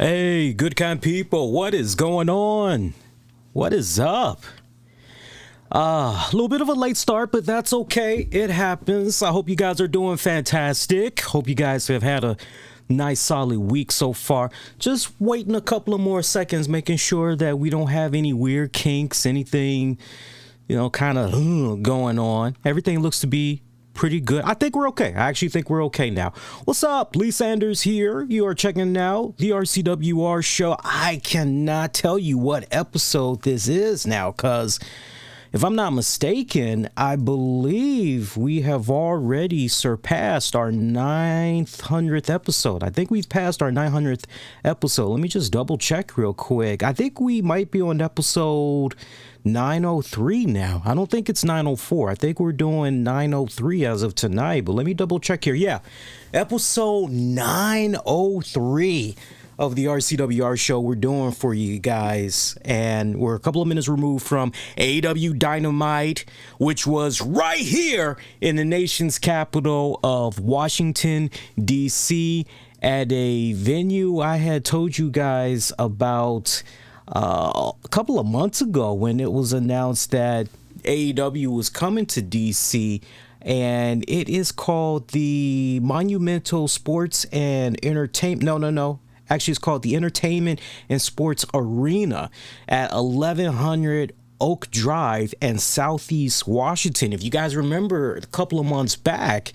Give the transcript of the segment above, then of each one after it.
Hey, good kind people, what is going on? What is up? A little bit of a late start, but that's okay. It happens. I hope you guys are doing fantastic. Hope you guys have had a nice solid week so far. Just waiting a couple of more seconds, making sure that we don't have any weird kinks, anything, kind of going on. Everything looks to be pretty good. I think we're okay. I actually think we're okay now. What's up? Lee Sanders here. You are checking out the RCWR show. I cannot tell you what episode this is now, because if I'm not mistaken, I believe we have already surpassed our 900th episode. I think we've passed our 900th episode. Let me just double check real quick. I think we might be on episode 903 now. I don't think it's 904. I think we're doing 903 as of tonight, but let me double check here. Yeah, episode 903 of the RCWR show we're doing for you guys, and we're a couple of minutes removed from AEW Dynamite, which was right here in the nation's capital of Washington, D.C., at a venue I had told you guys about a couple of months ago when it was announced that AEW was coming to DC, and it is called the Monumental Sports and Entertainment. No. Actually, it's called the Entertainment and Sports Arena at 1100 Oak Drive in Southeast Washington. If you guys remember, a couple of months back,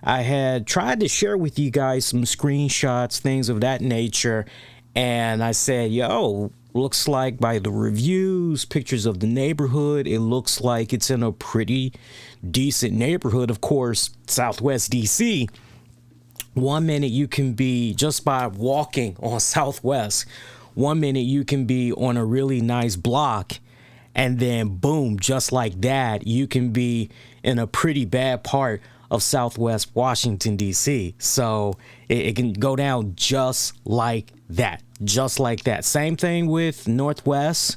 I had tried to share with you guys some screenshots, things of that nature, and I said, looks like by the reviews, pictures of the neighborhood, it looks like it's in a pretty decent neighborhood. Of course, Southwest DC. 1 minute you can be, just by walking on Southwest, 1 minute you can be on a really nice block, and then boom, just like that, you can be in a pretty bad part of Southwest Washington, D.C. So it can go down just like that. Just like that. Same thing with Northwest.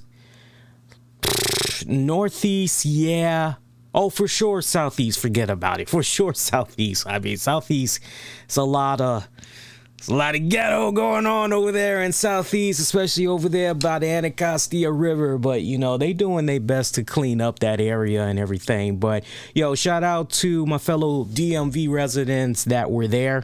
Northeast, yeah. Oh, for sure, Southeast, forget about it. For sure, Southeast. I mean, Southeast, it's a lot of ghetto going on over there in Southeast, especially over there by the Anacostia River. But, they doing their best to clean up that area and everything. But, shout out to my fellow DMV residents that were there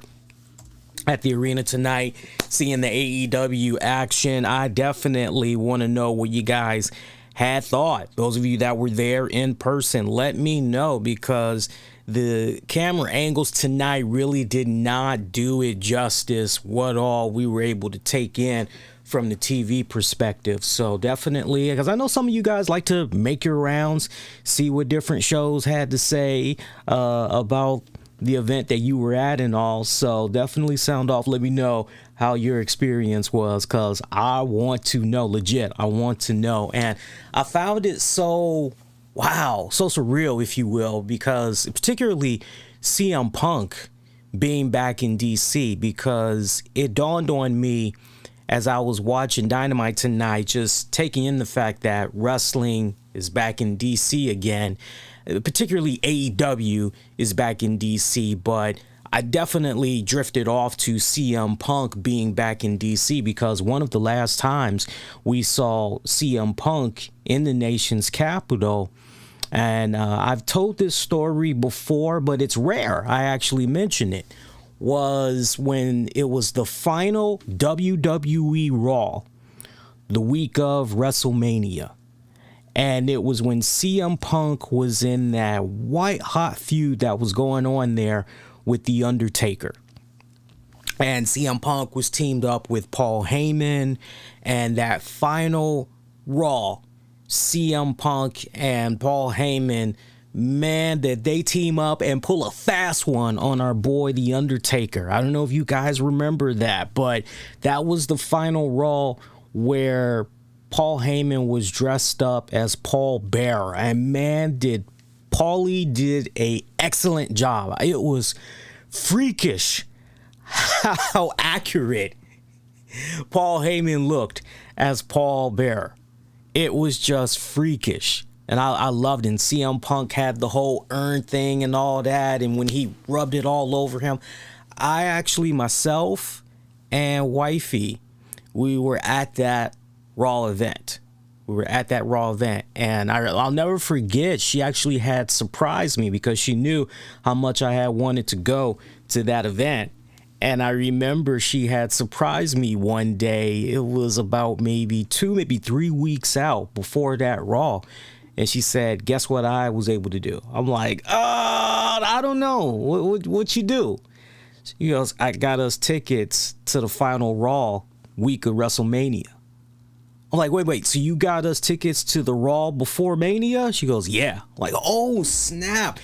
at the arena tonight, seeing the AEW action. I definitely want to know what you guys had thought. Those of you that were there in person, let me know, because the camera angles tonight really did not do it justice what all we were able to take in from the TV perspective. So definitely, because I know some of you guys like to make your rounds, see what different shows had to say about the event that you were at and all. So definitely sound off. Let me know how your experience was, because I want to know. Legit, I want to know. And I found it so surreal, if you will, because particularly CM Punk being back in DC, because it dawned on me as I was watching Dynamite tonight, just taking in the fact that wrestling is back in DC again. Particularly AEW is back in DC, but I definitely drifted off to CM Punk being back in DC, because one of the last times we saw CM Punk in the nation's capital, and I've told this story before, but it's rare I actually mention it, was when it was the final WWE Raw, the week of WrestleMania. And it was when CM Punk was in that white hot feud that was going on there with The Undertaker. And CM Punk was teamed up with Paul Heyman. And that final Raw, CM Punk and Paul Heyman, man, did they team up and pull a fast one on our boy The Undertaker. I don't know if you guys remember that, but that was the final Raw where Paul Heyman was dressed up as Paul Bearer, and man, did Paulie did a excellent job. It was freakish how accurate Paul Heyman looked as Paul Bearer. It was just freakish, and I loved it. And CM Punk had the whole urn thing and all that, and when he rubbed it all over him, I actually, myself and wifey, we were at that Raw event. And I'll never forget, she actually had surprised me because she knew how much I had wanted to go to that event. And I remember she had surprised me one day. It was about maybe 3 weeks out before that Raw. And she said, guess what I was able to do? I'm like, I don't know. What you do? She goes, I got us tickets to the final Raw week of WrestleMania. I'm like, wait, so you got us tickets to the Raw before Mania? She goes, yeah. I'm like, oh, snap.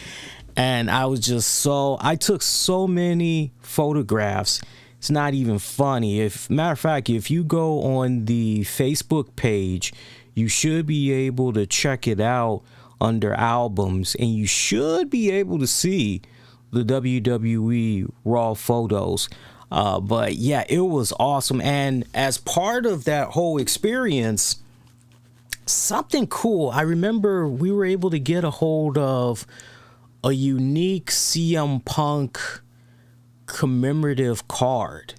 And I was just I took so many photographs. It's not even funny. Matter of fact, if you go on the Facebook page, you should be able to check it out under albums, and you should be able to see the WWE Raw photos. But yeah, it was awesome. And as part of that whole experience, something cool, I remember we were able to get a hold of a unique CM Punk commemorative card.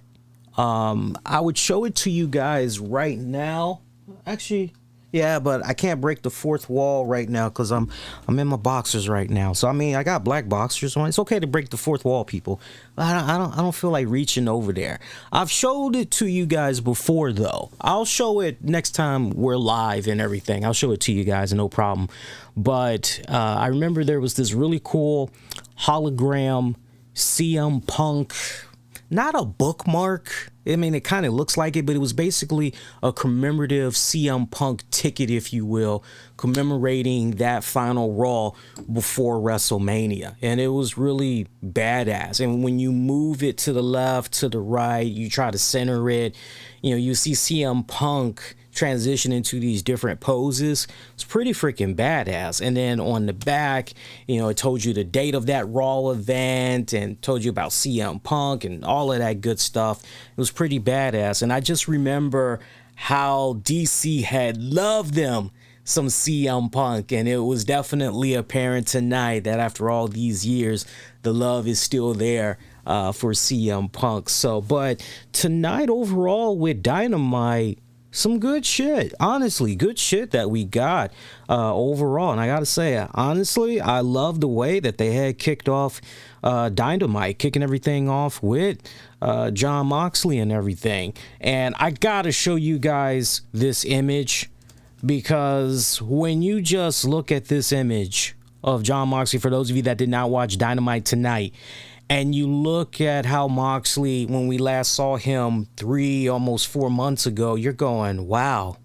I would show it to you guys right now. Actually, yeah, but I can't break the fourth wall right now because I'm in my boxers right now. So I mean, I got black boxers on. It's okay to break the fourth wall, people. I don't feel like reaching over there. I've showed it to you guys before, though. I'll show it next time we're live and everything. I'll show it to you guys, no problem. But I remember there was this really cool hologram CM Punk, not a bookmark. I mean, it kind of looks like it, but it was basically a commemorative CM Punk ticket, if you will, commemorating that final Raw before WrestleMania. And it was really badass. And when you move it to the left, to the right, you try to center it, you see CM Punk transition into these different poses. It's pretty freaking badass. And then on the back, it told you the date of that Raw event and told you about CM Punk and all of that good stuff. It was pretty badass. And I just remember how DC had loved them some CM Punk, and it was definitely apparent tonight that after all these years, the love is still there for CM Punk. But tonight overall with Dynamite, some good shit, honestly, good shit that we got overall. And I gotta say, honestly, I love the way that they had kicked off Dynamite, kicking everything off with Jon Moxley and everything. And I gotta show you guys this image, because when you just look at this image of Jon Moxley, for those of you that did not watch Dynamite tonight, and you look at how Moxley, when we last saw him 3, almost 4 months ago, you're going, wow,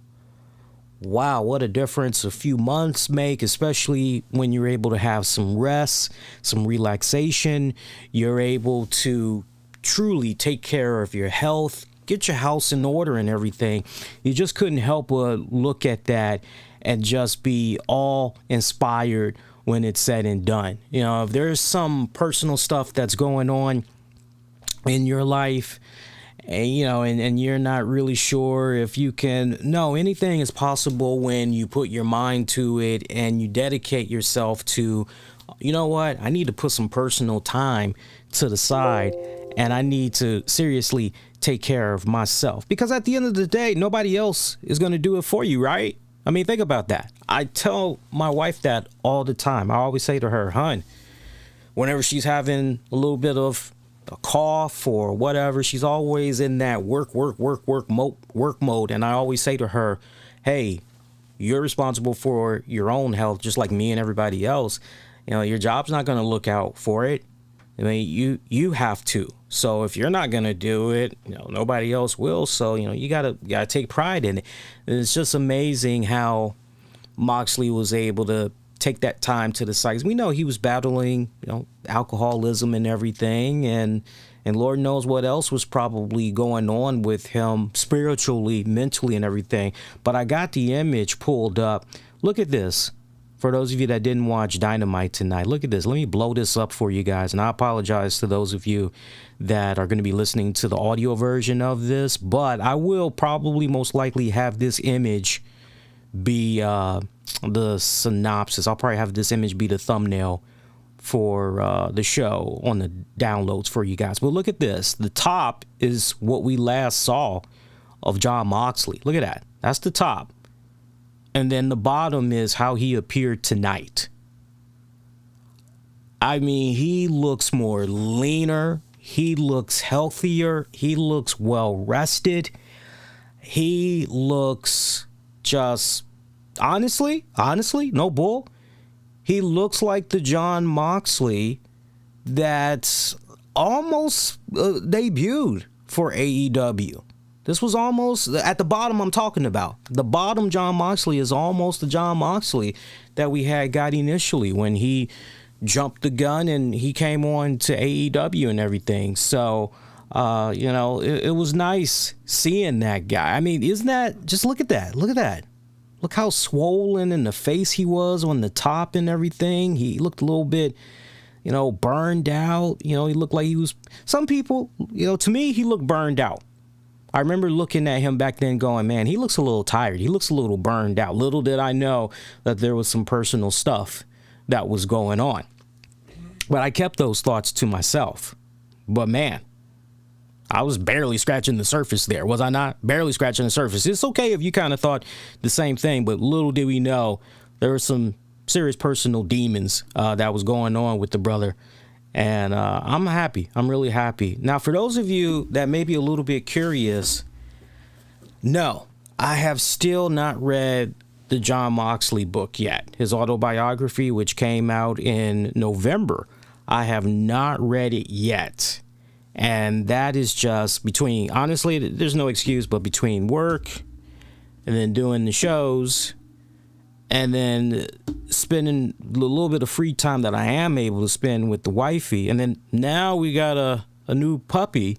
what a difference a few months make, especially when you're able to have some rest, some relaxation. You're able to truly take care of your health, get your house in order and everything. You just couldn't help but look at that and just be all inspired when it's said and done. If there's some personal stuff that's going on in your life, and and you're not really sure if you can, no, anything is possible when you put your mind to it and you dedicate yourself to, you know what, I need to put some personal time to the side, and I need to seriously take care of myself, because at the end of the day, nobody else is going to do it for you, right? I mean, think about that. I tell my wife that all the time. I always say to her, hun, whenever she's having a little bit of a cough or whatever, she's always in that work mode. And I always say to her, hey, you're responsible for your own health, just like me and everybody else. Your job's not going to look out for it. I mean, you have to. So if you're not going to do it, nobody else will. So, you gotta take pride in it. And it's just amazing how Moxley was able to take that time to the side. We know he was battling, alcoholism and everything. And Lord knows what else was probably going on with him spiritually, mentally and everything. But I got the image pulled up. Look at this. For those of you that didn't watch Dynamite tonight, look at this. Let me blow this up for you guys. And I apologize to those of you that are going to be listening to the audio version of this. But I will probably most likely have this image be the synopsis. I'll probably have this image be the thumbnail for the show on the downloads for you guys. But look at this. The top is what we last saw of Jon Moxley. Look at that. That's the top. And then the bottom is how he appeared tonight. I mean, he looks more leaner. He looks healthier. He looks well rested. He looks just, honestly, no bull. He looks like the Jon Moxley that's almost debuted for AEW. This was almost at the bottom I'm talking about. The bottom Jon Moxley is almost the Jon Moxley that we had got initially when he jumped the gun and he came on to AEW and everything. So, it was nice seeing that guy. I mean, isn't that, just look at that. Look at that. Look how swollen in the face he was on the top and everything. He looked a little bit, burned out. He looked like he was, some people, to me, he looked burned out. I remember looking at him back then going, man, he looks a little tired. He looks a little burned out. Little did I know that there was some personal stuff that was going on. But I kept those thoughts to myself. But man, I was barely scratching the surface there, was I not? Barely scratching the surface. It's okay if you kind of thought the same thing, but little did we know there were some serious personal demons that was going on with the brother. And I'm happy. I'm really happy. Now, for those of you that may be a little bit curious, no, I have still not read the Jon Moxley book yet. His autobiography, which came out in November. I have not read it yet. And that is just between, honestly, there's no excuse, but between work and then doing the shows and then spending a little bit of free time that I am able to spend with the wifey. And then now we got a new puppy.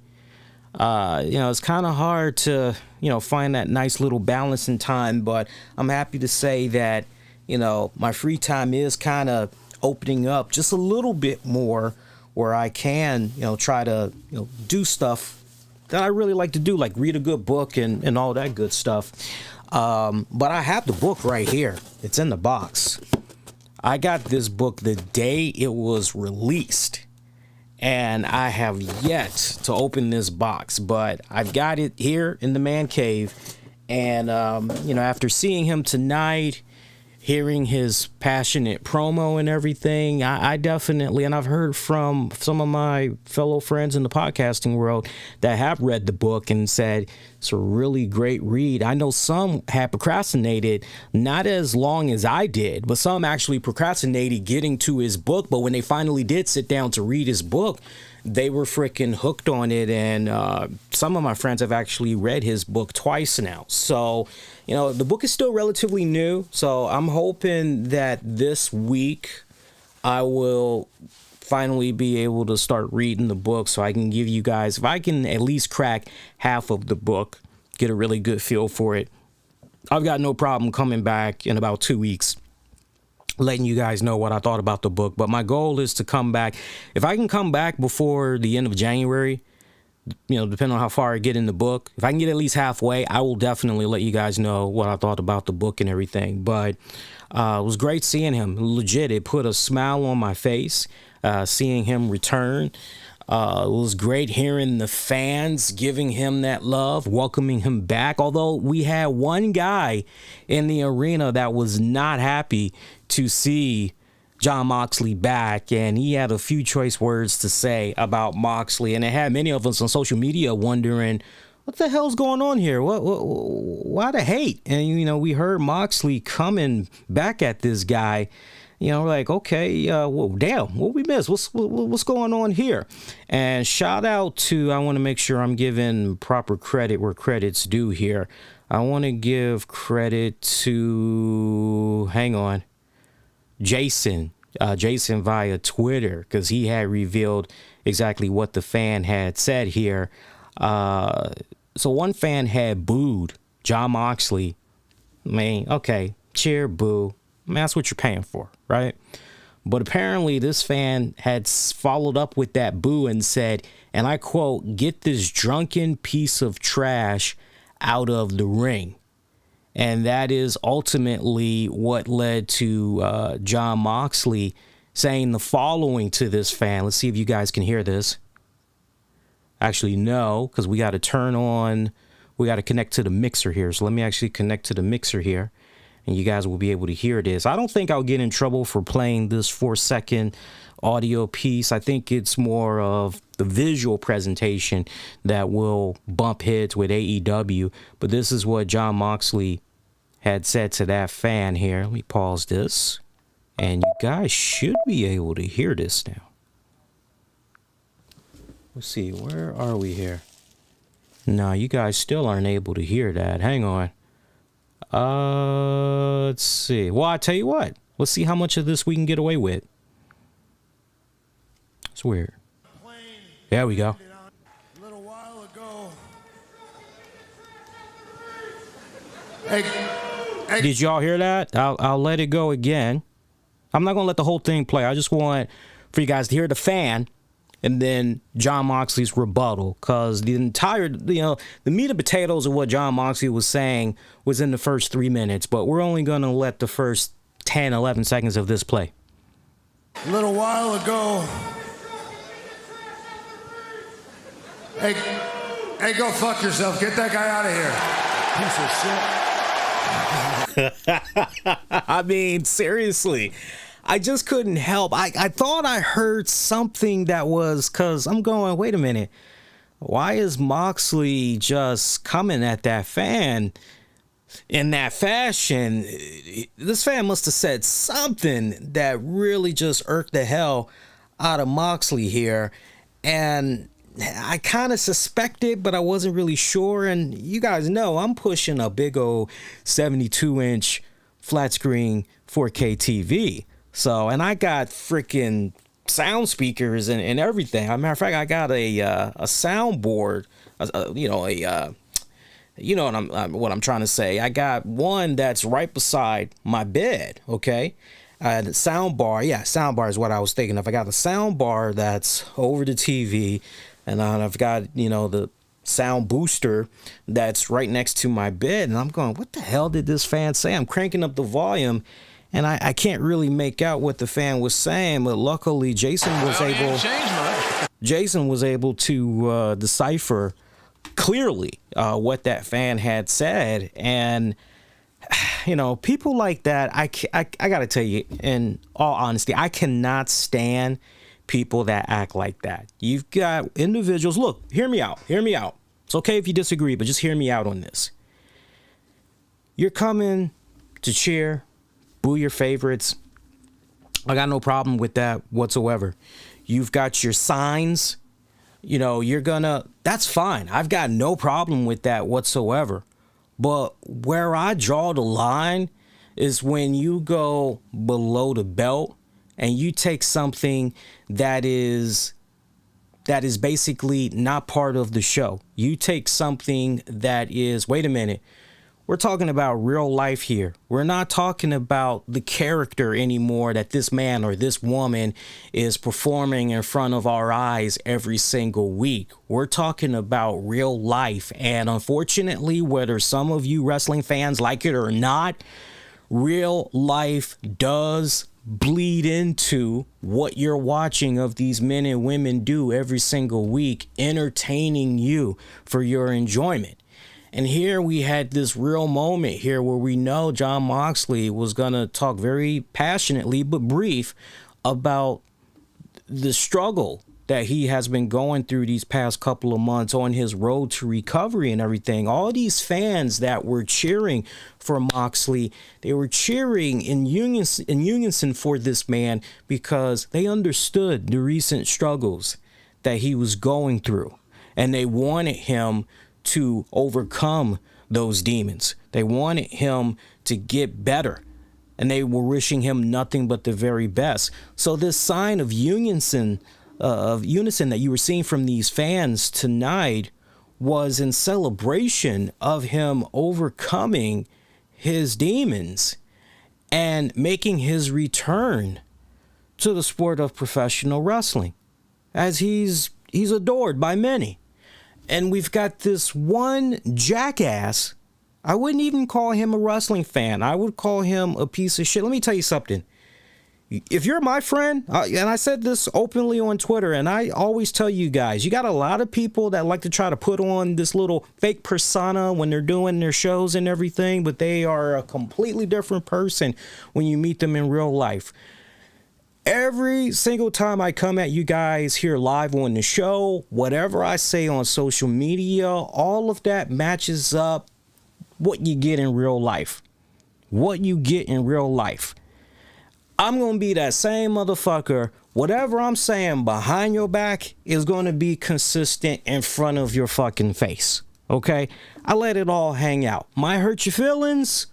It's kind of hard to, find that nice little balance in time. But I'm happy to say that, my free time is kind of opening up just a little bit more where I can, try to, do stuff that I really like to do, like read a good book and all that good stuff. But I have the book right here. It's in the box. I got this book the day it was released, and I have yet to open this box, but I've got it here in the man cave. And, after seeing him tonight, hearing his passionate promo and everything, I definitely, and I've heard from some of my fellow friends in the podcasting world that have read the book and said it's a really great read. I know some had procrastinated, not as long as I did, but some actually procrastinated getting to his book. But when they finally did sit down to read his book, they were freaking hooked on it. And some of my friends have actually read his book twice now. So, the book is still relatively new. So I'm hoping that this week I will finally be able to start reading the book so I can give you guys, if I can at least crack half of the book, get a really good feel for it, I've got no problem coming back in about 2 weeks, letting you guys know what I thought about the book. But my goal is to come back. If I can come back before the end of January, depending on how far I get in the book, if I can get at least halfway, I will definitely let you guys know what I thought about the book and everything. But it was great seeing him. Legit, it put a smile on my face, seeing him return. It was great hearing the fans giving him that love, welcoming him back. Although we had one guy in the arena that was not happy to see Jon Moxley back, and he had a few choice words to say about Moxley, and it had many of us on social media wondering, what the hell's going on here? Why the hate? And, we heard Moxley coming back at this guy. We're like, okay, well, damn, what we missed? What's going on here? And shout out to, I want to make sure I'm giving proper credit where credit's due here. I want to give credit to, hang on, Jason via Twitter, because he had revealed exactly what the fan had said here. So one fan had booed Jon Moxley. I mean, okay, cheer, boo. I mean, that's what you're paying for, right? But apparently this fan had followed up with that boo and said, and I quote, "Get this drunken piece of trash out of the ring." And that is ultimately what led to Jon Moxley saying the following to this fan. Let's see if you guys can hear this. Actually, no, because we got to turn on we got to connect to the mixer here. So let me actually connect to the mixer here, and you guys will be able to hear this. I don't think I'll get in trouble for playing this 4-second audio piece. I think it's more of the visual presentation that will bump heads with AEW. But this is what Jon Moxley had said to that fan here. Let me pause this, and you guys should be able to hear this now. Let's see, where are we here? No, you guys still aren't able to hear that. Hang on. Let's see. Well, I tell you what. Let's see how much of this we can get away with. It's weird. There we go. A little while ago. Hey. Did y'all hear that? I'll let it go again. I'm not gonna let the whole thing play. I just want for you guys to hear the fan, and then Jon Moxley's rebuttal, because the entire, the meat and potatoes of what Jon Moxley was saying was in the first 3 minutes, but we're only going to let the first 10, 11 seconds of this play. A little while ago. Hey, go fuck yourself. Get that guy out of here. Piece of shit. I mean, seriously. I just couldn't help. I thought I heard something that was, because I'm going, wait a minute. Why is Moxley just coming at that fan in that fashion? This fan must have said something that really just irked the hell out of Moxley here. And I kind of suspected, but I wasn't really sure. And you guys know I'm pushing a big old 72-inch flat screen 4K TV. So, and I got freaking sound speakers and everything. As a matter of fact, I got a soundboard, what I'm trying to say. I got one that's right beside my bed, okay? The soundbar is what I was thinking of. I got the soundbar that's over the TV, and I've got, the sound booster that's right next to my bed. And I'm going, what the hell did this fan say? I'm cranking up the volume, and I can't really make out what the fan was saying, but luckily Jason was able to decipher clearly what that fan had said. And people like that, I gotta tell you, in all honesty, I cannot stand people that act like that. You've got individuals, look, hear me out. It's okay if you disagree, but just hear me out on this. You're coming to cheer, boo your favorites. I got no problem with that whatsoever. You've got your signs, that's fine. I've got no problem with that whatsoever. But where I draw the line is when you go below the belt and you take something that is basically not part of the show. You take something that is, wait a minute, we're talking about real life here. We're not talking about the character anymore that this man or this woman is performing in front of our eyes every single week. We're talking about real life. And unfortunately, whether some of you wrestling fans like it or not, real life does bleed into what you're watching of these men and women do every single week, entertaining you for your enjoyment. And here we had this real moment here where we know Jon Moxley was going to talk very passionately but brief about the struggle that he has been going through these past couple of months on his road to recovery and everything. All these fans that were cheering for Moxley, they were cheering in unison for this man because they understood the recent struggles that he was going through, and they wanted him to overcome those demons. They wanted him to get better, and they were wishing him nothing but the very best. So this sign of unison that you were seeing from these fans tonight was in celebration of him overcoming his demons and making his return to the sport of professional wrestling, as he's adored by many. And we've got this one jackass. I wouldn't even call him a wrestling fan. I would call him a piece of shit. Let me tell you something. if you're my friend, and I said this openly on Twitter, and I always tell you guys, you got a lot of people that like to try to put on this little fake persona when they're doing their shows and everything, but they are a completely different person when you meet them in real life. Every single time I come at you guys here live on the show, whatever I say on social media, all of that matches up what you get in real life. What you get in real life. I'm going to be that same motherfucker. Whatever I'm saying behind your back is going to be consistent in front of your fucking face. Okay? I let it all hang out. Might hurt your feelings,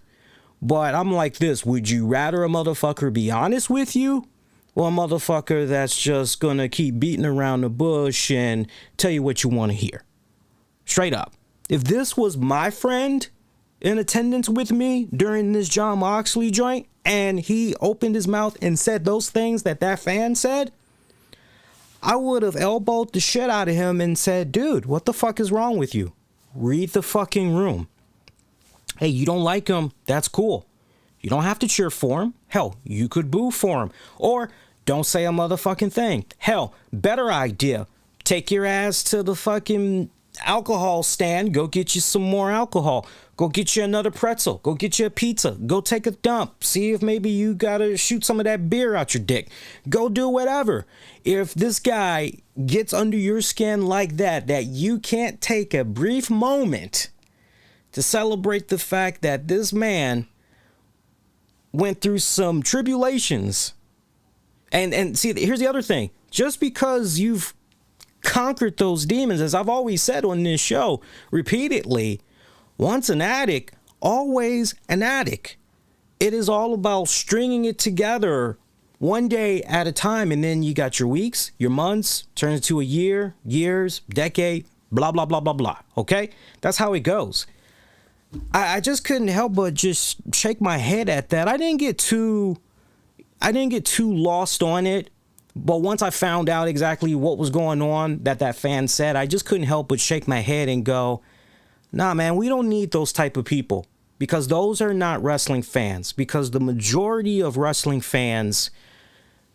but I'm like this. Would you rather a motherfucker be honest with you, or a motherfucker that's just going to keep beating around the bush and tell you what you want to hear? Straight up. If this was my friend in attendance with me during this Jon Moxley joint, and he opened his mouth and said those things that fan said, I would have elbowed the shit out of him and said, dude, what the fuck is wrong with you? Read the fucking room. Hey, you don't like him, that's cool. You don't have to cheer for him. Hell, you could boo for him. Or don't say a motherfucking thing. Hell, better idea. Take your ass to the fucking alcohol stand. Go get you some more alcohol. Go get you another pretzel. Go get you a pizza. Go take a dump. See if maybe you gotta shoot some of that beer out your dick. Go do whatever. If this guy gets under your skin like that you can't take a brief moment to celebrate the fact that this man went through some tribulations. And see, here's the other thing. Just because you've conquered those demons, as I've always said on this show repeatedly, once an addict, always an addict. It is all about stringing it together one day at a time, and then you got your weeks, your months, turn into a year, years, decade, blah, blah, blah, blah, blah. Okay? That's how it goes. I just couldn't help but just shake my head at that. I didn't get too lost on it. But once I found out exactly what was going on that fan said, I just couldn't help but shake my head and go, nah, man, we don't need those type of people, because those are not wrestling fans. Because the majority of wrestling fans,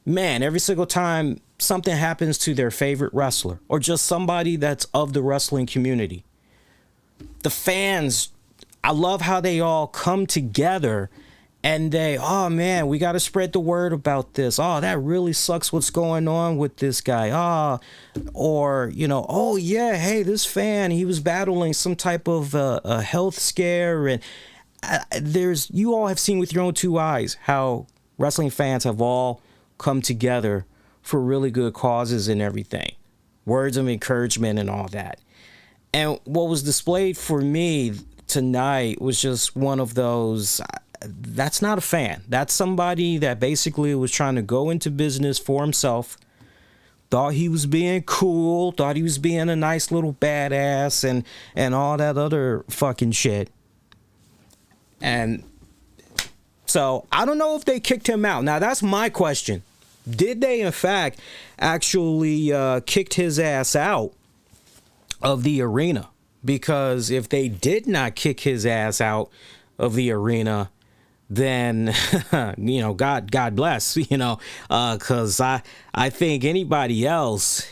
man, every single time something happens to their favorite wrestler or just somebody that's of the wrestling community, the fans, I love how they all come together and they, oh man, we got to spread the word about this. Oh, that really sucks what's going on with this guy. Or, oh yeah, hey, this fan, he was battling some type of a health scare. And you all have seen with your own two eyes how wrestling fans have all come together for really good causes and everything. Words of encouragement and all that. And what was displayed for me tonight was just one of those. That's not a fan. That's somebody that basically was trying to go into business for himself, thought he was being cool, thought he was being a nice little badass and all that other fucking shit. And so I don't know if they kicked him out. Now that's my question. Did they in fact actually kicked his ass out of the arena? Because if they did not kick his ass out of the arena, then God bless, because I think anybody else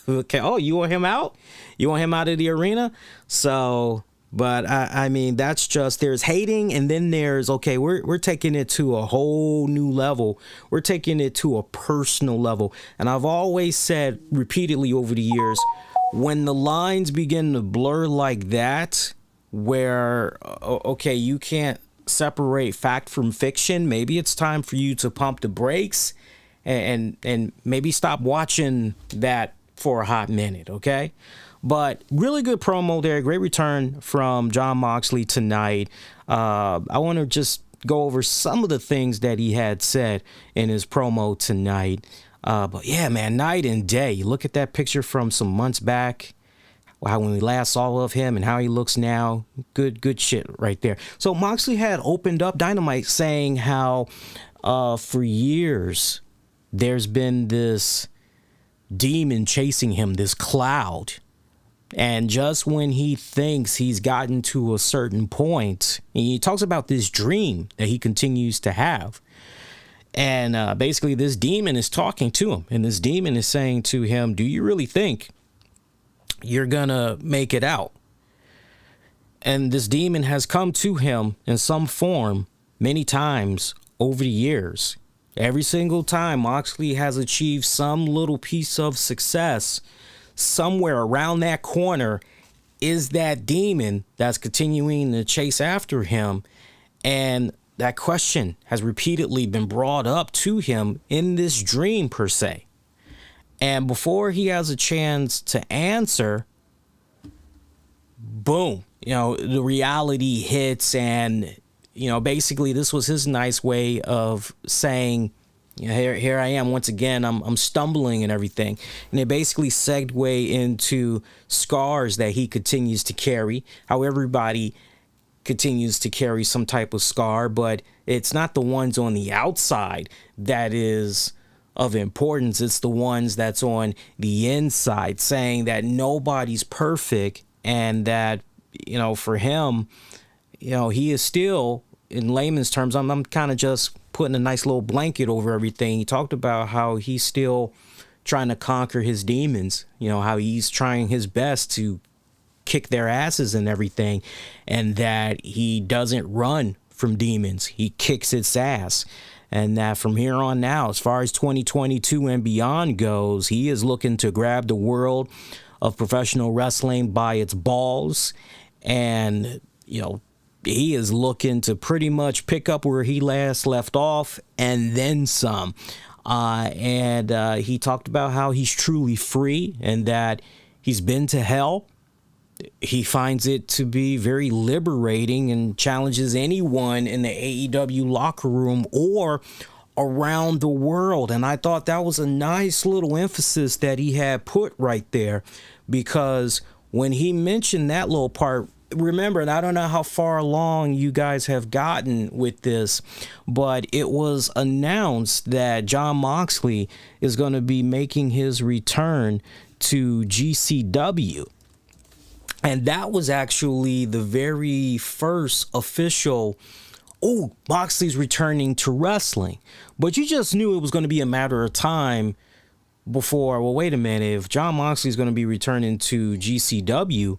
okay, oh, you want him out of the arena? So, but I mean, that's just, there's hating, and then there's, okay, we're taking it to a whole new level. We're taking it to a personal level. And I've always said repeatedly over the years, when the lines begin to blur like that, where okay, you can't separate fact from fiction, maybe it's time for you to pump the brakes and maybe stop watching that for a hot minute, okay? But really good promo there, great return from Jon Moxley tonight. I want to just go over some of the things that he had said in his promo tonight. But yeah, man, night and day. You look at that picture from some months back, how when we last saw of him and how he looks now, good shit right there. So Moxley had opened up Dynamite saying how for years there's been this demon chasing him, this cloud. And just when he thinks he's gotten to a certain point, and he talks about this dream that he continues to have. And basically this demon is talking to him, and this demon is saying to him, do you really think you're gonna make it out? And this demon has come to him in some form many times over the years. Every single time Moxley has achieved some little piece of success, somewhere around that corner is that demon that's continuing to chase after him. And that question has repeatedly been brought up to him in this dream, per se. And before he has a chance to answer, boom, the reality hits. And, basically this was his nice way of saying, here I am once again, I'm stumbling and everything. And it basically segued into scars that he continues to carry, how everybody continues to carry some type of scar, but it's not the ones on the outside that is of importance. It's the ones that's on the inside, saying that nobody's perfect, and that, for him, he is still, in layman's terms, I'm kind of just putting a nice little blanket over everything. He talked about how he's still trying to conquer his demons, how he's trying his best to kick their asses and everything, and that he doesn't run from demons, he kicks its ass. And that from here on now, as far as 2022 and beyond goes, he is looking to grab the world of professional wrestling by its balls. And he is looking to pretty much pick up where he last left off and then some. And he talked about how he's truly free, and that he's been to hell. He finds it to be very liberating and challenges anyone in the AEW locker room or around the world. And I thought that was a nice little emphasis that he had put right there, because when he mentioned that little part, remember, and I don't know how far along you guys have gotten with this, but it was announced that Jon Moxley is going to be making his return to GCW. And that was actually the very first official, Moxley's returning to wrestling. But you just knew it was going to be a matter of time before, well, wait a minute, if Jon Moxley's going to be returning to GCW,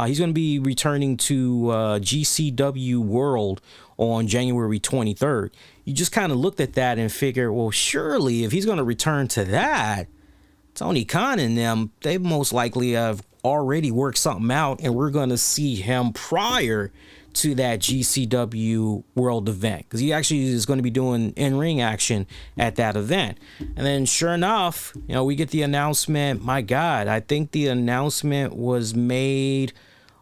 he's going to be returning to GCW World on January 23rd. You just kind of looked at that and figured, well, surely if he's going to return to that, Tony Khan and them, they most likely have already worked something out, and we're going to see him prior to that GCW World event, because he actually is going to be doing in-ring action at that event. And then sure enough, we get the announcement. My God, I think the announcement was made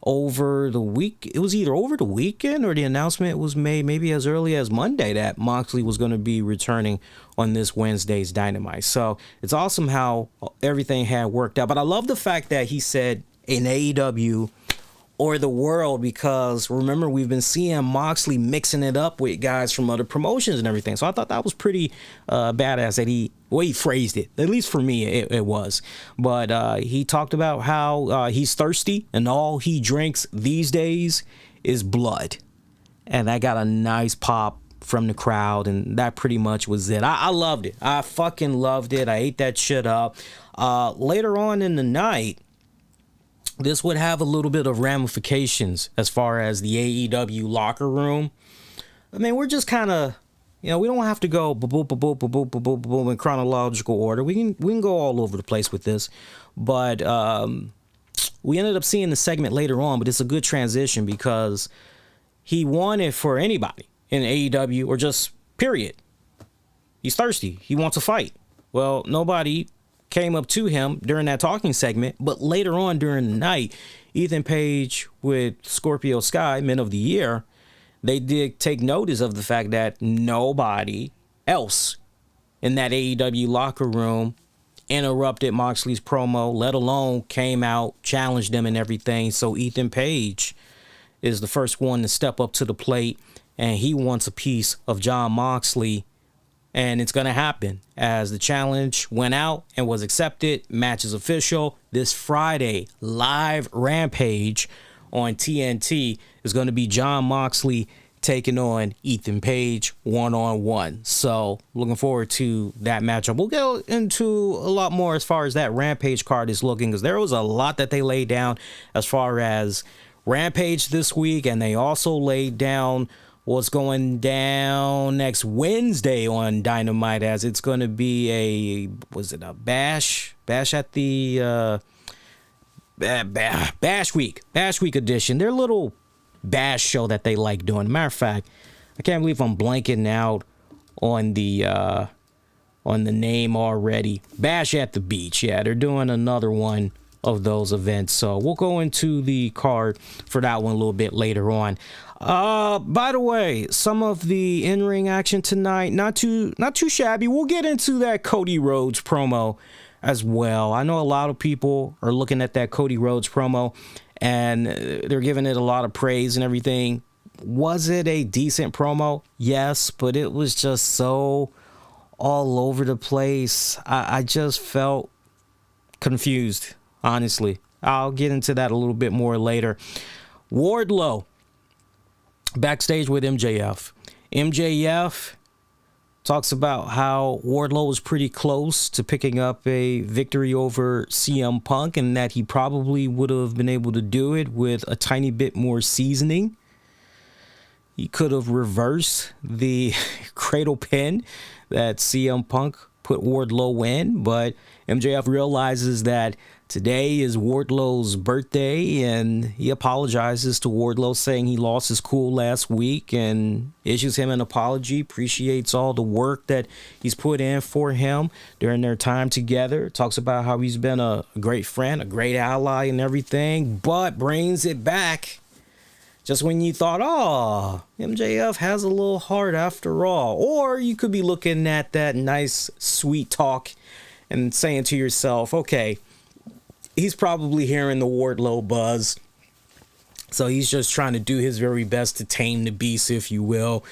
over the week. It was either over the weekend, or the announcement was made maybe as early as Monday that Moxley was going to be returning on this Wednesday's Dynamite. So it's awesome how everything had worked out. But I love the fact that he said in AEW or the world, because remember, we've been seeing Moxley mixing it up with guys from other promotions and everything. So I thought that was pretty badass that he phrased it. At least for me, it was. But he talked about how he's thirsty, and all he drinks these days is blood. And that got a nice pop from the crowd, and that pretty much was it. I loved it. I fucking loved it. I ate that shit up. Later on in the night, this would have a little bit of ramifications as far as the AEW locker room. I mean, we're just kind of, we don't have to go boom in chronological order. We can go all over the place with this, but we ended up seeing the segment later on. But it's a good transition, because he wanted for anybody in AEW, or just period, he's thirsty. He wants a fight. Well, nobody came up to him during that talking segment, but later on during the night, Ethan Page with Scorpio Sky, Men of the Year, they did take notice of the fact that nobody else in that AEW locker room interrupted Moxley's promo, let alone came out, challenged them and everything. So Ethan Page is the first one to step up to the plate, and he wants a piece of Jon Moxley. And it's going to happen as the challenge went out and was accepted. Match is official. This Friday, live Rampage on TNT is going to be Jon Moxley taking on Ethan Page one-on-one. So looking forward to that matchup. We'll go into a lot more as far as that Rampage card is looking, because there was a lot that they laid down as far as Rampage this week, and they also laid down what's going down next Wednesday on Dynamite, as it's going to be a bash at the Bash Week edition, their little bash show that they like doing. Matter of fact, I can't believe I'm blanking out on the name already. Bash at the Beach. Yeah, they're doing another one of those events. So we'll go into the card for that one a little bit later on. By the way, some of the in-ring action tonight, not too shabby. We'll get into that Cody Rhodes promo as well. I know a lot of people are looking at that Cody Rhodes promo and they're giving it a lot of praise and everything. Was it a decent promo? Yes, but it was just so all over the place. I just felt confused, honestly. I'll get into that a little bit more later. Wardlow backstage with MJF. MJF talks about how Wardlow was pretty close to picking up a victory over CM Punk, and that he probably would have been able to do it with a tiny bit more seasoning. He could have reversed the cradle pin that CM Punk put Wardlow in, but MJF realizes that today is Wardlow's birthday, and he apologizes to Wardlow, saying he lost his cool last week, and issues him an apology, appreciates all the work that he's put in for him during their time together, talks about how he's been a great friend, a great ally and everything, but brings it back just when you thought, oh, MJF has a little heart after all. Or you could be looking at that nice, sweet talk and saying to yourself, okay, he's probably hearing the Wardlow buzz, so he's just trying to do his very best to tame the beast, if you will.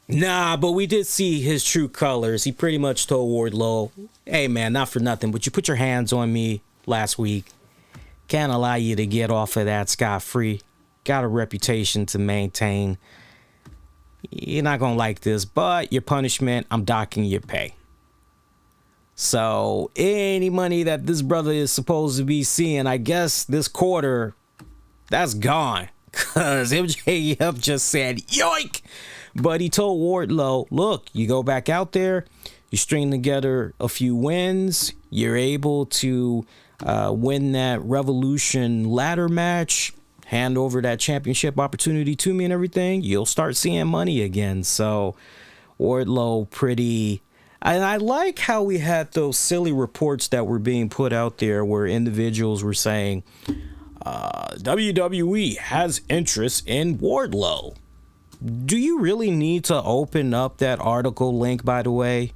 Nah, but we did see his true colors. He pretty much told Wardlow, hey man, not for nothing, but you put your hands on me last week. Can't allow you to get off of that scot-free. Got a reputation to maintain. You're not going to like this, but your punishment, I'm docking your pay. So any money that this brother is supposed to be seeing, I guess this quarter, that's gone. Because MJF just said, yoink! But he told Wardlow, look, you go back out there, you string together a few wins, you're able to win that Revolution ladder match, hand over that championship opportunity to me and everything, you'll start seeing money again. So Wardlow pretty... And I like how we had those silly reports that were being put out there where individuals were saying, WWE has interest in Wardlow. Do you really need to open up that article link, by the way?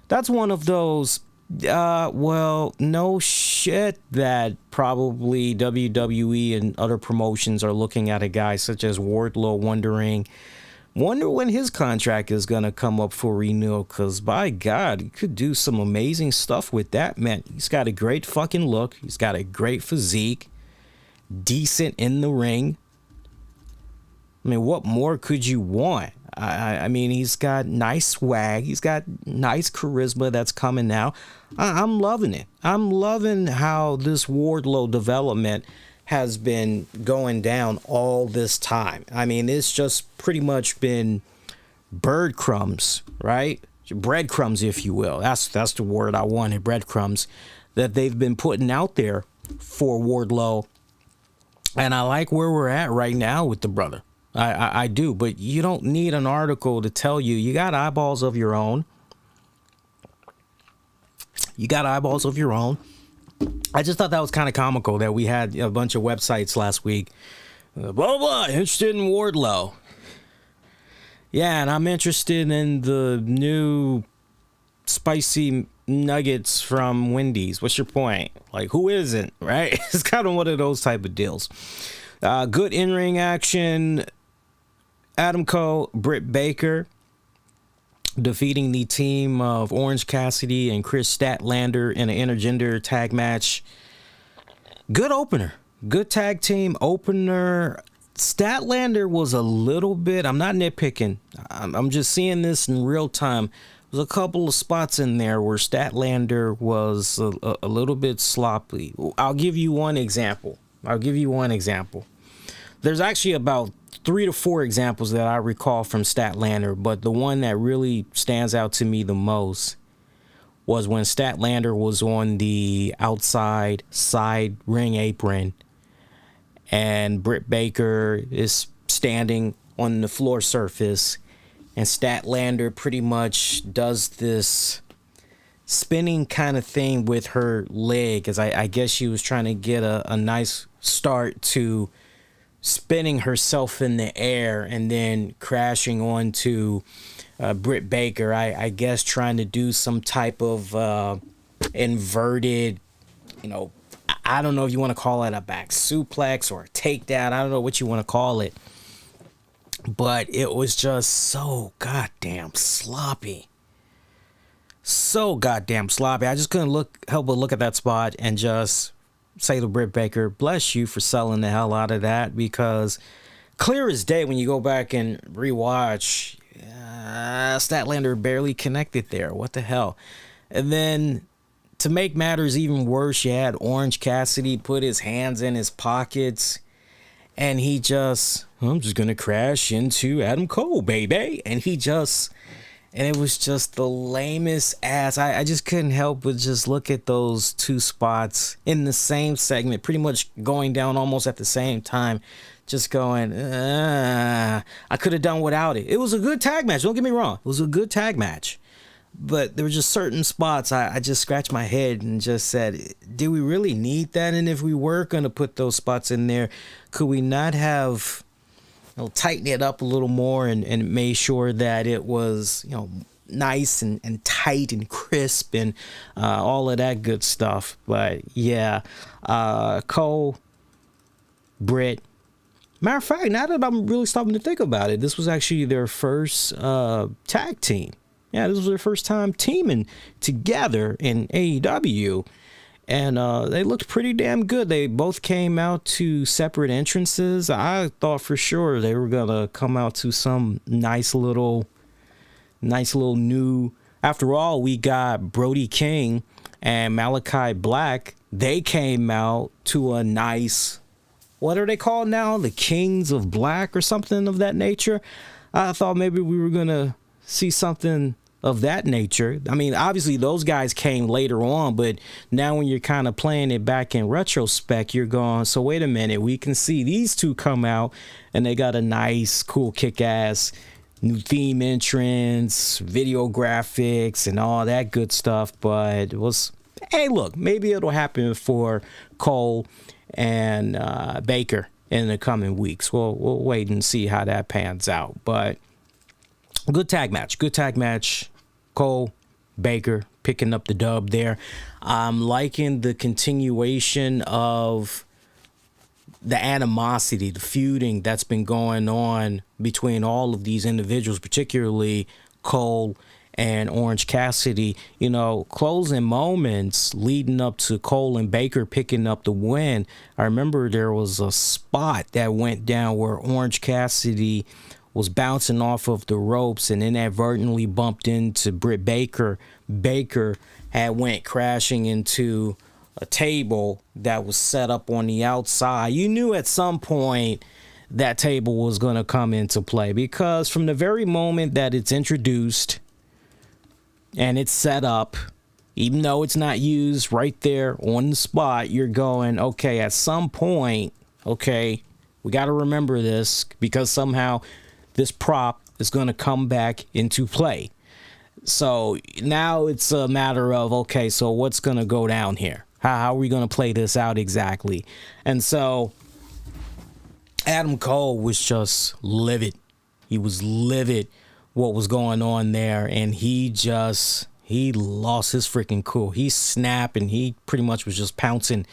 That's one of those, well, no shit that probably WWE and other promotions are looking at a guy such as Wardlow wonder when his contract is going to come up for renewal, because by God, he could do some amazing stuff with that, man. He's got a great fucking look. He's got a great physique, decent in the ring. I mean, what more could you want? I mean, he's got nice swag. He's got nice charisma that's coming now. I'm loving it. I'm loving how this Wardlow development has been going down all this time. I mean, it's just pretty much been bird crumbs, right? Breadcrumbs, if you will. That's the word I wanted, breadcrumbs, that they've been putting out there for Wardlow. And I like where we're at right now with the brother. I do, but you don't need an article to tell you. You got eyeballs of your own. I just thought that was kind of comical that we had a bunch of websites last week. Blah, blah, interested in Wardlow. Yeah, and I'm interested in the new spicy nuggets from Wendy's. What's your point? Like, who isn't, right? It's kind of one of those type of deals. Good in-ring action. Adam Cole, Britt Baker defeating the team of Orange Cassidy and Chris Statlander in an intergender tag match. Good opener. Good tag team opener. Statlander was a little bit, I'm not nitpicking, I'm just seeing this in real time. There's a couple of spots in there where Statlander was a little bit sloppy. I'll give you one example. There's actually about 3 to 4 examples that I recall from Statlander, but the one that really stands out to me the most was when Statlander was on the outside side ring apron and Britt Baker is standing on the floor surface, and Statlander pretty much does this spinning kind of thing with her leg, as I guess she was trying to get a nice start to spinning herself in the air and then crashing onto Britt Baker. I guess trying to do some type of inverted, I don't know if you want to call it a back suplex or a takedown. I don't know what you want to call it. But it was just so goddamn sloppy. I just couldn't help but look at that spot and just say to Britt Baker, bless you for selling the hell out of that, because clear as day when you go back and rewatch, Statlander barely connected there. What the hell? And then to make matters even worse, you had Orange Cassidy put his hands in his pockets and I'm just going to crash into Adam Cole, baby. And it was just the lamest ass. I just couldn't help but just look at those two spots in the same segment, pretty much going down almost at the same time. Just going, I could have done without it. It was a good tag match. Don't get me wrong. It was a good tag match. But there were just certain spots I just scratched my head and just said, did we really need that? And if we were going to put those spots in there, could we not have tightened it up a little more and made sure that it was, nice and tight and crisp and all of that good stuff? But yeah, Cole, Britt. Matter of fact, now that I'm really starting to think about it, this was actually their first tag team. Yeah, this was their first time teaming together in AEW. And they looked pretty damn good. They both came out to separate entrances. I thought for sure they were going to come out to some nice little new. After all, we got Brody King and Malachi Black. They came out to a nice, what are they called now? The Kings of Black or something of that nature. I thought maybe we were going to see something of that nature. I mean, obviously those guys came later on, but now when you're kind of playing it back in retrospect, you're going, so wait a minute, we can see these two come out and they got a nice, cool, kick-ass new theme entrance, video graphics, and all that good stuff. But it was, hey, look, maybe it'll happen for Cole and Baker in the coming weeks. We'll wait and see how that pans out. But good tag match. Cole, Baker picking up the dub there. I'm liking the continuation of the animosity, the feuding that's been going on between all of these individuals, particularly Cole and Orange Cassidy. Closing moments leading up to Cole and Baker picking up the win. I remember there was a spot that went down where Orange Cassidy was bouncing off of the ropes and inadvertently bumped into Britt Baker. Baker had went crashing into a table that was set up on the outside. You knew at some point that table was going to come into play, because from the very moment that it's introduced and it's set up, even though it's not used right there on the spot, you're going, okay, at some point, okay, we got to remember this, because somehow this prop is going to come back into play. So now it's a matter of, okay, so what's going to go down here? How are we going to play this out exactly? And so Adam Cole was just livid. He was livid what was going on there. And he lost his freaking cool. He snapped and he pretty much was just pouncing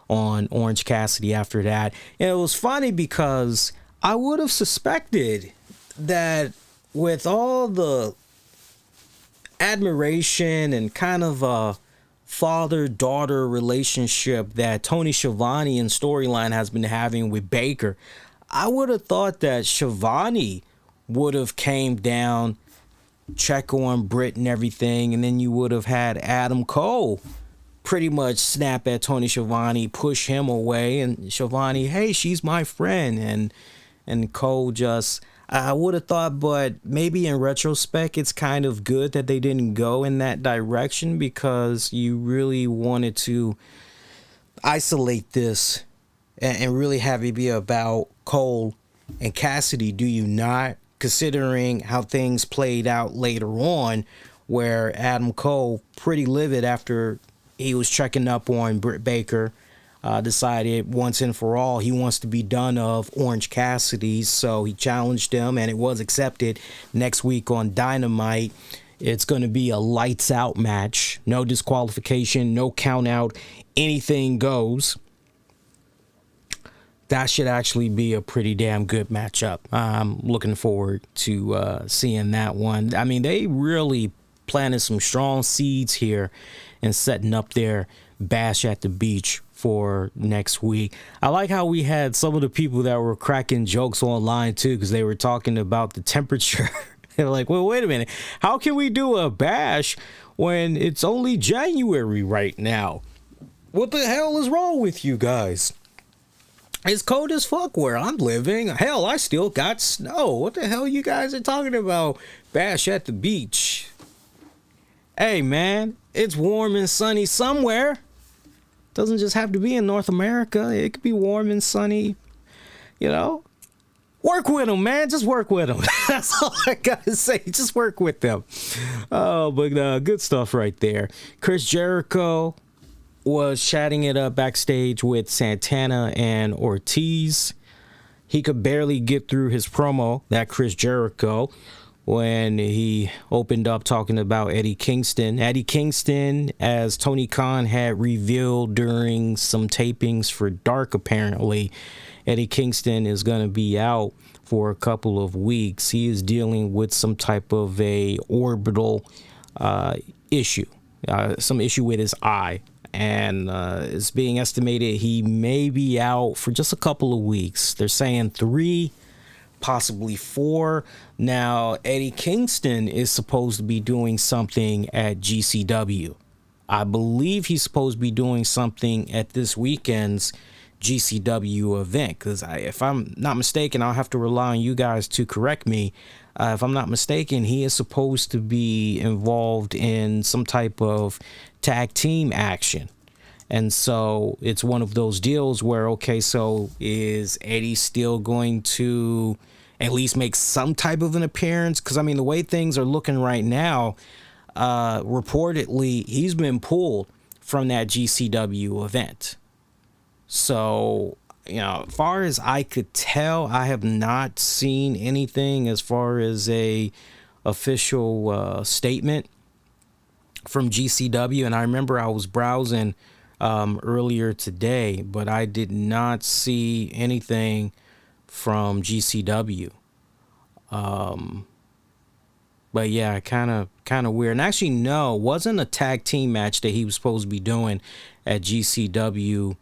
on Orange Cassidy after that. And it was funny because I would have suspected that with all the admiration and kind of a father-daughter relationship that Tony Schiavone and storyline has been having with Baker, I would have thought that Shivani would have came down, check on Britt and everything, and then you would have had Adam Cole pretty much snap at Tony Schiavone, push him away, and Schiavone, hey, she's my friend, and Cole just, I would have thought, but maybe in retrospect, it's kind of good that they didn't go in that direction, because you really wanted to isolate this and really have it be about Cole and Cassidy, do you not? Considering how things played out later on, where Adam Cole, pretty livid after he was checking up on Britt Baker, decided once and for all he wants to be done of Orange Cassidy, so he challenged him, and it was accepted. Next week on Dynamite, it's going to be a lights out match, no disqualification, no count out, anything goes. That should actually be a pretty damn good matchup. I'm looking forward to seeing that one. I mean, they really planted some strong seeds here and setting up their Bash at the Beach for next week. I like how we had some of the people that were cracking jokes online too, because they were talking about the temperature. They're like, well, wait a minute. How can we do a Bash when it's only January right now? What the hell is wrong with you guys? It's cold as fuck where I'm living. Hell, I still got snow. What the hell you guys are talking about? Bash at the beach. Hey, man, it's warm and sunny somewhere. Doesn't just have to be in North America. It could be warm and sunny, you know. Work with them, man. Just work with them. That's all I got to say. Just work with them. Oh, but good stuff right there. Chris Jericho was chatting it up backstage with Santana and Ortiz. He could barely get through his promo, that Chris Jericho, when he opened up talking about Eddie Kingston. Eddie Kingston, as Tony Khan had revealed during some tapings for Dark, apparently, Eddie Kingston is going to be out for a couple of weeks. He is dealing with some type of a orbital issue, some issue with his eye. And it's being estimated he may be out for just a couple of weeks. They're saying 3, possibly 4. Now, Eddie Kingston is supposed to be doing something at GCW. I believe he's supposed to be doing something at this weekend's GCW event. Because if I'm not mistaken, I'll have to rely on you guys to correct me. If I'm not mistaken, he is supposed to be involved in some type of tag team action. And so it's one of those deals where, okay, so is Eddie still going to at least make some type of an appearance? Because, I mean, the way things are looking right now, reportedly, he's been pulled from that GCW event. So, you know, as far as I could tell, I have not seen anything as far as a official statement from GCW. And I remember I was browsing earlier today, but I did not see anything from GCW. But yeah, kind of weird. And actually, no, wasn't a tag team match that he was supposed to be doing at GCW,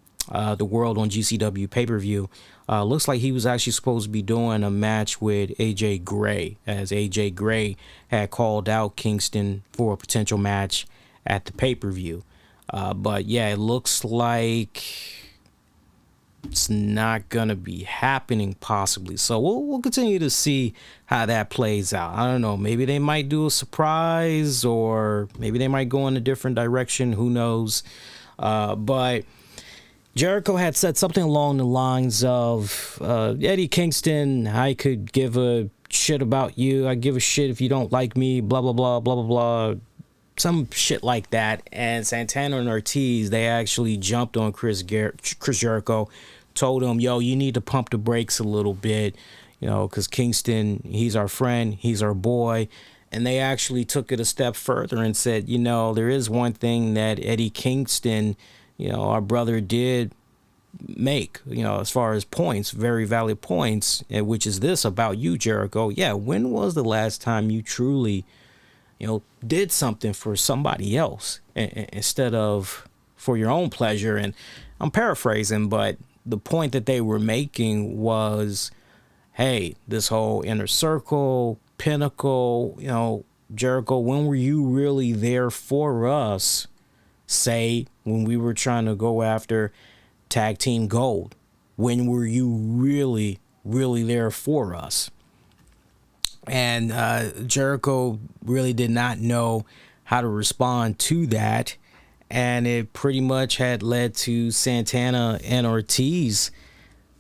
the World on GCW pay-per-view. Looks like he was actually supposed to be doing a match with AJ Gray, as AJ Gray had called out Kingston for a potential match at the pay-per-view. But yeah, it looks like it's not gonna be happening possibly. So we'll continue to see how that plays out. I don't know. Maybe they might do a surprise, or maybe they might go in a different direction. Who knows? But Jericho had said something along the lines of, Eddie Kingston, I could give a shit about you. I give a shit if you don't like me, blah, blah, blah, blah, blah, blah. Some shit like that. And Santana and Ortiz, they actually jumped on Chris Jericho, told him, yo, you need to pump the brakes a little bit, you know, because Kingston, he's our friend, he's our boy. And they actually took it a step further and said, you know, there is one thing that Eddie Kingston, you know, our brother did make, you know, as far as points, very valid points, which is this about you, Jericho. Yeah, when was the last time you truly, you know, did something for somebody else instead of for your own pleasure? And I'm paraphrasing, but the point that they were making was hey, this whole Inner Circle, Pinnacle, Jericho, when were you really there for us? Say, when we were trying to go after Tag Team Gold, when were you really, really there for us? And Jericho really did not know how to respond to that. And it pretty much had led to Santana and Ortiz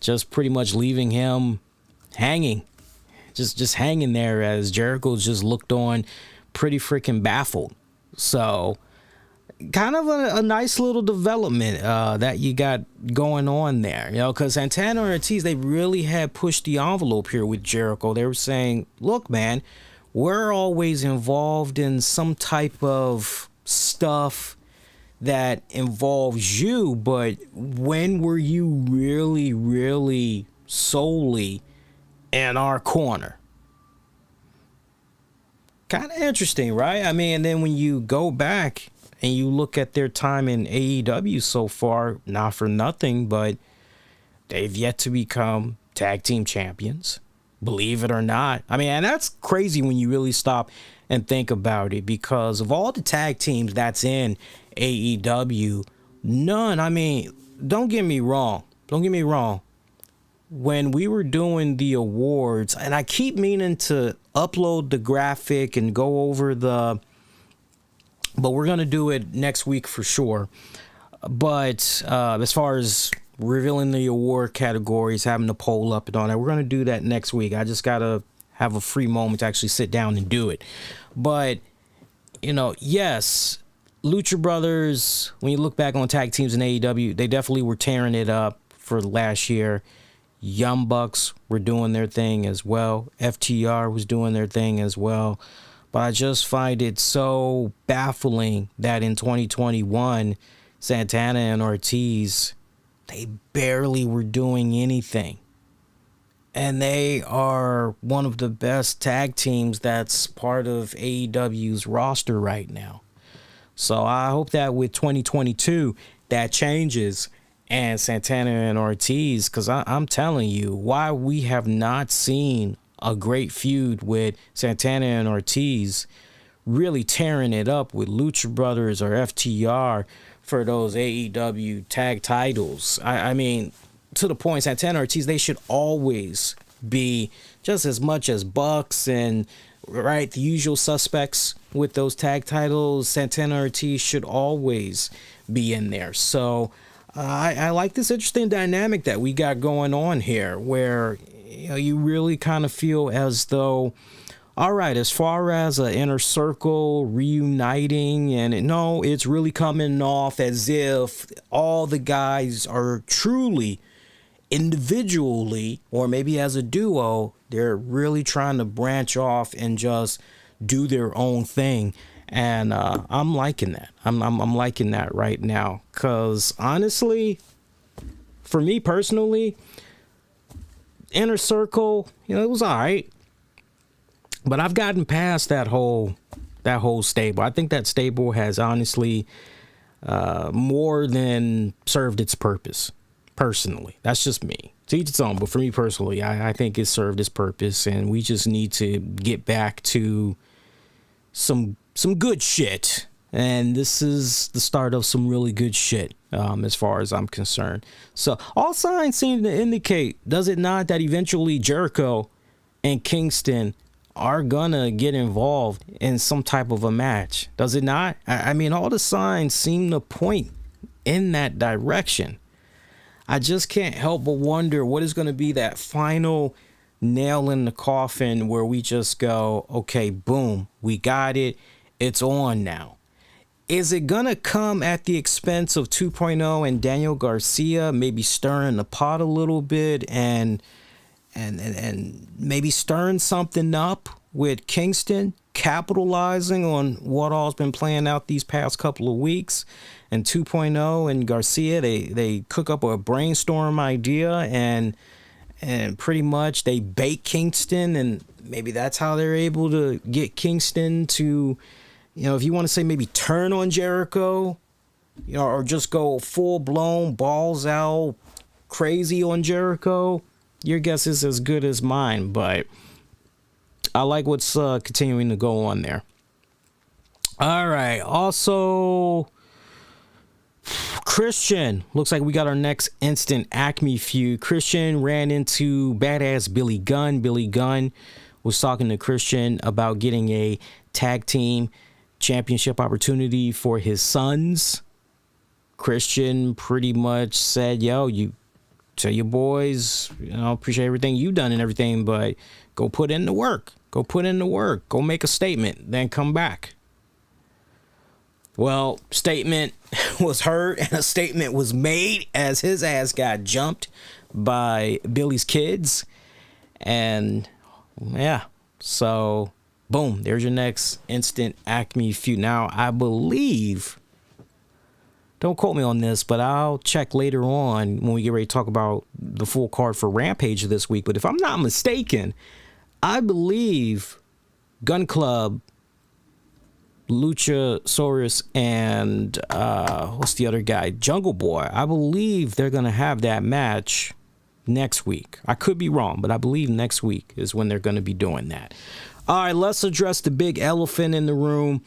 just pretty much leaving him hanging. Just hanging there as Jericho just looked on pretty freaking baffled. So kind of a nice little development that you got going on there, because Santana and Ortiz, they really had pushed the envelope here with Jericho. They were saying, look, man, we're always involved in some type of stuff that involves you, but when were you really, really solely in our corner? Kind of interesting, right? I mean, and then when you go back and you look at their time in AEW so far, not for nothing, but they've yet to become tag team champions, believe it or not. I mean, and that's crazy when you really stop and think about it, because of all the tag teams that's in AEW, none, I mean, don't get me wrong. When we were doing the awards, and I keep meaning to upload the graphic and go over but we're going to do it next week for sure. But as far as revealing the award categories, having the poll up and all that, we're going to do that next week. I just got to have a free moment to actually sit down and do it. But, yes, Lucha Brothers, when you look back on tag teams in AEW, they definitely were tearing it up for last year. Young Bucks were doing their thing as well. FTR was doing their thing as well. But I just find it so baffling that in 2021, Santana and Ortiz, they barely were doing anything. And they are one of the best tag teams that's part of AEW's roster right now. So I hope that with 2022, that changes. And Santana and Ortiz, because I'm telling you, why we have not seen a great feud with Santana and Ortiz really tearing it up with Lucha Brothers or FTR for those AEW tag titles. I mean, to the point, Santana and Ortiz, they should always be just as much as Bucks and, right, the usual suspects with those tag titles. Santana and Ortiz should always be in there. So I like this interesting dynamic that we got going on here, where you really kind of feel as though, all right, as far as an Inner Circle reuniting, and it's really coming off as if all the guys are truly individually, or maybe as a duo, they're really trying to branch off and just do their own thing. And I'm liking that. I'm liking that right now, because honestly, for me personally, Inner Circle, it was all right, but I've gotten past that whole stable. I think that stable has honestly more than served its purpose. Personally, that's just me. To each its own, but for me personally, I think it served its purpose, and we just need to get back to some good shit. And this is the start of some really good shit, as far as I'm concerned. So all signs seem to indicate, does it not, that eventually Jericho and Kingston are gonna get involved in some type of a match? Does it not? I mean, all the signs seem to point in that direction. I just can't help but wonder what is going to be that final nail in the coffin where we just go, okay, boom, we got it. It's on now. Is it going to come at the expense of 2.0 and Daniel Garcia, maybe stirring the pot a little bit and maybe stirring something up with Kingston, capitalizing on what all's been playing out these past couple of weeks? And 2.0 and Garcia, they cook up a brainstorm idea and pretty much they bait Kingston, and maybe that's how they're able to get Kingston to, if you want to say maybe turn on Jericho, or just go full blown balls out crazy on Jericho. your guess is as good as mine, but I like what's continuing to go on there. All right. Also, Christian. Looks like we got our next instant Acme feud. Christian ran into badass Billy Gunn. Billy Gunn was talking to Christian about getting a tag team championship opportunity for his sons. Christian pretty much said, yo, you tell your boys, appreciate everything you've done and everything, but go put in the work. Go put in the work. Go make a statement, then come back. Well, statement was heard and a statement was made as his ass got jumped by Billy's kids. And yeah, so boom, there's your next instant Acme feud. Now, I believe, don't quote me on this, but I'll check later on when we get ready to talk about the full card for Rampage this week. But if I'm not mistaken, I believe Gun Club, Luchasaurus, and what's the other guy? Jungle Boy. I believe they're going to have that match next week. I could be wrong, but I believe next week is when they're going to be doing that. All right, let's address the big elephant in the room.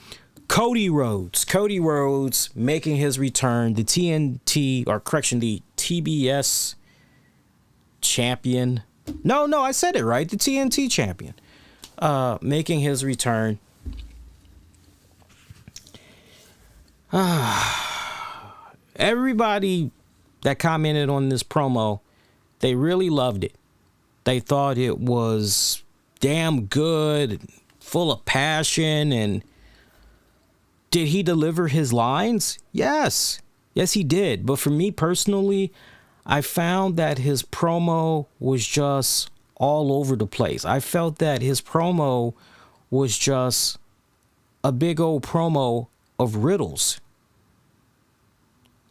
Cody Rhodes. Cody Rhodes making his return. The the TBS champion. No, I said it right. The TNT champion. Making his return. Everybody that commented on this promo, they really loved it. They thought it was damn good, full of passion, and did he deliver his lines? Yes, he did. But for me personally, I found that his promo was just all over the place. I felt that his promo was just a big old promo of riddles.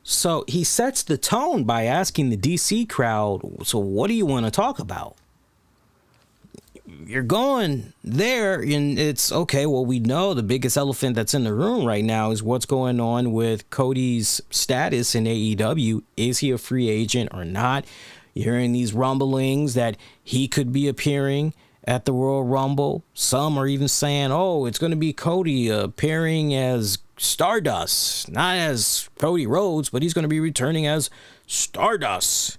So he sets the tone by asking the DC crowd, so what do you want to talk about? You're going there and it's okay. Well, we know the biggest elephant that's in the room right now is what's going on with Cody's status in AEW. Is he a free agent or not? You're hearing these rumblings that he could be appearing at the Royal Rumble. Some are even saying, oh, it's going to be Cody appearing as Stardust, not as Cody Rhodes, but he's going to be returning as Stardust.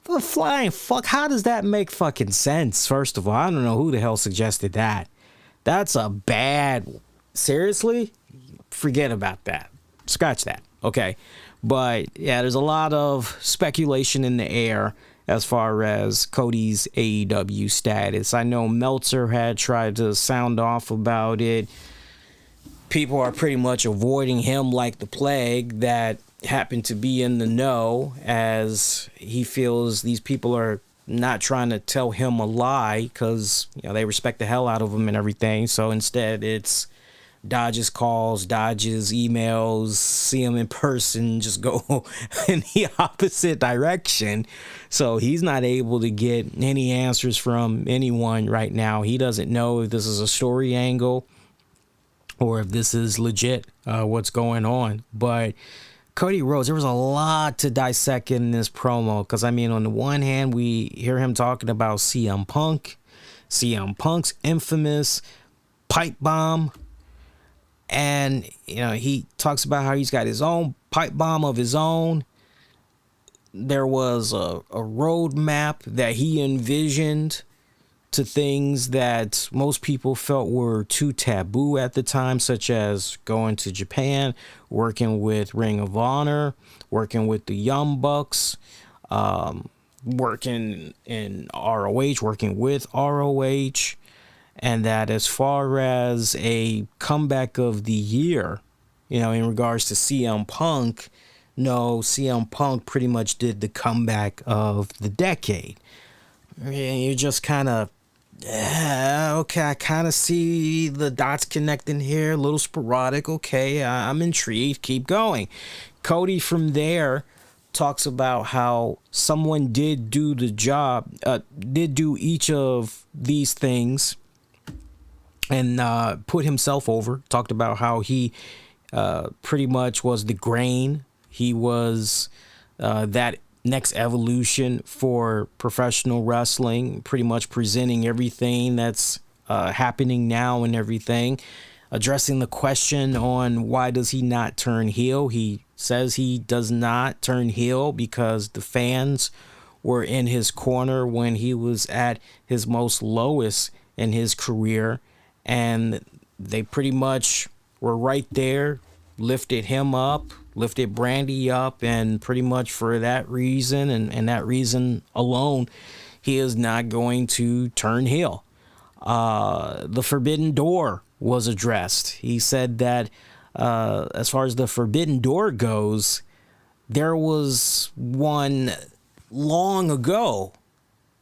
The flying fuck, how does that make fucking sense? First of all, I don't know who the hell suggested that. That's a bad, seriously? Forget about that. Scratch that. Okay. But yeah, there's a lot of speculation in the air as far as Cody's AEW status. I know Meltzer had tried to sound off about it. People are pretty much avoiding him like the plague that happen to be in the know, as he feels these people are not trying to tell him a lie because they respect the hell out of him and everything. So instead it's dodges calls, dodges emails, see him in person, just go in the opposite direction. So he's not able to get any answers from anyone right now. He doesn't know if this is a story angle or if this is legit, what's going on. But Cody Rhodes, there was a lot to dissect in this promo because, on the one hand, we hear him talking about CM Punk's infamous pipe bomb. And, he talks about how he's got his own pipe bomb of his own. There was a roadmap that he envisioned to things that most people felt were too taboo at the time, such as going to Japan, working with Ring of Honor, working with the Young Bucks, working in ROH, working with ROH. And that as far as a comeback of the year, in regards to CM Punk, no, CM Punk pretty much did the comeback of the decade. You're just kind of, okay, I kind of see the dots connecting here, a little sporadic. Okay, I'm intrigued. Keep going. Cody from there talks about how someone did do the job, did do each of these things and put himself over. Talked about how he pretty much was the grain. He was that next evolution for professional wrestling, pretty much presenting everything that's happening now and everything, addressing the question on why does he not turn heel. He says he does not turn heel because the fans were in his corner when he was at his most lowest in his career, and they pretty much were right there, lifted him up, lifted Brandy up, and pretty much for that reason and that reason alone, he is not going to turn heel. The Forbidden Door was addressed. He said that as far as the Forbidden Door goes, there was one long ago,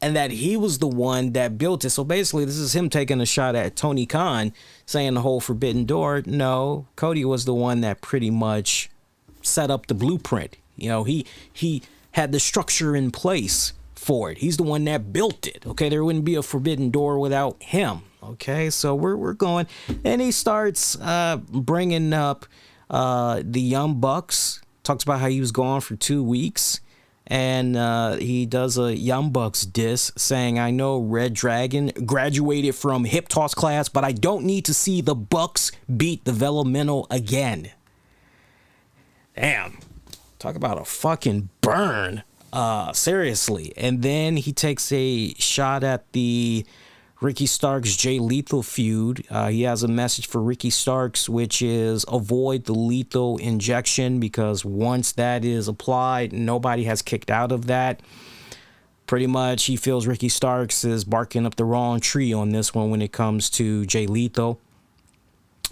and that he was the one that built it. So basically, this is him taking a shot at Tony Khan, saying the whole Forbidden Door. No, Cody was the one that pretty much set up the blueprint. You know, he had the structure in place for it. He's the one that built it. Okay, there wouldn't be a Forbidden Door without him. Okay, so we're going, and he starts bringing up the Young Bucks. Talks about how he was gone for 2 weeks. And he does a Young Bucks diss saying, I know Red Dragon graduated from hip toss class, but I don't need to see the Bucks beat developmental again. Damn. Talk about a fucking burn. Seriously. And then he takes a shot at the Ricky Starks Jay Lethal feud. He has a message for Ricky Starks, which is avoid the lethal injection, because once that is applied, nobody has kicked out of that. Pretty much he feels Ricky Starks is barking up the wrong tree on this one when it comes to Jay Lethal.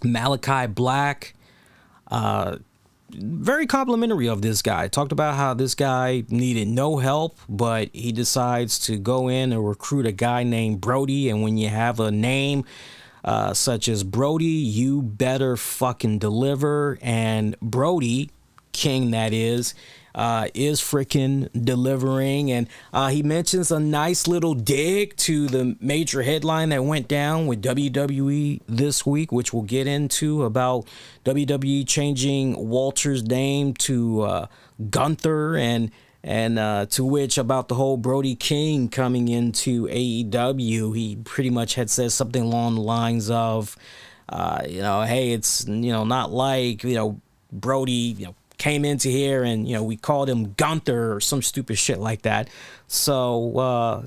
Malachi Black, very complimentary of this guy. Talked about how this guy needed no help, but he decides to go in and recruit a guy named Brody. And when you have a name such as Brody, you better fucking deliver. And Brody, King that is freaking delivering. And he mentions a nice little dig to the major headline that went down with WWE this week, which we'll get into, about WWE changing Walter's name to Gunther, and to which about the whole Brody King coming into AEW. He pretty much had said something along the lines of, hey, it's, not like, Brody, came into here and, we called him Gunther or some stupid shit like that. So,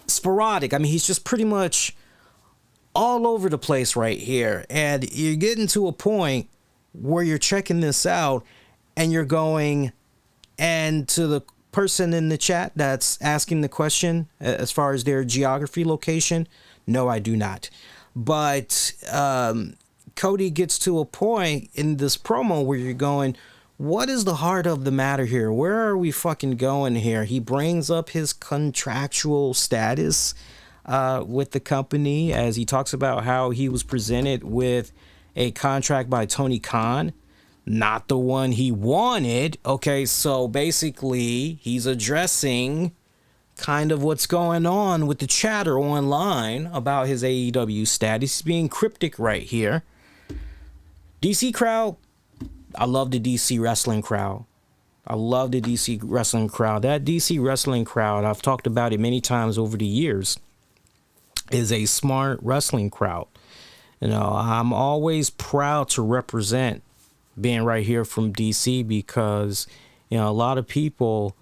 sporadic. I mean, he's just pretty much all over the place right here. And you're getting to a point where you're checking this out and you're going, and to the person in the chat that's asking the question as far as their geography location, no, I do not. But Cody gets to a point in this promo where you're going, what is the heart of the matter here? Where are we fucking going here? He brings up his contractual status with the company as he talks about how he was presented with a contract by Tony Khan, not the one he wanted. Okay, so basically he's addressing kind of what's going on with the chatter online about his AEW status. He's being cryptic right here. DC crowd, I love the DC wrestling crowd. I love the DC wrestling crowd. That DC wrestling crowd, I've talked about it many times over the years, is a smart wrestling crowd. I'm always proud to represent being right here from DC, because, a lot of people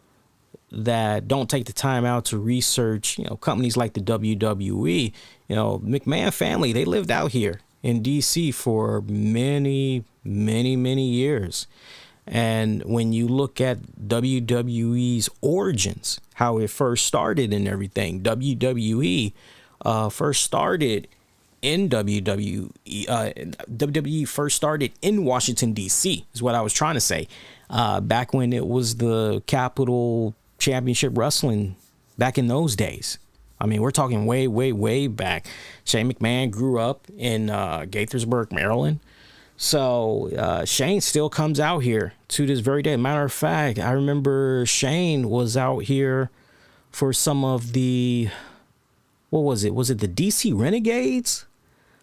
that don't take the time out to research, companies like the WWE, McMahon family, they lived out here in DC for many, many, many years. And when you look at WWE's origins, how it first started and everything, WWE first started in WWE first started in Washington, D.C. is what I was trying to say. Back when it was the Capital Championship Wrestling, back in those days. I mean, we're talking way, way, way back. Shane McMahon grew up in Gaithersburg, Maryland. So Shane still comes out here to this very day. Matter of fact, I remember Shane was out here for some of the, what was it? Was it the DC Renegades?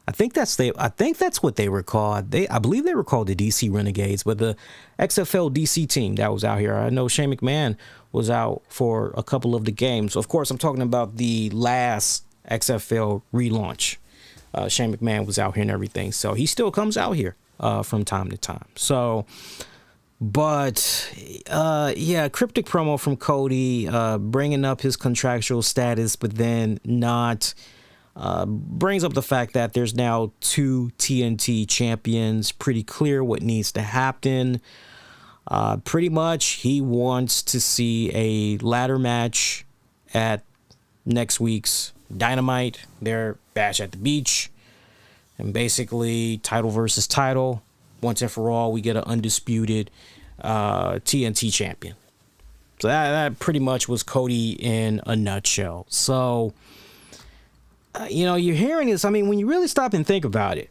I think that's what they were called. I believe they were called the DC Renegades, but the XFL DC team that was out here. I know Shane McMahon was out for a couple of the games. Of course, I'm talking about the last XFL relaunch. Shane McMahon was out here and everything, so he still comes out here from time to time. So, but yeah, cryptic promo from Cody, bringing up his contractual status, but then not. Brings up the fact that there's now 2 TNT champions. Pretty clear what needs to happen. Pretty much he wants to see a ladder match at next week's Dynamite, their Bash at the Beach. And basically title versus title. Once and for all, we get an undisputed TNT champion. So that pretty much was Cody in a nutshell. So... you're hearing this. I mean, when you really stop and think about it,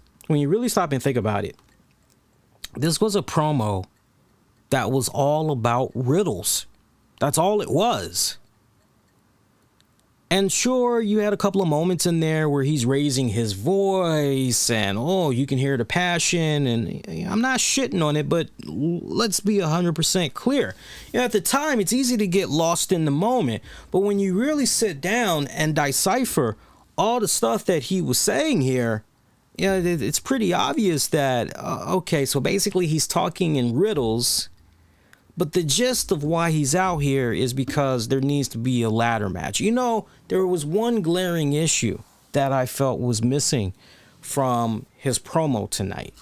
this was a promo that was all about riddles. That's all it was. And sure, you had a couple of moments in there where he's raising his voice and, you can hear the passion. And I'm not shitting on it, but let's be 100% clear. At the time, it's easy to get lost in the moment. But when you really sit down and decipher all the stuff that he was saying here, it's pretty obvious that, okay, so basically he's talking in riddles, but the gist of why he's out here is because there needs to be a ladder match. There was one glaring issue that I felt was missing from his promo tonight,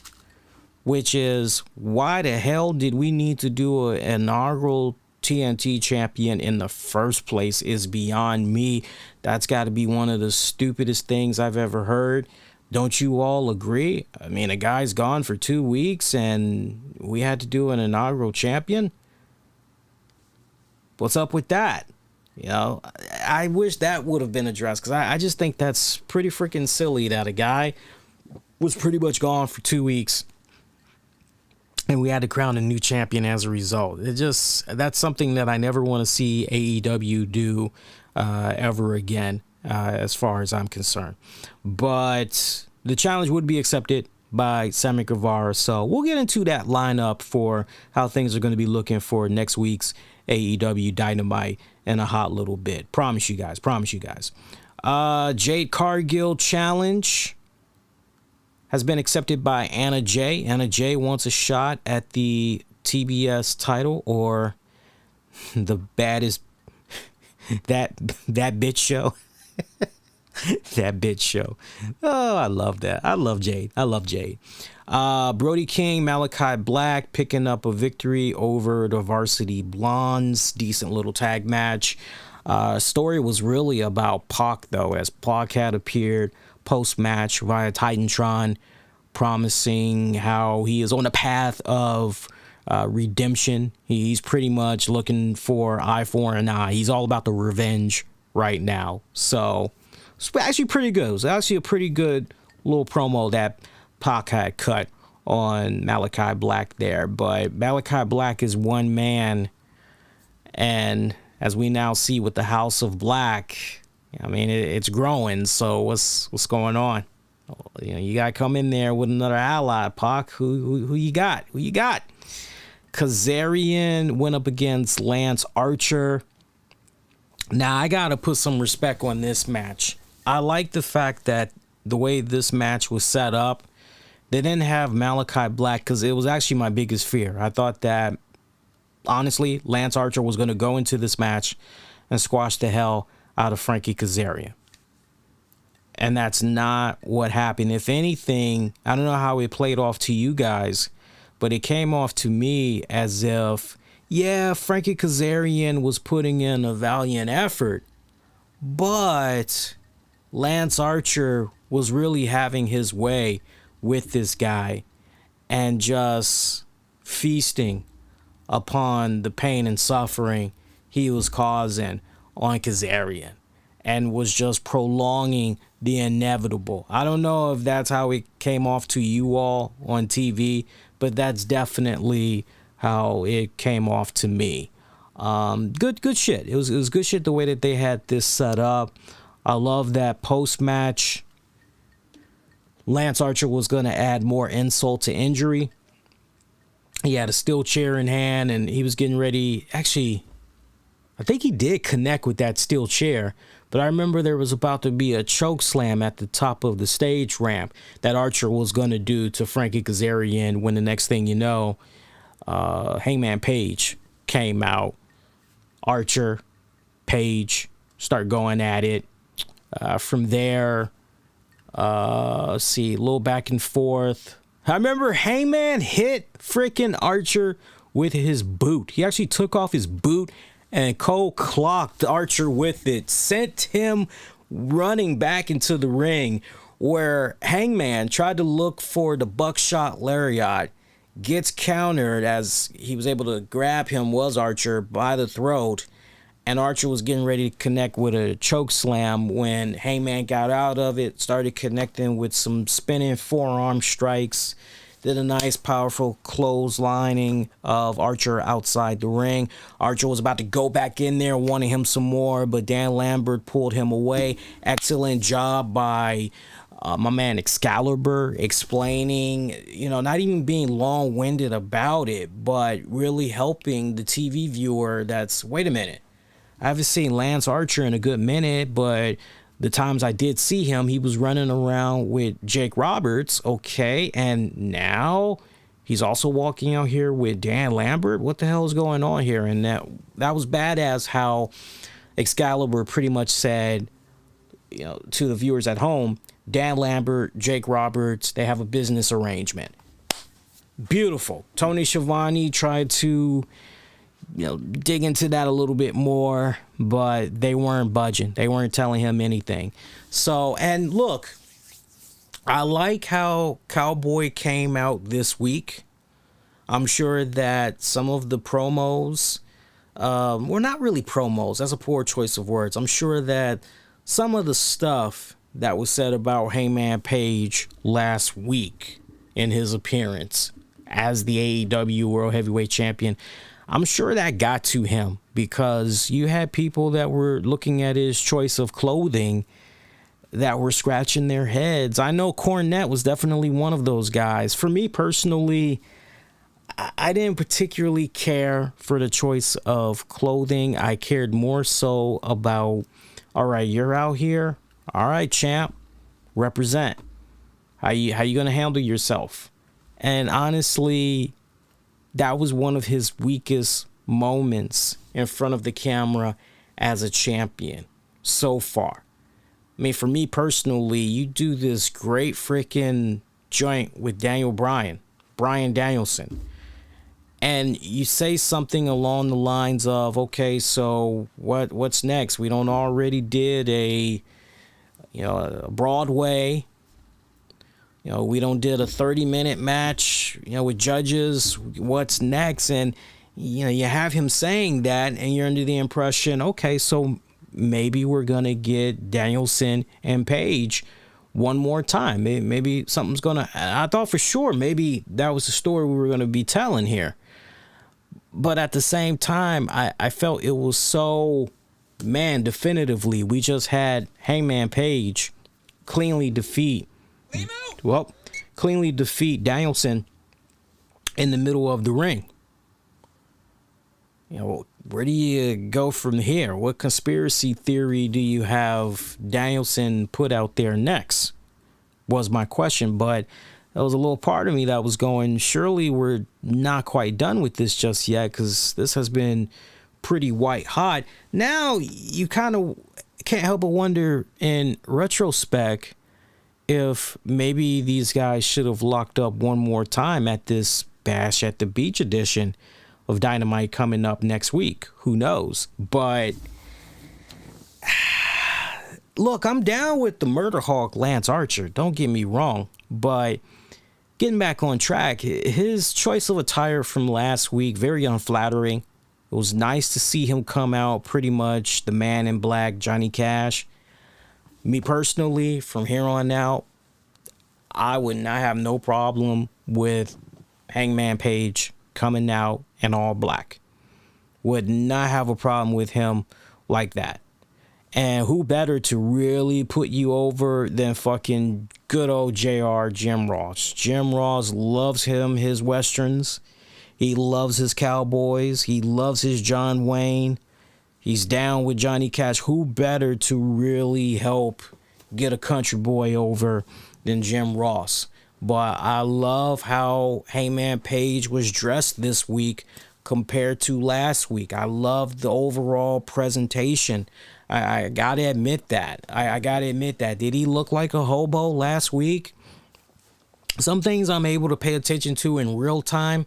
which is, why the hell did we need to do an inaugural TNT champion in the first place is beyond me. That's got to be one of the stupidest things I've ever heard. Don't you all agree? I mean, a guy's gone for 2 weeks and we had to do an inaugural champion. What's up with that? I wish that would have been addressed, because I just think that's pretty freaking silly that a guy was pretty much gone for 2 weeks and we had to crown a new champion as a result. That's something that I never want to see AEW do ever again, as far as I'm concerned. But the challenge would be accepted by Sammy Guevara. So we'll get into that lineup for how things are going to be looking for next week's AEW Dynamite in a hot little bit. Promise you guys. Jade Cargill challenge has been accepted by Anna Jay. Anna Jay wants a shot at the TBS title, or the baddest that bitch show. That bitch show. Oh, I love that. I love Jade. Brody King, Malachi Black picking up a victory over the Varsity Blondes. Decent little tag match. Story was really about Pac, though, as Pac had appeared post-match via Titantron, promising how he is on the path of redemption. He's pretty much looking for eye for an eye. He's all about the revenge right now. So it's actually pretty good. It was actually a pretty good little promo that Pac had cut on Malachi Black there. But Malachi Black is one man, and as we now see with the House of Black, I mean, it's growing. So what's going on? You got to come in there with another ally, Pac. Who you got? Kazarian went up against Lance Archer. Now, I got to put some respect on this match. I like the fact that the way this match was set up, they didn't have Malachi Black, because it was actually my biggest fear. I thought that, honestly, Lance Archer was going to go into this match and squash the hell out of Frankie Kazarian. And that's not what happened. If anything, I don't know how it played off to you guys, but it came off to me as if, yeah, Frankie Kazarian was putting in a valiant effort, but Lance Archer was really having his way with this guy and just feasting upon the pain and suffering he was causing on Kazarian, and was just prolonging the inevitable. I don't know if that's how it came off to you all on TV, but that's definitely how it came off to me. Good shit. It was good shit the way that they had this set up. I love that post-match Lance Archer was going to add more insult to injury. He had a steel chair in hand, and he was getting ready. Actually, I think he did connect with that steel chair, but I remember there was about to be a choke slam at the top of the stage ramp that Archer was going to do to Frankie Kazarian, when the next thing you know, Hangman Page came out. Archer, Page start going at it. From there, let's see, a little back and forth. I remember Hangman hit freaking Archer with his boot. He actually took off his boot and Cole clocked Archer with it, sent him running back into the ring, where Hangman tried to look for the buckshot lariat, gets countered as he was able to grab him, was Archer, by the throat, and Archer was getting ready to connect with a choke slam when Hangman got out of it, started connecting with some spinning forearm strikes, did a nice powerful clotheslining of Archer outside the ring. Archer was about to go back in there, wanting him some more, but Dan Lambert pulled him away. Excellent job by my man Excalibur, explaining, not even being long-winded about it, but really helping the TV viewer that's, wait a minute, I haven't seen Lance Archer in a good minute, but the times I did see him, he was running around with Jake Roberts, okay, and now he's also walking out here with Dan Lambert. What the hell is going on here? And that was badass how Excalibur pretty much said, to the viewers at home, Dan Lambert, Jake Roberts, they have a business arrangement. Beautiful. Tony Schiavone tried to dig into that a little bit more, but they weren't budging. They weren't telling him anything. So, and look, I like how Cowboy came out this week. I'm sure that some of the promos, were not really promos. That's a poor choice of words. I'm sure that some of the stuff that was said about Hangman Page last week in his appearance as the AEW World Heavyweight Champion, I'm sure that got to him, because you had people that were looking at his choice of clothing that were scratching their heads. I know Cornette was definitely one of those guys. For me personally, I didn't particularly care for the choice of clothing. I cared more so about, all right, you're out here. All right, champ, represent. How you going to handle yourself? And honestly, that was one of his weakest moments in front of the camera as a champion so far. I mean, for me personally, you do this great freaking joint with Bryan Danielson, and you say something along the lines of, okay, so what's next? We don't already did a Broadway. We don't did a 30-minute match, with judges. What's next? And, you have him saying that, and you're under the impression, okay, so maybe we're going to get Danielson and Page one more time. Maybe something's going to... I thought for sure maybe that was the story we were going to be telling here. But at the same time, I felt it was so... Man, definitively, we just had Hangman Page cleanly defeat Danielson in the middle of the ring. Where do you go from here? What conspiracy theory do you have Danielson put out there next? Was my question. But there was a little part of me that was going, surely we're not quite done with this just yet, because this has been pretty white hot. Now you kind of can't help but wonder in retrospect if maybe these guys should have locked up one more time at this Bash at the Beach edition of Dynamite coming up next week. Who knows? But look, I'm down with the Murder Hawk Lance Archer. Don't get me wrong. But getting back on track, his choice of attire from last week, very unflattering. It was nice to see him come out pretty much the Man in Black, Johnny Cash. Me personally, from here on out, I would not have no problem with Hangman Page coming out in all black. Would not have a problem with him like that. And who better to really put you over than fucking good old JR Jim Ross. Jim Ross loves his Westerns. He loves his Cowboys. He loves his John Wayne. He's down with Johnny Cash. Who better to really help get a country boy over than Jim Ross? But I love how Hangman Page was dressed this week compared to last week. I love the overall presentation. I gotta admit that. I gotta admit that. Did he look like a hobo last week? Some things I'm able to pay attention to in real time.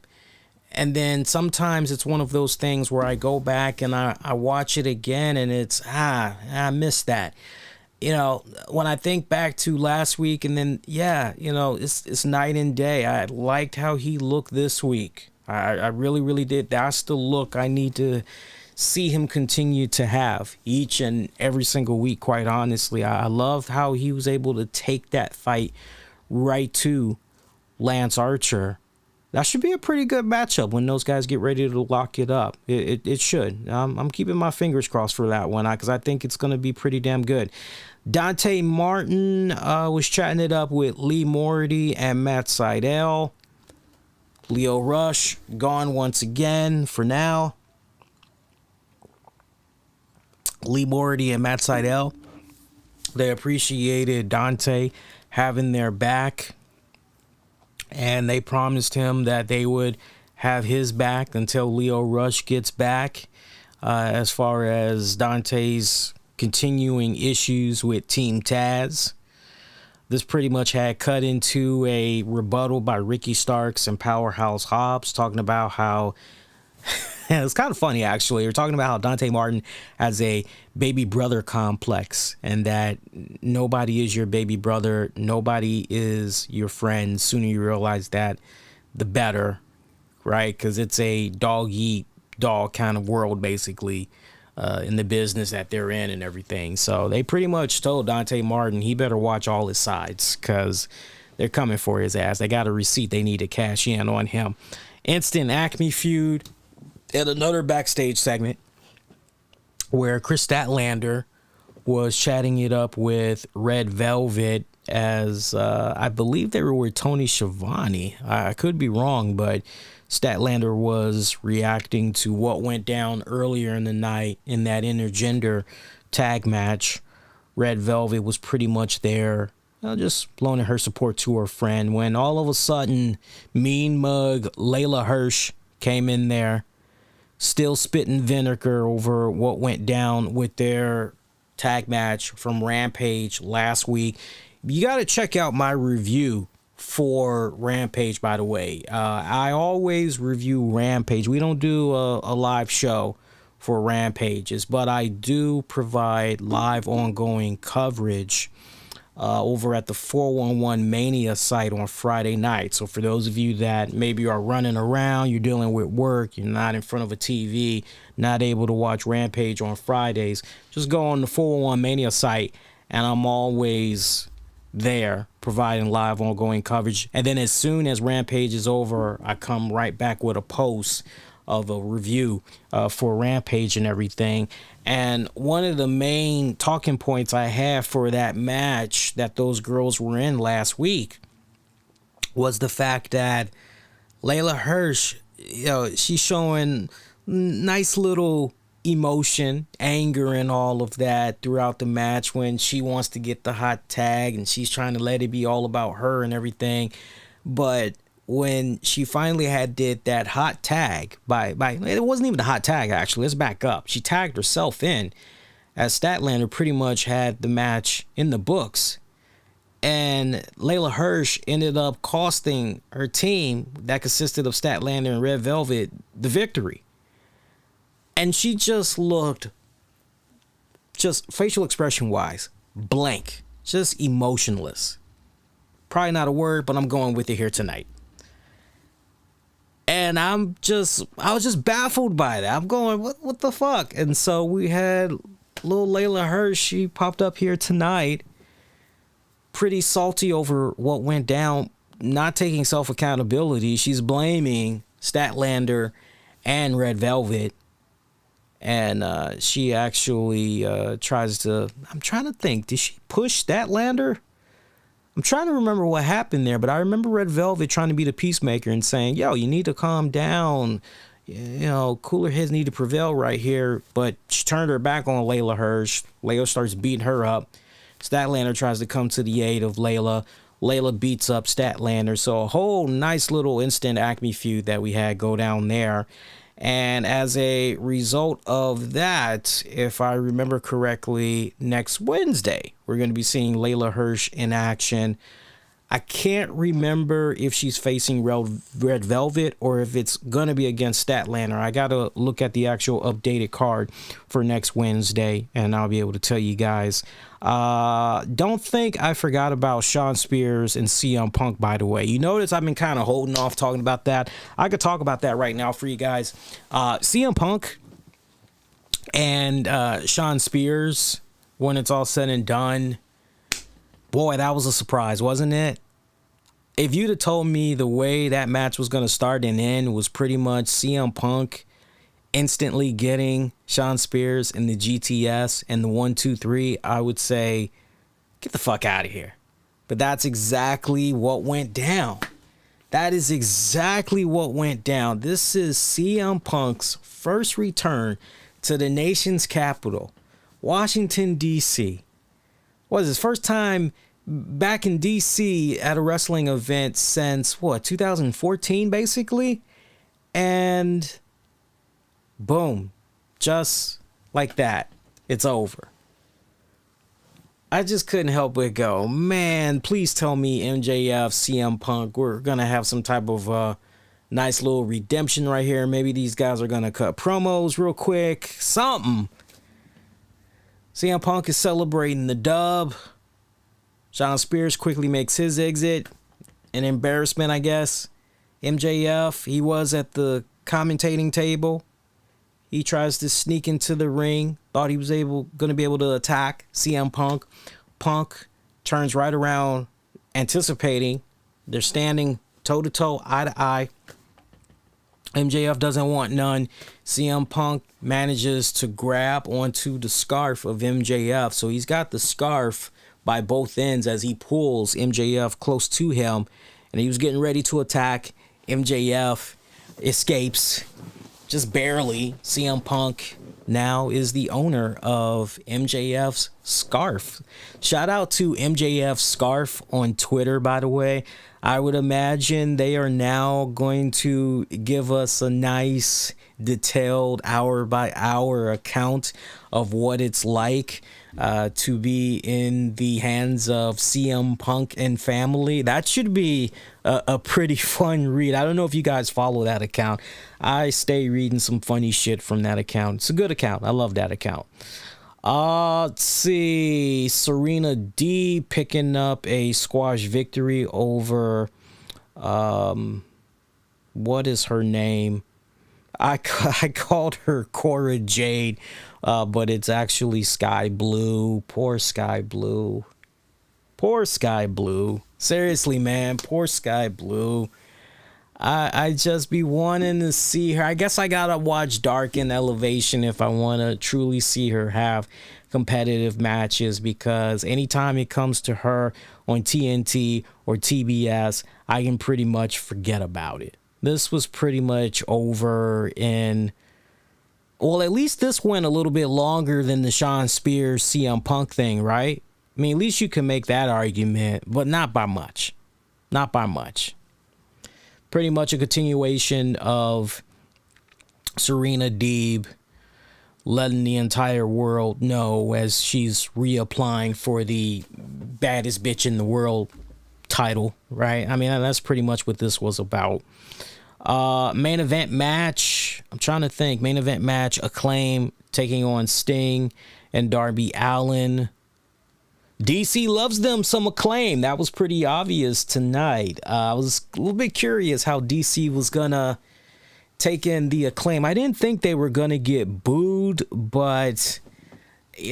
And then sometimes it's one of those things where I go back and I watch it again and it's, I missed that. You know, when I think back to last week and then, it's night and day. I liked how he looked this week. I really, really did. That's the look I need to see him continue to have each and every single week, quite honestly. I loved how he was able to take that fight right to Lance Archer. That should be a pretty good matchup when those guys get ready to lock it up. It should. I'm keeping my fingers crossed for that one because I think it's going to be pretty damn good. Dante Martin was chatting it up with Lee Moriarty and Matt Sydal. Leo Rush gone once again for now. Lee Moriarty and Matt Sydal, they appreciated Dante having their back, and they promised him that they would have his back until Leo Rush gets back. As far as Dante's continuing issues with Team Taz, this pretty much had cut into a rebuttal by Ricky Starks and Powerhouse Hobbs talking about how it's kind of funny, actually. We're talking about how Dante Martin has a baby brother complex and that nobody is your baby brother. Nobody is your friend. Sooner you realize that, the better, right? Because it's a dog-eat-dog kind of world, basically, in the business that they're in and everything. So they pretty much told Dante Martin he better watch all his sides because they're coming for his ass. They got a receipt they need to cash in on him. Instant Acme feud. And another backstage segment where Chris Statlander was chatting it up with Red Velvet as I believe they were with Tony Schiavone. I could be wrong, but Statlander was reacting to what went down earlier in the night in that intergender tag match. Red Velvet was pretty much there, just loaning her support to her friend when all of a sudden Mean Mug Layla Hirsch came in there, still spitting vinegar over what went down with their tag match from Rampage last week. You got to check out my review for Rampage, by the way. I always review Rampage. We don't do a live show for Rampages, but I do provide live ongoing coverage over at the 411 Mania site on Friday night. So for those of you that maybe are running around, you're dealing with work, you're not in front of a TV, not able to watch Rampage on Fridays, just go on the 411 Mania site and I'm always there providing live ongoing coverage. And then as soon as Rampage is over, I come right back with a post of a review for Rampage and everything. And one of the main talking points I have for that match that those girls were in last week was the fact that Layla Hirsch, she's showing nice little emotion, anger and all of that throughout the match when she wants to get the hot tag and she's trying to let it be all about her and everything. But when she finally did that hot tag by it wasn't even a hot tag, actually. Let's back up. She tagged herself in as Statlander pretty much had the match in the books. And Layla Hirsch ended up costing her team that consisted of Statlander and Red Velvet the victory. And she just looked, just facial expression wise, blank, just emotionless. Probably not a word, but I'm going with it here tonight. And I was just baffled by that. I'm going, what the fuck? And so we had little Layla Hirsch. She popped up here tonight, pretty salty over what went down, not taking self-accountability. She's blaming Statlander and Red Velvet. And she actually tries to, I'm trying to think, did she push Statlander? I'm trying to remember what happened there, but I remember Red Velvet trying to be the peacemaker and saying, yo, you need to calm down. You know, cooler heads need to prevail right here. But she turned her back on Layla Hirsch. Layla starts beating her up. Statlander tries to come to the aid of Layla. Layla beats up Statlander. So a whole nice little instant Acme feud that we had go down there. And as a result of that, if I remember correctly, next Wednesday, we're going to be seeing Layla Hirsch in action. I can't remember if she's facing Red Velvet or if it's going to be against Statlander. I got to look at the actual updated card for next Wednesday, and I'll be able to tell you guys. Don't think I forgot about Shawn Spears and CM Punk, by the way. You notice I've been kind of holding off talking about that. I could talk about that right now for you guys. CM Punk and Shawn Spears, when it's all said and done, boy, that was a surprise, wasn't it? If you'd have told me the way that match was going to start and end was pretty much CM Punk instantly getting Shawn Spears in the GTS and the 1, 2, 3, I would say, get the fuck out of here. But that's exactly what went down. That is exactly what went down. This is CM Punk's first return to the nation's capital, Washington, D.C. Was his first time back in DC at a wrestling event since 2014 basically, and boom, just like that, it's over. I just couldn't help but go, man, please tell me MJF, CM Punk, we're gonna have some type of nice little redemption right here. Maybe these guys are gonna cut promos real quick, something. CM Punk is celebrating the dub. Shawn Spears quickly makes his exit. An embarrassment, I guess. MJF, he was at the commentating table. He tries to sneak into the ring. Thought he was going to be able to attack CM Punk. Punk turns right around, anticipating. They're standing toe-to-toe, eye-to-eye. MJF doesn't want none. CM Punk manages to grab onto the scarf of MJF. So he's got the scarf by both ends as he pulls MJF close to him. And he was getting ready to attack. MJF escapes just barely. CM Punk now is the owner of MJF's scarf. Shout out to MJF's scarf on Twitter, by the way. I would imagine they are now going to give us a nice, detailed, hour-by-hour account of what it's like to be in the hands of CM Punk and family. That should be a pretty fun read. I don't know if you guys follow that account. I stay reading some funny shit from that account. It's a good account. I love that account. Let's see. Serena D picking up a squash victory over, what is her name? I called her Cora Jade, but it's actually Sky Blue. Poor Sky Blue. Poor Sky Blue. Seriously, man. Poor Sky Blue. I just be wanting to see her. I guess I gotta watch Dark and Elevation if I want to truly see her have competitive matches, because anytime it comes to her on TNT or TBS, I can pretty much forget about it. This was pretty much over in, well, at least this went a little bit longer than the Shawn Spears CM Punk thing, right? I mean, at least you can make that argument, but not by much. Not by much. Pretty much a continuation of Serena Deeb letting the entire world know as she's reapplying for the baddest bitch in the world title, right? I mean, that's pretty much what this was about. Main event match. I'm trying to think. Main event match. Acclaim taking on Sting and Darby Allin. DC loves them some Acclaim. That was pretty obvious tonight. I was a little bit curious how DC was gonna take in the Acclaim. I didn't think they were gonna get booed, but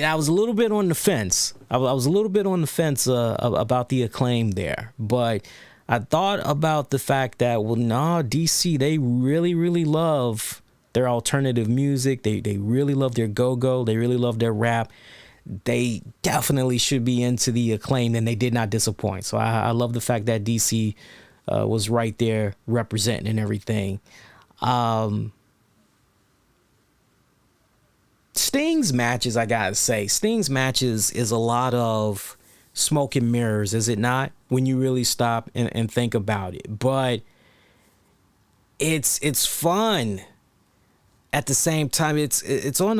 I was a little bit on the fence. I was a little bit on the fence about the Acclaim there, but I thought about the fact that, well, nah, DC, they really, really love their alternative music. They really love their go-go. They really love their rap. They definitely should be into the Acclaim, and they did not disappoint. So I love the fact that DC was right there representing and everything. Sting's matches, I gotta say, Sting's matches is a lot of smoke and mirrors, is it not? When you really stop and think about it. But it's fun. At the same time, it's on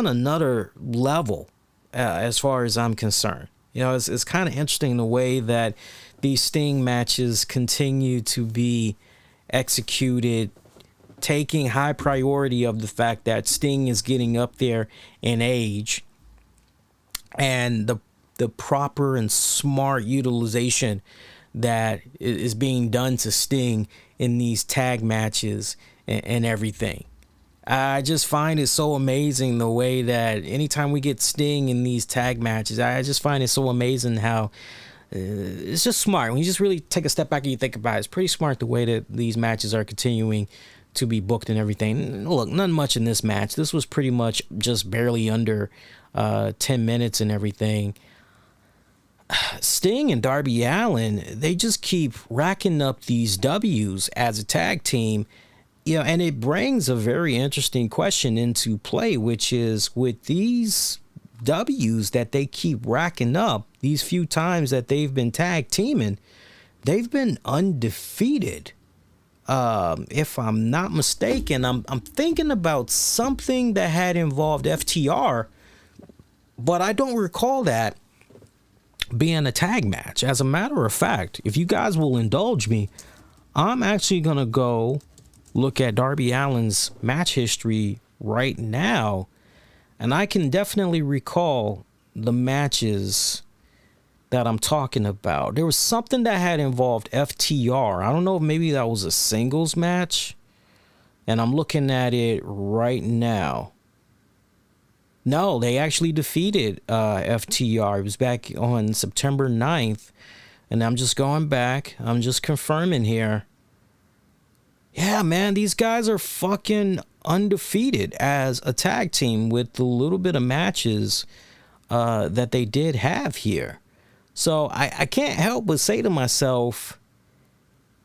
another level as far as I'm concerned. You know, it's kind of interesting the way that these Sting matches continue to be executed, taking high priority of the fact that Sting is getting up there in age, and the proper and smart utilization that is being done to Sting in these tag matches and everything. I just find it so amazing the way that anytime we get Sting in these tag matches, I just find it so amazing how it's just smart. When you just really take a step back and you think about it, it's pretty smart the way that these matches are continuing to be booked and everything. Look, not much in this match. This was pretty much just barely under 10 minutes and everything. Sting and Darby Allin, they just keep racking up these W's as a tag team. You know, and it brings a very interesting question into play, which is with these W's that they keep racking up, these few times that they've been tag teaming, they've been undefeated. If I'm not mistaken, I'm thinking about something that had involved FTR, but I don't recall that being a tag match. As a matter of fact, if you guys will indulge me, I'm actually going to go look at Darby Allin's match history right now, and I can definitely recall the matches that I'm talking about. There was something that had involved FTR. I don't know if maybe that was a singles match, and I'm looking at it right now. No, they actually defeated FTR. It was back on September 9th, and I'm just going back. I'm just confirming here. Yeah, man, these guys are fucking undefeated as a tag team with the little bit of matches that they did have here. So I can't help but say to myself,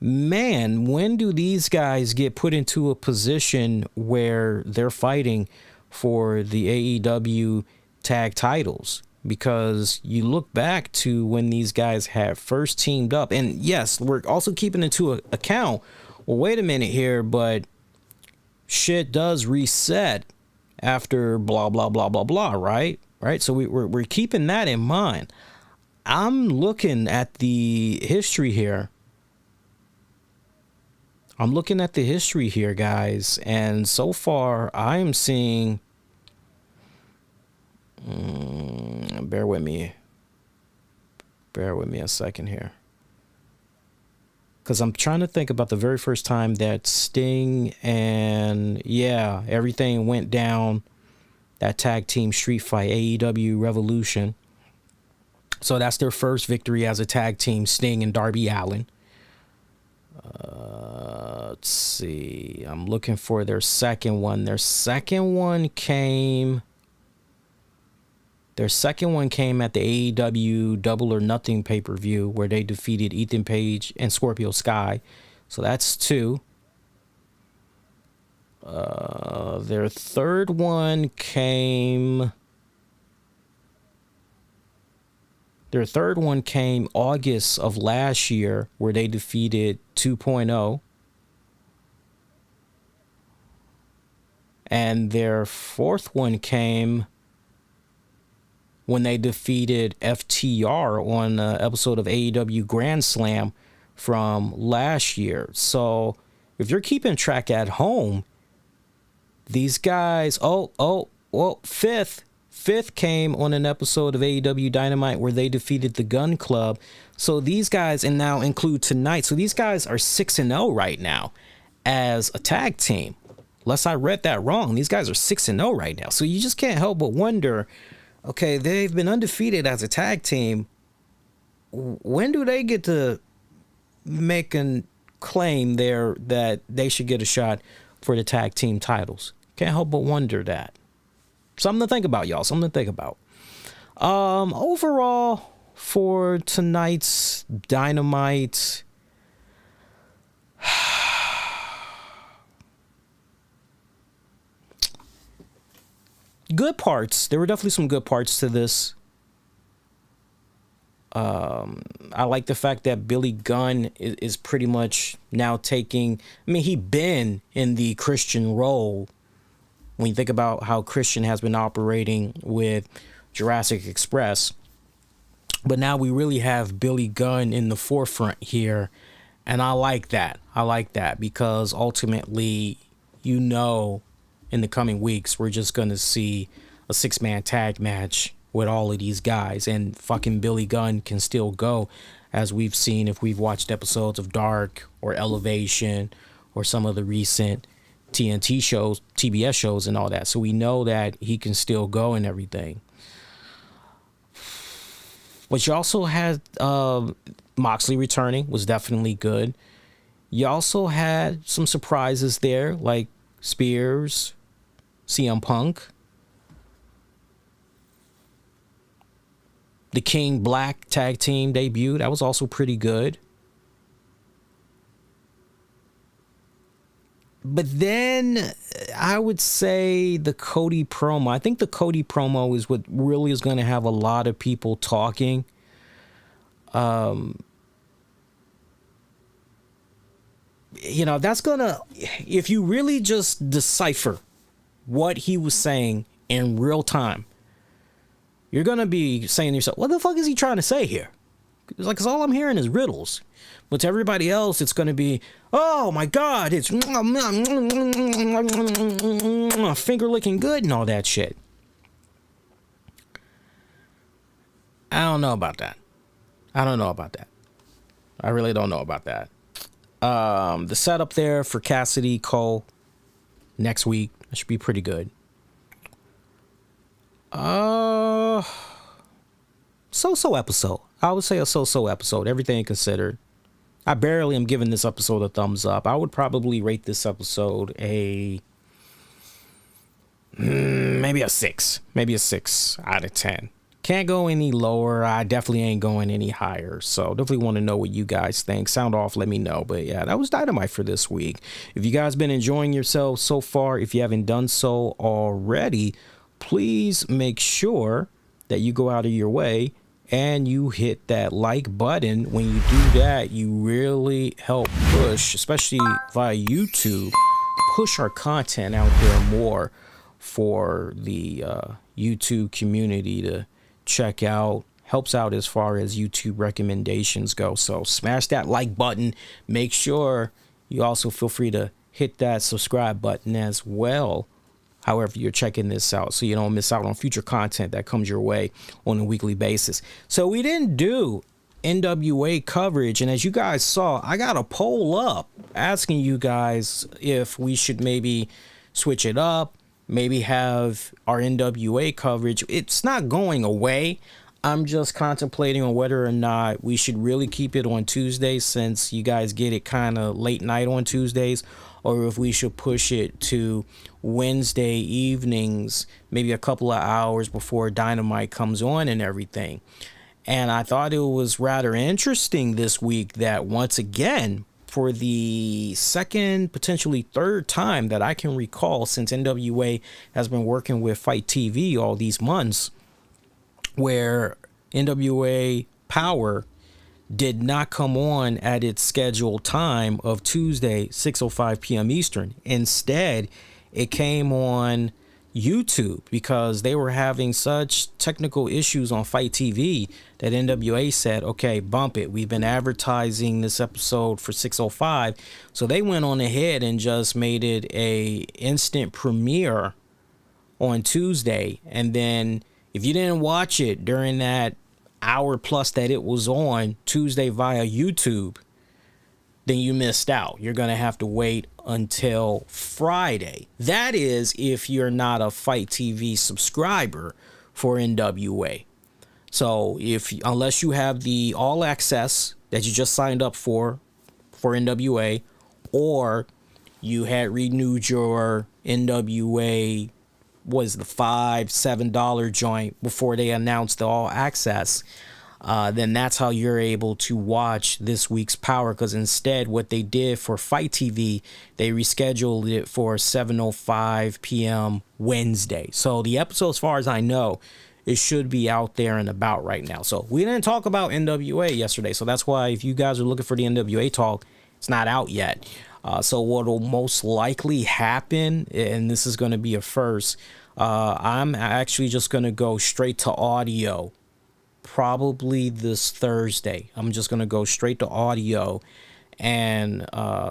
man, when do these guys get put into a position where they're fighting for the AEW tag titles? Because you look back to when these guys had first teamed up, and yes, we're also keeping into account, well, wait a minute here, but shit does reset after blah, blah, blah, blah, blah, right? Right? So we're keeping that in mind. I'm looking at the history here. Guys, and so far I'm seeing... bear with me a second here, because I'm trying to think about the very first time that Sting and everything went down, that tag team street fight, AEW Revolution. So that's their first victory as a tag team, Sting and Darby Allin. Let's see, I'm looking for their second one. Their second one came at the AEW Double or Nothing pay-per-view, where they defeated Ethan Page and Scorpio Sky. So that's 2. Their third one came August of last year, where they defeated 2.0. And their fourth one came when they defeated FTR on an episode of AEW Grand Slam from last year. So if you're keeping track at home, these guys, fifth came on an episode of AEW Dynamite where they defeated the Gun Club. So these guys, and now include tonight, so these guys are 6-0 right now as a tag team. Unless I read that wrong, these guys are 6-0 right now. So you just can't help but wonder, okay, they've been undefeated as a tag team. When do they get to make a claim there that they should get a shot for the tag team titles. Can't help but wonder that. Something to think about, y'all. Something to think about. Overall, for tonight's Dynamite, good parts. There were definitely some good parts to this. I like the fact that Billy Gunn is pretty much now taking, I mean, he'd been in the Christian role when you think about how Christian has been operating with Jurassic Express. But now we really have Billy Gunn in the forefront here. And I like that. I like that because ultimately, you know, in the coming weeks, we're just going to see a 6-man tag match with all of these guys. And fucking Billy Gunn can still go, as we've seen if we've watched episodes of Dark or Elevation or some of the recent TNT shows, TBS shows and all that. So we know that he can still go and everything. But you also had Moxley returning, was definitely good. You also had some surprises there, like Spears, CM Punk, the King Black tag team debut. That was also pretty good. But then I would say the Kodi promo. I think the Kodi promo is what really is going to have a lot of people talking. You know, that's going to, if you really just decipher what he was saying in real time, you're going to be saying to yourself, what the fuck is he trying to say here? It's like, 'cause all I'm hearing is riddles. But to everybody else, it's going to be, oh my God, it's finger licking good and all that shit. I don't know about that. I really don't know about that. The setup there for Cassidy Cole next week, that should be pretty good. So-so episode. I would say a so-so episode, everything considered. I barely am giving this episode a thumbs up. I would probably rate this episode maybe a 6. Maybe a 6 out of 10. Can't go any lower. I definitely ain't going any higher. So definitely want to know what you guys think. Sound off, let me know. But yeah, that was Dynamite for this week. If you guys been enjoying yourselves so far, if you haven't done so already, please make sure that you go out of your way and you hit that like button. When you do that, you really help push, especially via YouTube, push our content out there more for the YouTube community to check out. Helps out as far as YouTube recommendations go. So smash that like button. Make sure you also feel free to hit that subscribe button as well, however you're checking this out, so you don't miss out on future content that comes your way on a weekly basis. So we didn't do NWA coverage, and as you guys saw, I got a poll up asking you guys if we should maybe switch it up, maybe have our NWA coverage. It's not going away. I'm just contemplating on whether or not we should really keep it on Tuesdays, since you guys get it kind of late night on Tuesdays, or if we should push it to Wednesday evenings, maybe a couple of hours before Dynamite comes on and everything. And I thought it was rather interesting this week that once again, for the second, potentially third time that I can recall since NWA has been working with Fight TV all these months, where NWA Power did not come on at its scheduled time of Tuesday, 6:05 p.m. Eastern. Instead, it came on YouTube because they were having such technical issues on Fight TV that NWA said, okay, bump it. We've been advertising this episode for 6:05. So they went on ahead and just made it a instant premiere on Tuesday. And then if you didn't watch it during that hour plus that it was on Tuesday via YouTube, then you missed out. You're going to have to wait until Friday. That is if you're not a Fight TV subscriber for NWA. So unless you have the all access that you just signed up for NWA, or You had renewed your NWA, was the $5-7 joint before they announced the all access. Then that's how you're able to watch this week's Power, because instead what they did for Fight TV, they rescheduled it for 7:05 p.m. Wednesday. So the episode, as far as I know, it should be out there and about right now. So we didn't talk about NWA yesterday, so that's why if you guys are looking for the NWA talk, it's not out yet. So what will most likely happen, and this is going to be a first, I'm actually just going to go straight to audio probably this Thursday. I'm just going to go straight to audio and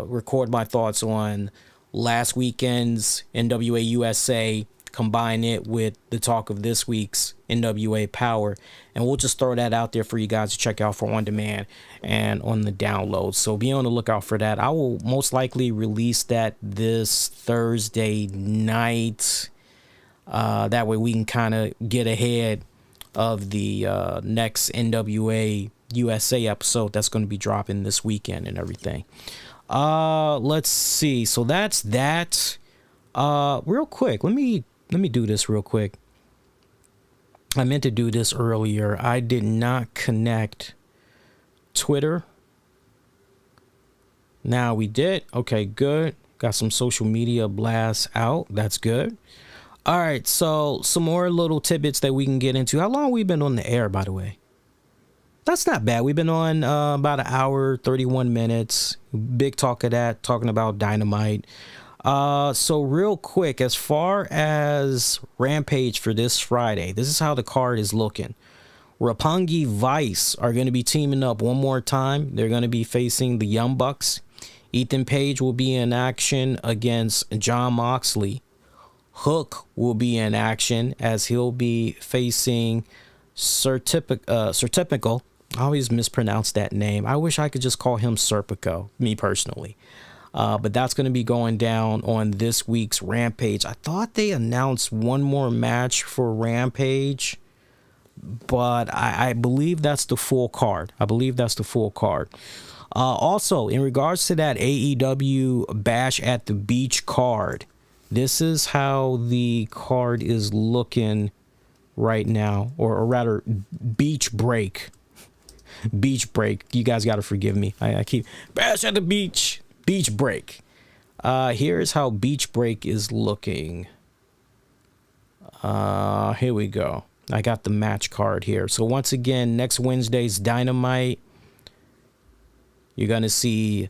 record my thoughts on last weekend's NWA USA, combine it with the talk of this week's NWA Power, and we'll just throw that out there for you guys to check out for on demand and on the download. So be on the lookout for that. I will most likely release that this Thursday night. That way we can kind of get ahead of the next NWA USA episode that's going to be dropping this weekend and everything. Let's see. So that's that. Real quick, let me do this real quick. I meant to do this earlier. I did not connect Twitter. Now we did. Okay, good. Got some social media blasts out. That's good. All right, so some more little tidbits that we can get into. How long have we been on the air, by the way? That's not bad. We've been on about an hour, 31 minutes. Big talk of that, talking about Dynamite. So real quick, as far as Rampage for this Friday, this is how the card is looking. Roppongi Vice are going to be teaming up one more time. They're going to be facing the Young Bucks. Ethan Page will be in action against Jon Moxley. Hook will be in action as he'll be facing Serpico. I always mispronounce that name. I wish I could just call him Serpico, me personally. But that's going to be going down on this week's Rampage. I thought they announced one more match for Rampage, but I believe that's the full card. Also, in regards to that AEW Bash at the Beach card, this is how the card is looking right now, or rather, Beach Break. Beach Break. You guys got to forgive me. I keep Bash at the Beach. Beach Break. Here's how Beach Break is looking. Here we go. I got the match card here. So once again, next Wednesday's Dynamite, you're going to see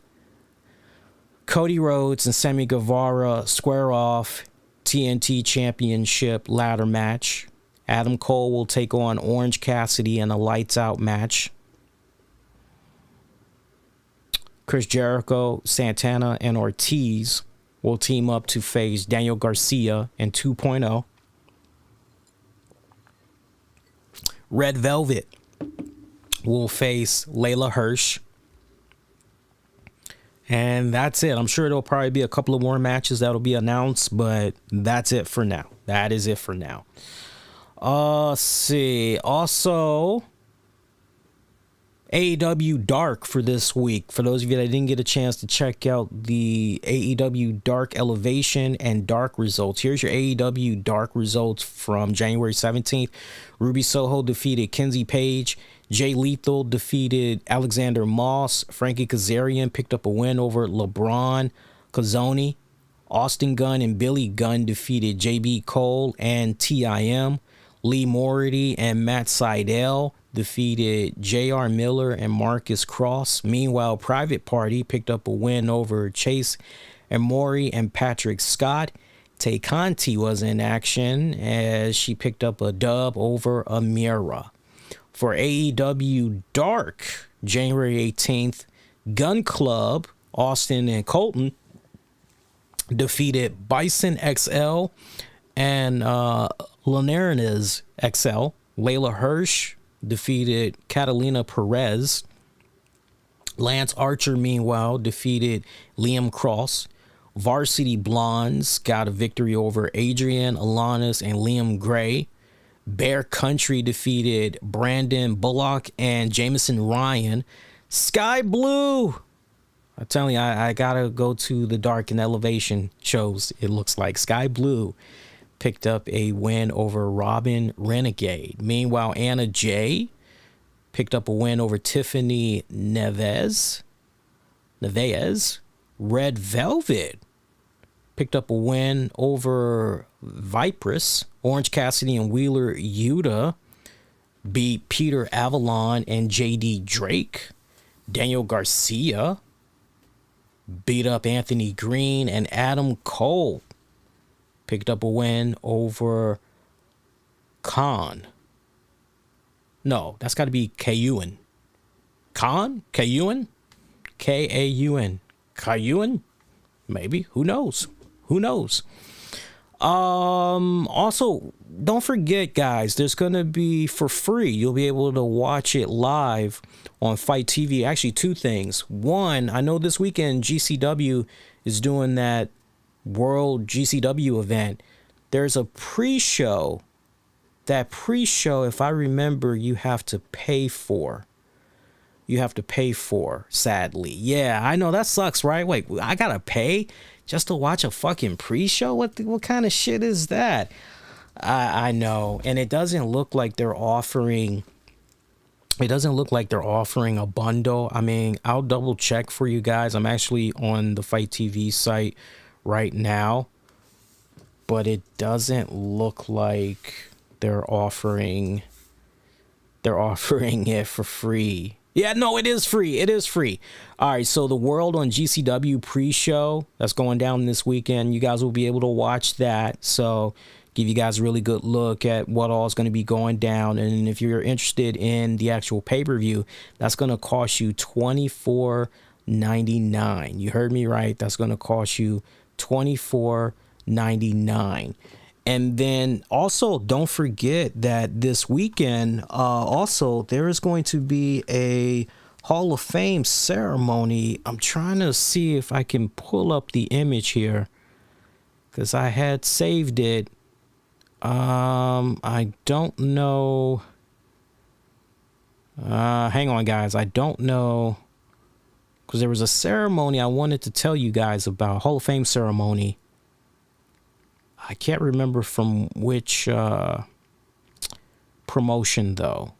Cody Rhodes and Sammy Guevara square off TNT Championship ladder match. Adam Cole will take on Orange Cassidy in a lights out match. Chris Jericho, Santana, and Ortiz will team up to face Daniel Garcia and 2.0. Red Velvet will face Layla Hirsch. And that's it. I'm sure there'll probably be a couple of more matches that'll be announced, but that's it for now. That is it for now. Let's see. Also, AEW Dark for this week. For those of you that didn't get a chance to check out the AEW Dark Elevation and Dark Results, here's your AEW Dark Results from January 17th. Ruby Soho defeated Kenzie Page. Jay Lethal defeated Alexander Moss. Frankie Kazarian picked up a win over LeBron Cazzoni. Austin Gunn and Billy Gunn defeated JB Cole and TIM. Lee Moriarty and Matt Sydal defeated J.R. Miller and Marcus Cross. Meanwhile, Private Party picked up a win over Chase and Maury and Patrick Scott. Tay Conti was in action as she picked up a dub over Amira. For AEW Dark, January 18th, Gun Club, Austin and Colton defeated Bison XL and Linares XL. Layla Hirsch defeated Catalina Perez. Lance Archer, meanwhile, defeated Liam Cross. Varsity Blondes got a victory over Adrian Alanis and Liam Gray. Bear Country defeated Brandon Bullock and Jameson Ryan. Sky Blue, I'm telling you, I gotta go to the Dark and Elevation shows. It looks like Sky Blue picked up a win over Robin Renegade. Meanwhile, Anna Jay picked up a win over Tiffany Neves. Red Velvet picked up a win over Vipress. Orange Cassidy and Wheeler Yuta beat Peter Avalon and JD Drake. Daniel Garcia beat up Anthony Green, and Adam Cole picked up a win over Khan. No, that's got to be Kaun. Khan? Kaun? Kaun. Kaun? Maybe. Who knows? Who knows? Also, don't forget, guys, there's going to be for free. You'll be able to watch it live on Fight TV. Actually, two things. One, I know this weekend GCW is doing that World GCW event. There's a pre-show. That pre-show, if I remember, you have to pay for. Sadly. Yeah, I know that sucks, right? Wait, I gotta pay just to watch a fucking pre-show? What kind of shit is that? I know, and it doesn't look like they're offering. It doesn't look like they're offering a bundle. I mean, I'll double check for you guys. I'm actually on the Fight TV site right now, but it doesn't look like they're offering it for free. Yeah, no, it is free. It is free. All right, so the World on GCW pre-show that's going down this weekend, you guys will be able to watch that. So give you guys a really good look at what all is going to be going down. And if you're interested in the actual pay-per-view, that's going to cost you $24.99. You heard me right. That's going to cost you $24.99. And then also don't forget that this weekend, also there is going to be a Hall of Fame ceremony. I'm trying to see if I can pull up the image here because I had saved it. I don't know. Hang on, guys. I don't know because there was a ceremony I wanted to tell you guys about. Hall of Fame ceremony. I can't remember from which promotion, though.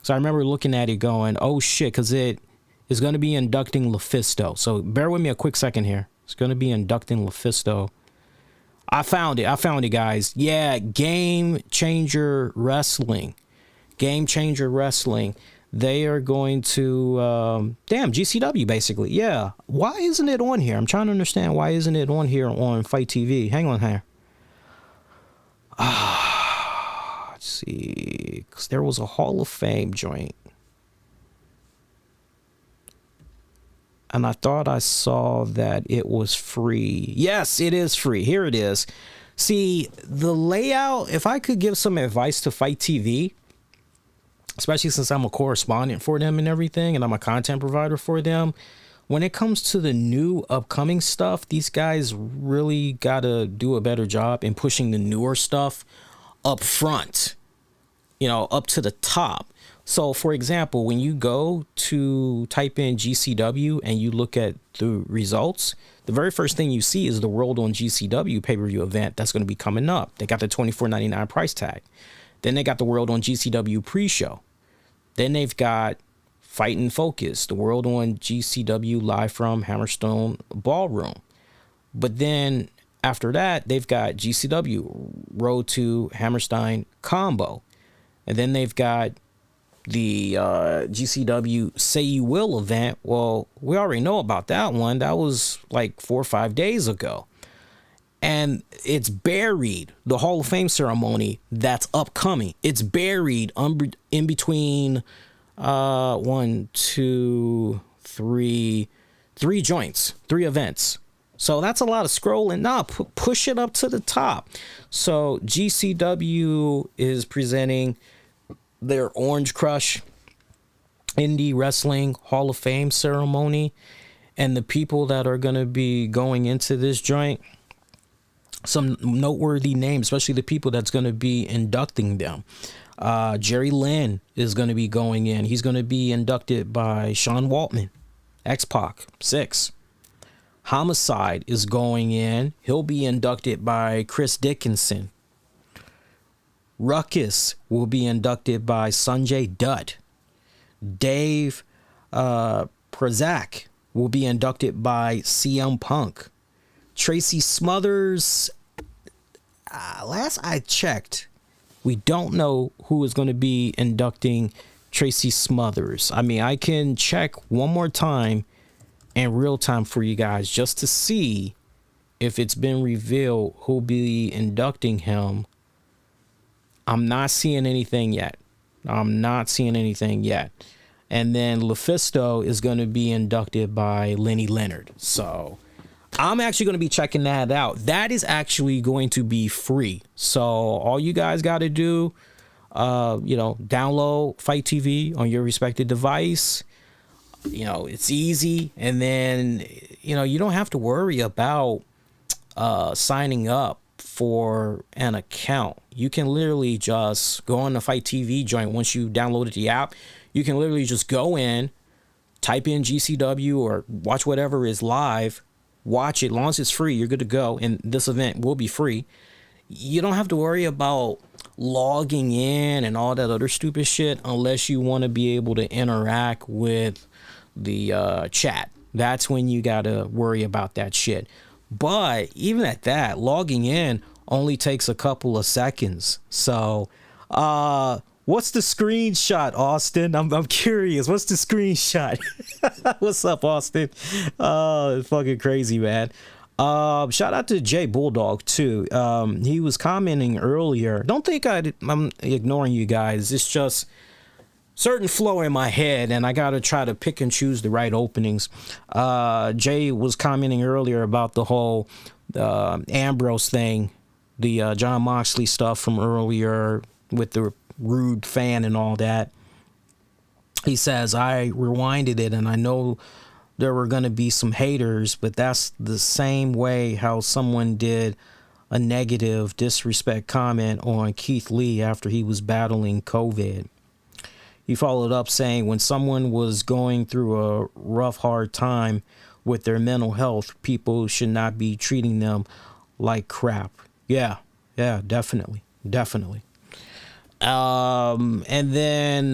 So I remember looking at it going, oh, shit, because it is going to be inducting LuFisto. So bear with me a quick second here. It's going to be inducting LuFisto. I found it, guys. Yeah, Game Changer Wrestling. Game Changer Wrestling. They are going to, GCW, basically. Yeah. Why isn't it on here? I'm trying to understand why isn't it on here on Fight TV. Hang on here. Let's see. Because there was a Hall of Fame joint. And I thought I saw that it was free. Yes, it is free. Here it is. See, the layout, if I could give some advice to Fight TV, especially since I'm a correspondent for them and everything, and I'm a content provider for them, when it comes to the new upcoming stuff, these guys really got to do a better job in pushing the newer stuff up front, up to the top. So, for example, when you go to type in GCW and you look at the results, the very first thing you see is the World on GCW pay-per-view event that's going to be coming up. They got the $24.99 price tag. Then they got the World on GCW pre-show. Then they've got Fight and Focus, the World on GCW live from Hammerstone Ballroom. But then after that, they've got GCW Road to Hammerstein Combo. And then they've got the GCW Say You Will event. Well, we already know about that one. That was like 4 or 5 days ago. And it's buried, the Hall of Fame ceremony that's upcoming. It's buried in between 1, 2, 3 joints, 3 events. So that's a lot of scrolling. Nah, push it up to the top. So GCW is presenting their Orange Crush Indie Wrestling Hall of Fame ceremony. And the people that are going to be going into this joint, some noteworthy names, especially the people that's going to be inducting them. Jerry Lynn is going to be going in. He's going to be inducted by Sean Waltman. X-Pac, 6. Homicide is going in. He'll be inducted by Chris Dickinson. Ruckus will be inducted by Sanjay Dutt. Dave Prazak will be inducted by CM Punk. Tracy Smothers, last I checked, we don't know who is going to be inducting Tracy Smothers. I mean, I can check one more time in real time for you guys just to see if it's been revealed who'll be inducting him. I'm not seeing anything yet. And then LuFisto is going to be inducted by Lenny Leonard. So I'm actually going to be checking that out. That is actually going to be free. So all you guys got to do, download Fight TV on your respective device. It's easy. And then, you don't have to worry about signing up for an account. You can literally just go on the Fight TV joint. Once you downloaded the app, you can literally just go in, type in GCW or watch whatever is live, watch it. As long as it's free, you're good to go. And this event will be free. You don't have to worry about logging in and all that other stupid shit unless you want to be able to interact with the chat. That's when you got to worry about that shit. But even at that, logging in only takes a couple of seconds. So, what's the screenshot, Austin? I'm curious. What's the screenshot? What's up, Austin? It's fucking crazy, man. Shout out to Jay Bulldog too. He was commenting earlier. Don't think I'm ignoring you guys. It's just certain flow in my head, and I gotta try to pick and choose the right openings. Jay was commenting earlier about the whole Ambrose thing, the Jon Moxley stuff from earlier with the rude fan and all that. He says, I rewinded it, and I know there were gonna be some haters, but that's the same way how someone did a negative disrespect comment on Keith Lee after he was battling COVID. He followed up saying, when someone was going through a rough, hard time with their mental health, people should not be treating them like crap. Yeah, definitely. And then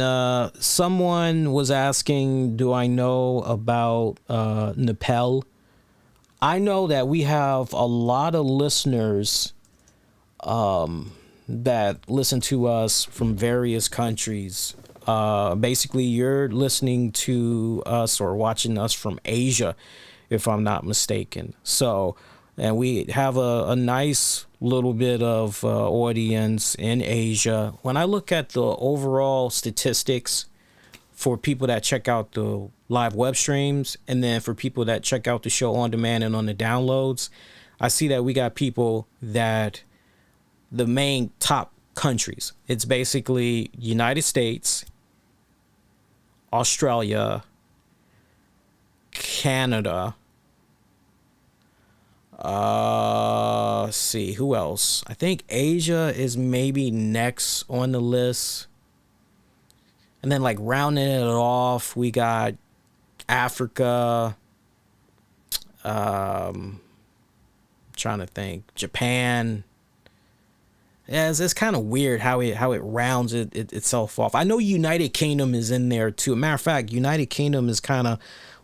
someone was asking, do I know about Nepal? I know that we have a lot of listeners that listen to us from various countries. Basically, you're listening to us or watching us from Asia, if I'm not mistaken. So, and we have a nice little bit of audience in Asia. When I look at the overall statistics for people that check out the live web streams, and then for people that check out the show on demand and on the downloads, I see that we got people that the main top countries. It's basically United States, Australia, Canada. Let's see, who else? I think Asia is maybe next on the list. And then like rounding it off, we got Africa. Trying to think. Japan. Yeah, it's kind of weird how it rounds itself off. I know United Kingdom is in there too. Matter of fact, United Kingdom is kind of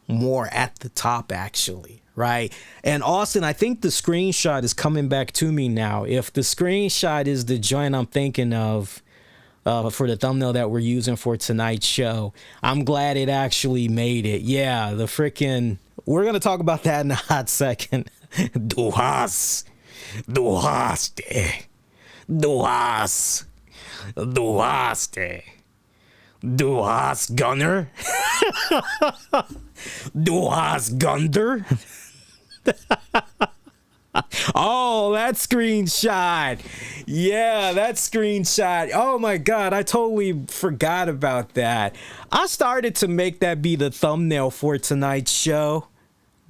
more at the top actually, right? And Austin, I think the screenshot is coming back to me now. If the screenshot is the joint I'm thinking of for the thumbnail that we're using for tonight's show, I'm glad it actually made it. Yeah, the freaking... We're going to talk about that in a hot second. Duhas. Gunner. Duhas Gunther. Oh, that screenshot. Yeah, that screenshot. Oh my God, I totally forgot about that. I started to make that be the thumbnail for tonight's show,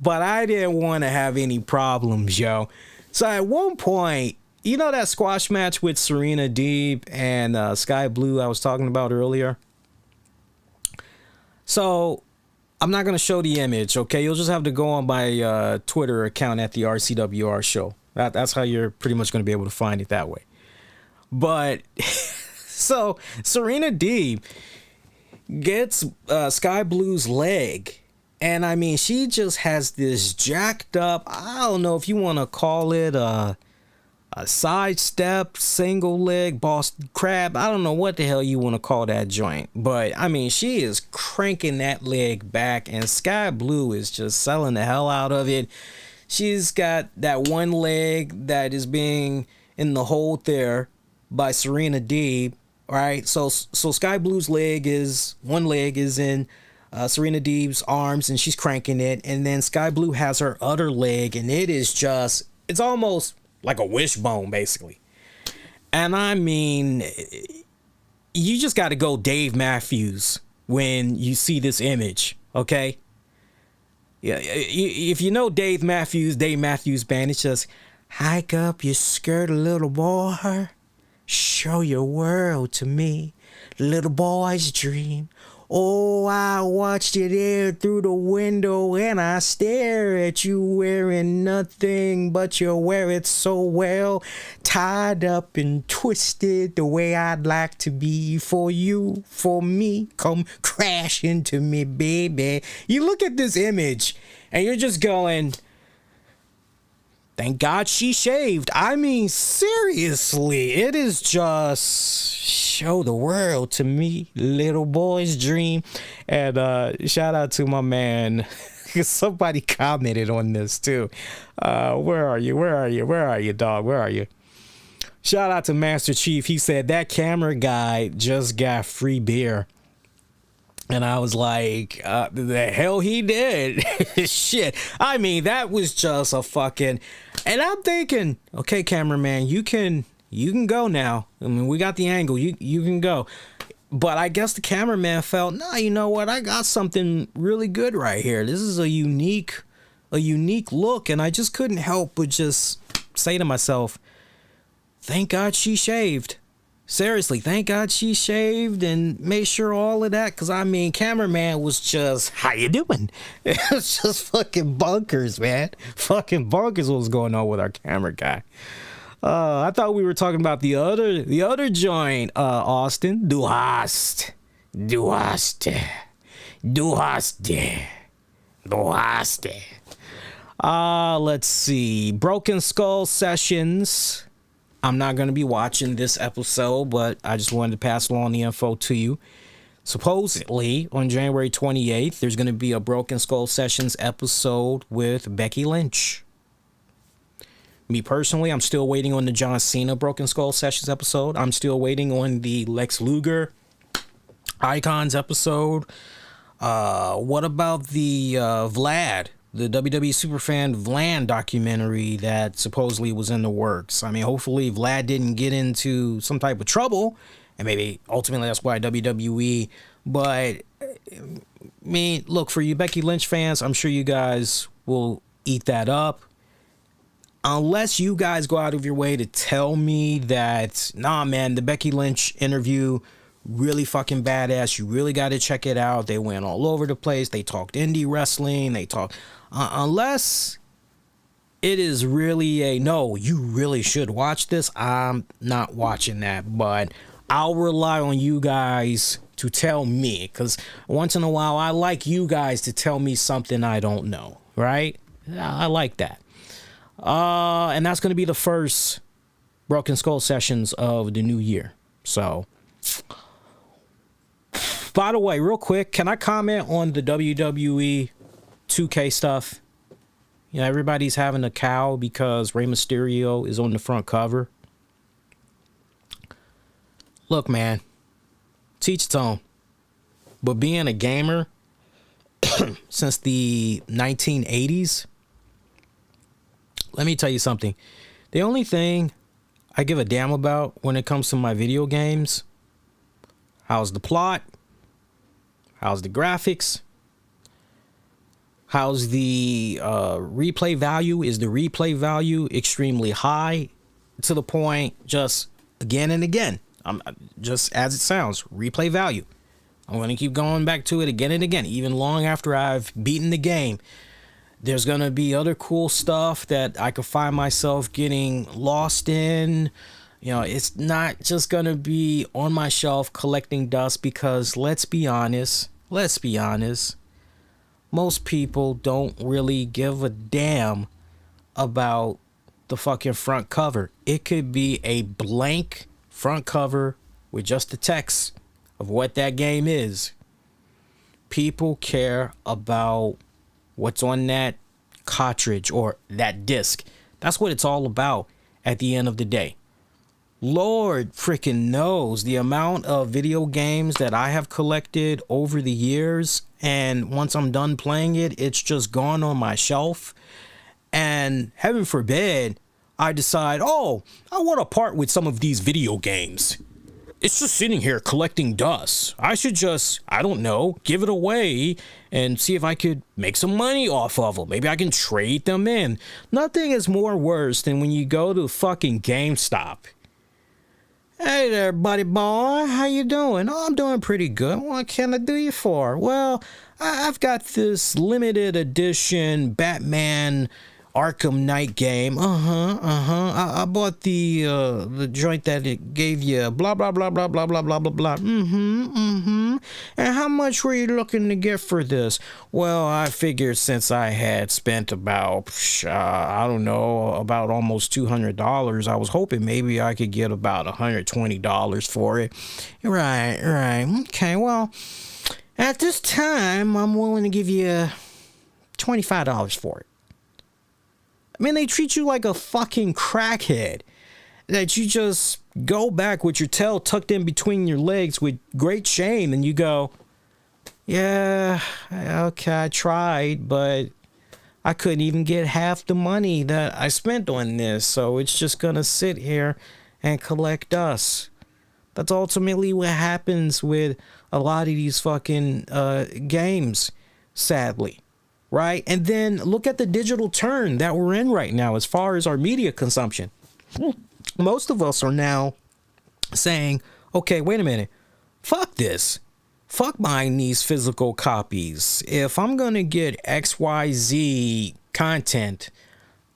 but I didn't want to have any problems, yo. So at one point, you know that squash match with Serena Deeb and Sky Blue I was talking about earlier? So I'm not going to show the image, okay? You'll just have to go on my Twitter account at the RCWR show. That's how you're pretty much going to be able to find it that way. But, so, Serena Deeb gets Sky Blue's leg. And, I mean, she just has this jacked up, I don't know if you want to call it a sidestep, single leg, Boston Crab. I don't know what the hell you want to call that joint. But, I mean, she is cranking that leg back, and Sky Blue is just selling the hell out of it. She's got that one leg that is being in the hold there by Serena Deeb, right? So Sky Blue's one leg is in Serena Deeb's arms, and she's cranking it. And then Sky Blue has her other leg, and it's almost like a wishbone, basically. And I mean, you just got to go Dave Matthews when you see this image, okay? Yeah, if you know Dave Matthews Band, it's just, hike up your skirt, little boy, show your world to me, little boy's dream. Oh, I watched it there through the window, and I stare at you wearing nothing, but you wear it so well, tied up and twisted the way I'd like to be for you, for me. Come crash into me, baby. You look at this image, and you're just going, thank God she shaved. I mean, seriously, it is just show the world to me, little boy's dream. And shout out to my man. Somebody commented on this too. Where are you, dog? Where are you? Shout out to Master Chief. He said that camera guy just got free beer. And I was like, the hell he did. Shit. I mean, that was just a fucking... And I'm thinking, okay, cameraman, you can go now. I mean, we got the angle. You can go. But I guess the cameraman felt, nah, you know what? I got something really good right here. This is a unique look. And I just couldn't help but just say to myself, thank God she shaved. Seriously, thank God she shaved and made sure all of that. Because, I mean, cameraman was just, how you doing? It was just fucking bonkers, man. Fucking bonkers what was going on with our camera guy. I thought we were talking about the other joint, Austin. Du hast. Let's see. Broken Skull Sessions. I'm not going to be watching this episode, but I just wanted to pass along the info to you. Supposedly, on January 28th, there's going to be a Broken Skull Sessions episode with Becky Lynch. Me personally, I'm still waiting on the John Cena Broken Skull Sessions episode. I'm still waiting on the Lex Luger Icons episode. What about the Vlad? The WWE Superfan Vlad documentary that supposedly was in the works. I mean, hopefully Vlad didn't get into some type of trouble, and maybe ultimately that's why WWE. But, I mean, look, for you Becky Lynch fans, I'm sure you guys will eat that up. Unless you guys go out of your way to tell me that, nah, man, the Becky Lynch interview, really fucking badass. You really got to check it out. They went all over the place. They talked indie wrestling. They talked... unless it is really a, no, you really should watch this, I'm not watching that. But I'll rely on you guys to tell me. Because once in a while, I like you guys to tell me something I don't know. Right? I like that. And that's going to be the first Broken Skull Sessions of the new year. So... By the way, real quick, can I comment on the WWE 2K stuff? You know, everybody's having a cow because Rey Mysterio is on the front cover. Look, man, teach its own. But being a gamer since the 1980s, let me tell you something. The only thing I give a damn about when it comes to my video games, how's the plot? How's the graphics? How's the replay value? Is the replay value extremely high to the point just again and again? Just as it sounds, replay value. I'm going to keep going back to it again and again, even long after I've beaten the game. There's going to be other cool stuff that I could find myself getting lost in. You know, it's not just going to be on my shelf collecting dust because let's be honest, most people don't really give a damn about the fucking front cover. It could be a blank front cover with just the text of what that game is. People care about what's on that cartridge or that disc. That's what it's all about at the end of the day. Lord freaking knows the amount of video games that I have collected over the years, and once I'm done playing it, it's just gone on my shelf. And heaven forbid I decide, oh, I want to part with some of these video games. It's just sitting here collecting dust. I should just, I don't know, give it away and see if I could make some money off of them. Maybe I can trade them in. Nothing is more worse than when you go to fucking GameStop. Hey there, buddy boy. How you doing? Oh, I'm doing pretty good. What can I do you for? Well, I've got this limited edition Batman Arkham Knight game. I bought the joint that it gave you blah blah blah blah blah blah blah blah blah. And how much were you looking to get for this? Well, I figured since I had spent about about almost $200, I was hoping maybe I could get about $120 for it. Right. Okay, well, at this time, I'm willing to give you $25 for it. I mean, they treat you like a fucking crackhead. That you just go back with your tail tucked in between your legs with great shame and you go, yeah, okay, I tried, but I couldn't even get half the money that I spent on this, so it's just gonna sit here and collect dust. That's ultimately what happens with a lot of these fucking games, sadly. Right? And then look at the digital turn that we're in right now as far as our media consumption. Most of us are now saying, okay, wait a minute. Fuck this. Fuck buying these physical copies. If I'm going to get XYZ content,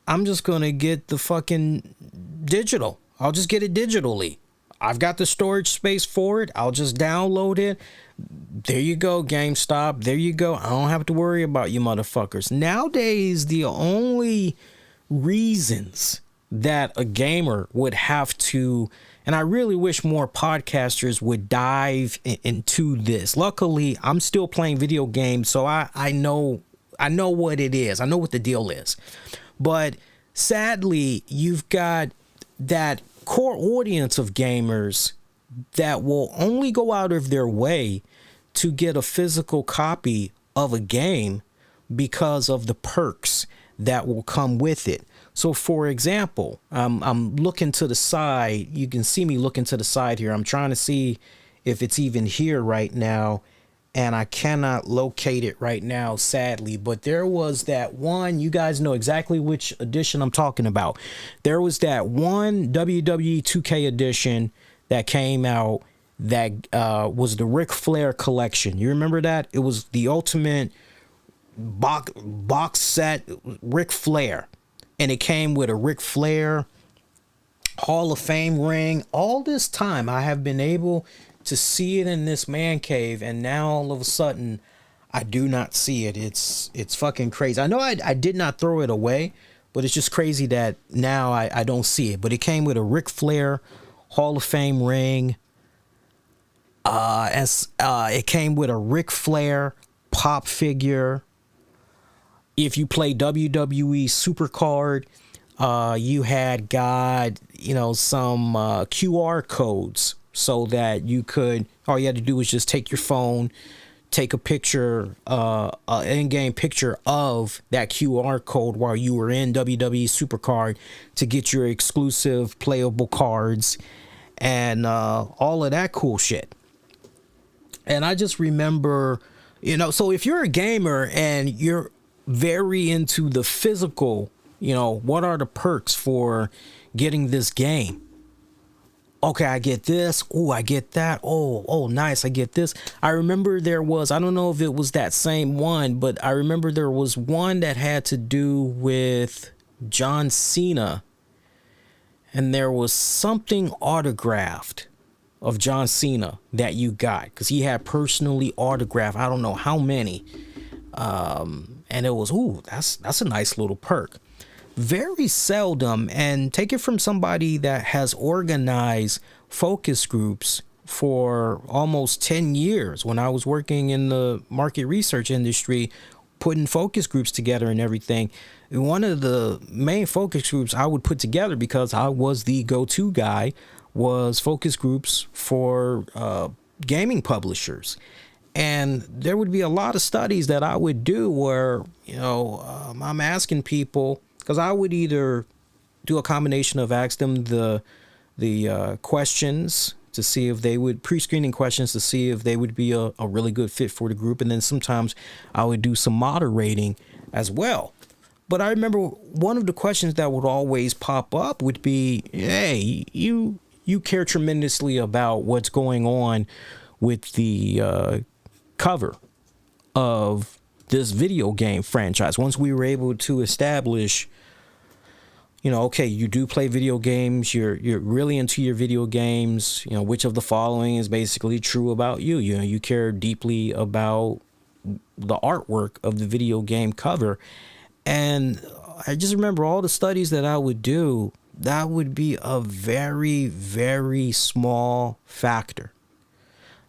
I'm just going to get the fucking digital. I'll just get it digitally. I've got the storage space for it. I'll just download it. There you go, GameStop. There you go. I don't have to worry about you motherfuckers. Nowadays, the only reasons that a gamer would have to, and I really wish more podcasters would dive into this. Luckily, I'm still playing video games, so I know what it is. I know what the deal is. But sadly, you've got that core audience of gamers that will only go out of their way to get a physical copy of a game because of the perks that will come with it. So for example, I'm looking to the side. You can see me looking to the side here. I'm trying to see if it's even here right now, and I cannot locate it right now, sadly. But there was that one, you guys know exactly which edition I'm talking about. There was that one WWE 2K edition that came out that was the Ric Flair collection. You remember that? It was the ultimate box set Ric Flair. And it came with a Ric Flair Hall of Fame ring. All this time I have been able to see it in this man cave, and now all of a sudden I do not see it. It's fucking crazy. I know I did not throw it away, but it's just crazy that now I don't see it. But it came with a Ric Flair Hall of Fame ring. It came with a Ric Flair pop figure. If you play WWE Supercard, you had got, some QR codes so that you could, all you had to do was just take your phone, take a picture, an in-game picture of that QR code while you were in WWE Supercard to get your exclusive playable cards and all of that cool shit. And I just remember, so if you're a gamer and you're very into the physical, what are the perks for getting this game? okay, I get this. Oh, I get that. Oh, nice. I get this. I remember there was, I don't know if it was that same one, but I remember there was one that had to do with John Cena. And there was something autographed of John Cena that you got, because he had personally autographed, I don't know how many. And it was, ooh, that's a nice little perk. Very seldom, and take it from somebody that has organized focus groups for almost 10 years. When I was working in the market research industry, putting focus groups together and everything, one of the main focus groups I would put together, because I was the go-to guy, was focus groups for gaming publishers. And there would be a lot of studies that I would do where, I'm asking people, because I would either do a combination of ask them the questions to see if they would, pre-screening questions to see if they would be a really good fit for the group. And then sometimes I would do some moderating as well. But I remember one of the questions that would always pop up would be, hey, you care tremendously about what's going on with the cover of this video game franchise. Once we were able to establish, okay, you do play video games, you're really into your video games, which of the following is basically true about you? You care deeply about the artwork of the video game cover. And I just remember all the studies that I would do, that would be a very, very small factor.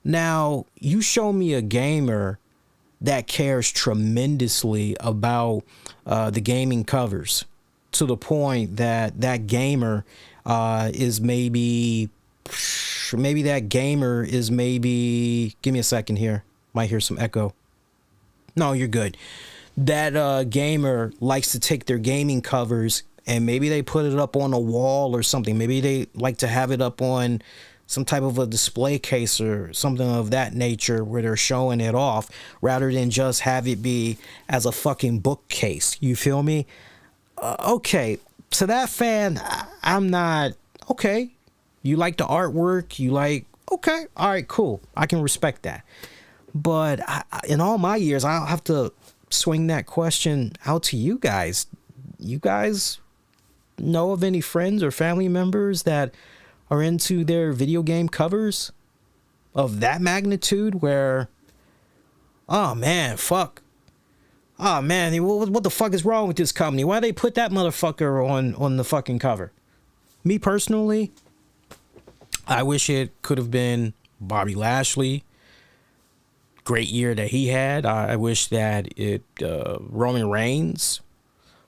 Now, you show me a gamer that cares tremendously about the gaming covers, to the point that that gamer is maybe that gamer is maybe, give me a second here, might hear some echo. No, you're good. That gamer likes to take their gaming covers and maybe they put it up on a wall or something. Maybe they like to have it up on some type of a display case or something of that nature where they're showing it off, rather than just have it be as a fucking bookcase. You feel me? Okay, to that fan, I'm not, okay, you like the artwork, you like, okay, all right, cool, I can respect that. But in all my years, I'll have to swing that question out to you guys. You guys know of any friends or family members that are into their video game covers of that magnitude where, oh man, fuck. Oh man, what the fuck is wrong with this company? Why they put that motherfucker on the fucking cover? Me personally, I wish it could have been Bobby Lashley. Great year that he had. I wish that it Roman Reigns,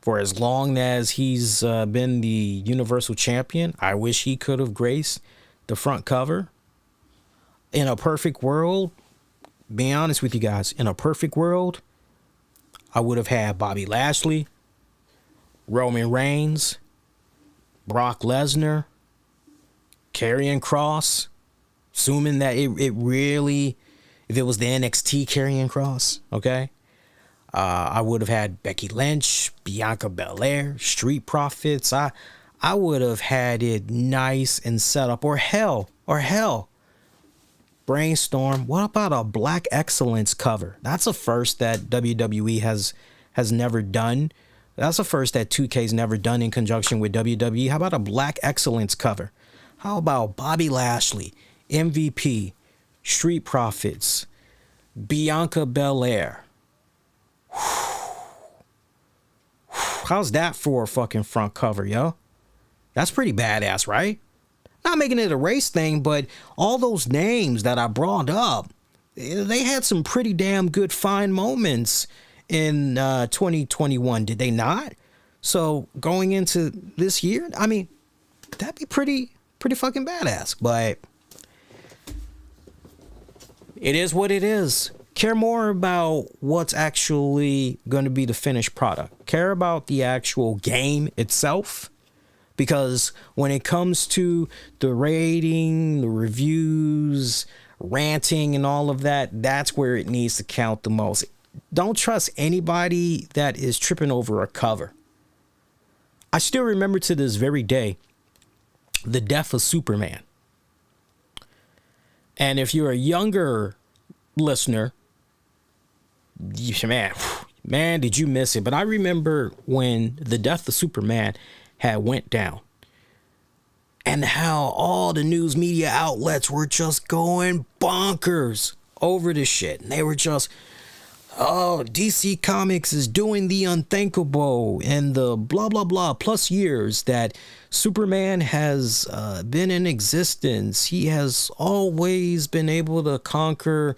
for as long as he's been the Universal Champion, I wish he could have graced the front cover. In a perfect world, being honest with you guys, in a perfect world, I would have had Bobby Lashley, Roman Reigns, Brock Lesnar, Karrion Kross, assuming that it really, if it was the NXT Karrion Kross, okay? I would have had Becky Lynch, Bianca Belair, Street Profits. I would have had it nice and set up. Or hell, brainstorm, what about a Black Excellence cover? That's a first that WWE has never done. That's a first that 2K's never done in conjunction with WWE. How about a Black Excellence cover? How about Bobby Lashley, MVP, Street Profits, Bianca Belair? How's that for a fucking front cover, yo? That's pretty badass, right? Not making it a race thing, but all those names that I brought up, they had some pretty damn good fine moments in 2021, did they not? So going into this year, I mean, that'd be pretty fucking badass. But it is what it is. Care more about what's actually going to be the finished product. Care about the actual game itself. Because when it comes to the rating, the reviews, ranting and all of that, that's where it needs to count the most. Don't trust anybody that is tripping over a cover. I still remember to this very day the death of Superman. And if you're a younger listener, man, did you miss it? But I remember when the death of Superman had went down and how all the news media outlets were just going bonkers over this shit. And they were just, oh, DC Comics is doing the unthinkable and the blah, blah, blah, plus years that Superman has been in existence. He has always been able to conquer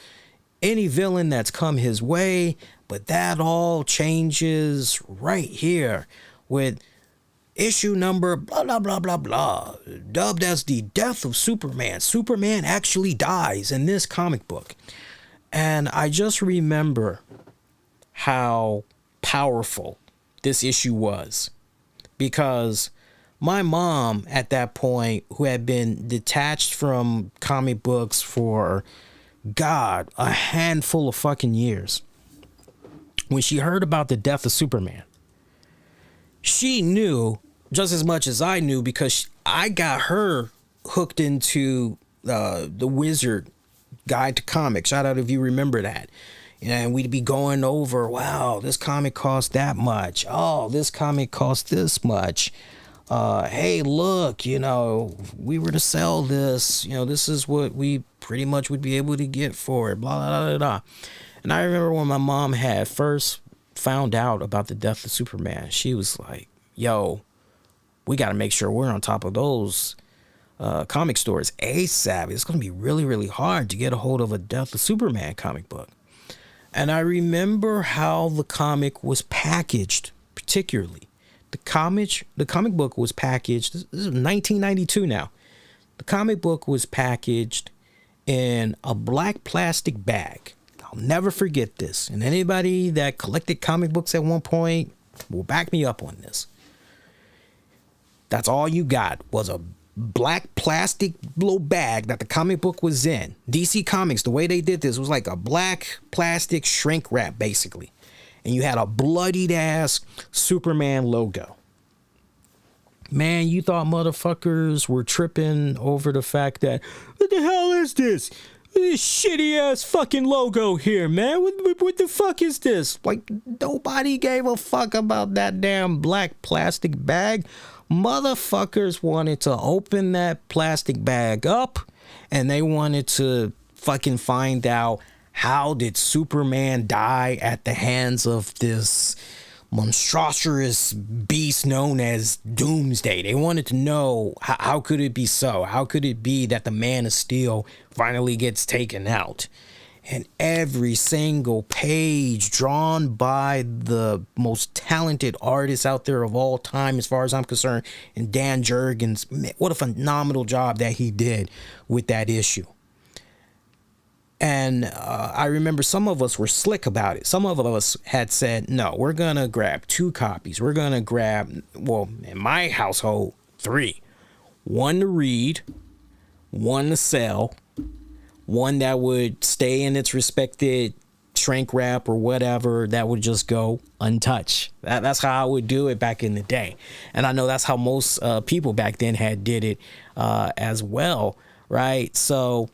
any villain that's come his way, but that all changes right here with issue number blah, blah, blah, blah, blah, dubbed as the death of Superman. Superman actually dies in this comic book. And I just remember how powerful this issue was, because my mom at that point, who had been detached from comic books for, God, a handful of fucking years, when she heard about the death of Superman, she knew just as much as I knew, because I got her hooked into the Wizard Guide to Comics. Shout out if you remember that. And we'd be going over, wow, this comic cost that much. Oh, this comic cost this much. Hey, look, we were to sell this, this is what we pretty much would be able to get for it, blah, blah, blah, blah. And I remember when my mom had first found out about the death of Superman, she was like, yo, we got to make sure we're on top of those comic stores ASAP. It's going to be really, really hard to get a hold of a death of Superman comic book. And I remember how the comic was packaged, particularly. The comic book was packaged, this is 1992 now. The comic book was packaged in a black plastic bag. I'll never forget this. And anybody that collected comic books at one point will back me up on this. That's all you got was a black plastic little bag that the comic book was in. DC Comics, the way they did this was like a black plastic shrink wrap, basically. And you had a bloodied ass Superman logo. Man, you thought motherfuckers were tripping over the fact that, what the hell is this? This shitty ass fucking logo here, man. What the fuck is this? Like, nobody gave a fuck about that damn black plastic bag. Motherfuckers wanted to open that plastic bag up and they wanted to fucking find out, how did Superman die at the hands of this monstrous beast known as Doomsday? They wanted to know, how could it be so? How could it be that the Man of Steel finally gets taken out? And every single page drawn by the most talented artist out there of all time, as far as I'm concerned, and Dan Jurgens, what a phenomenal job that he did with that issue. And I remember some of us were slick about it. Some of us had said, no, we're going to grab 2 copies. We're going to grab, well, in my household, 3. 1 to read, 1 to sell, 1 that would stay in its respected shrink wrap or whatever, that would just go untouched. That's how I would do it back in the day. And I know that's how most people back then did it as well, right? So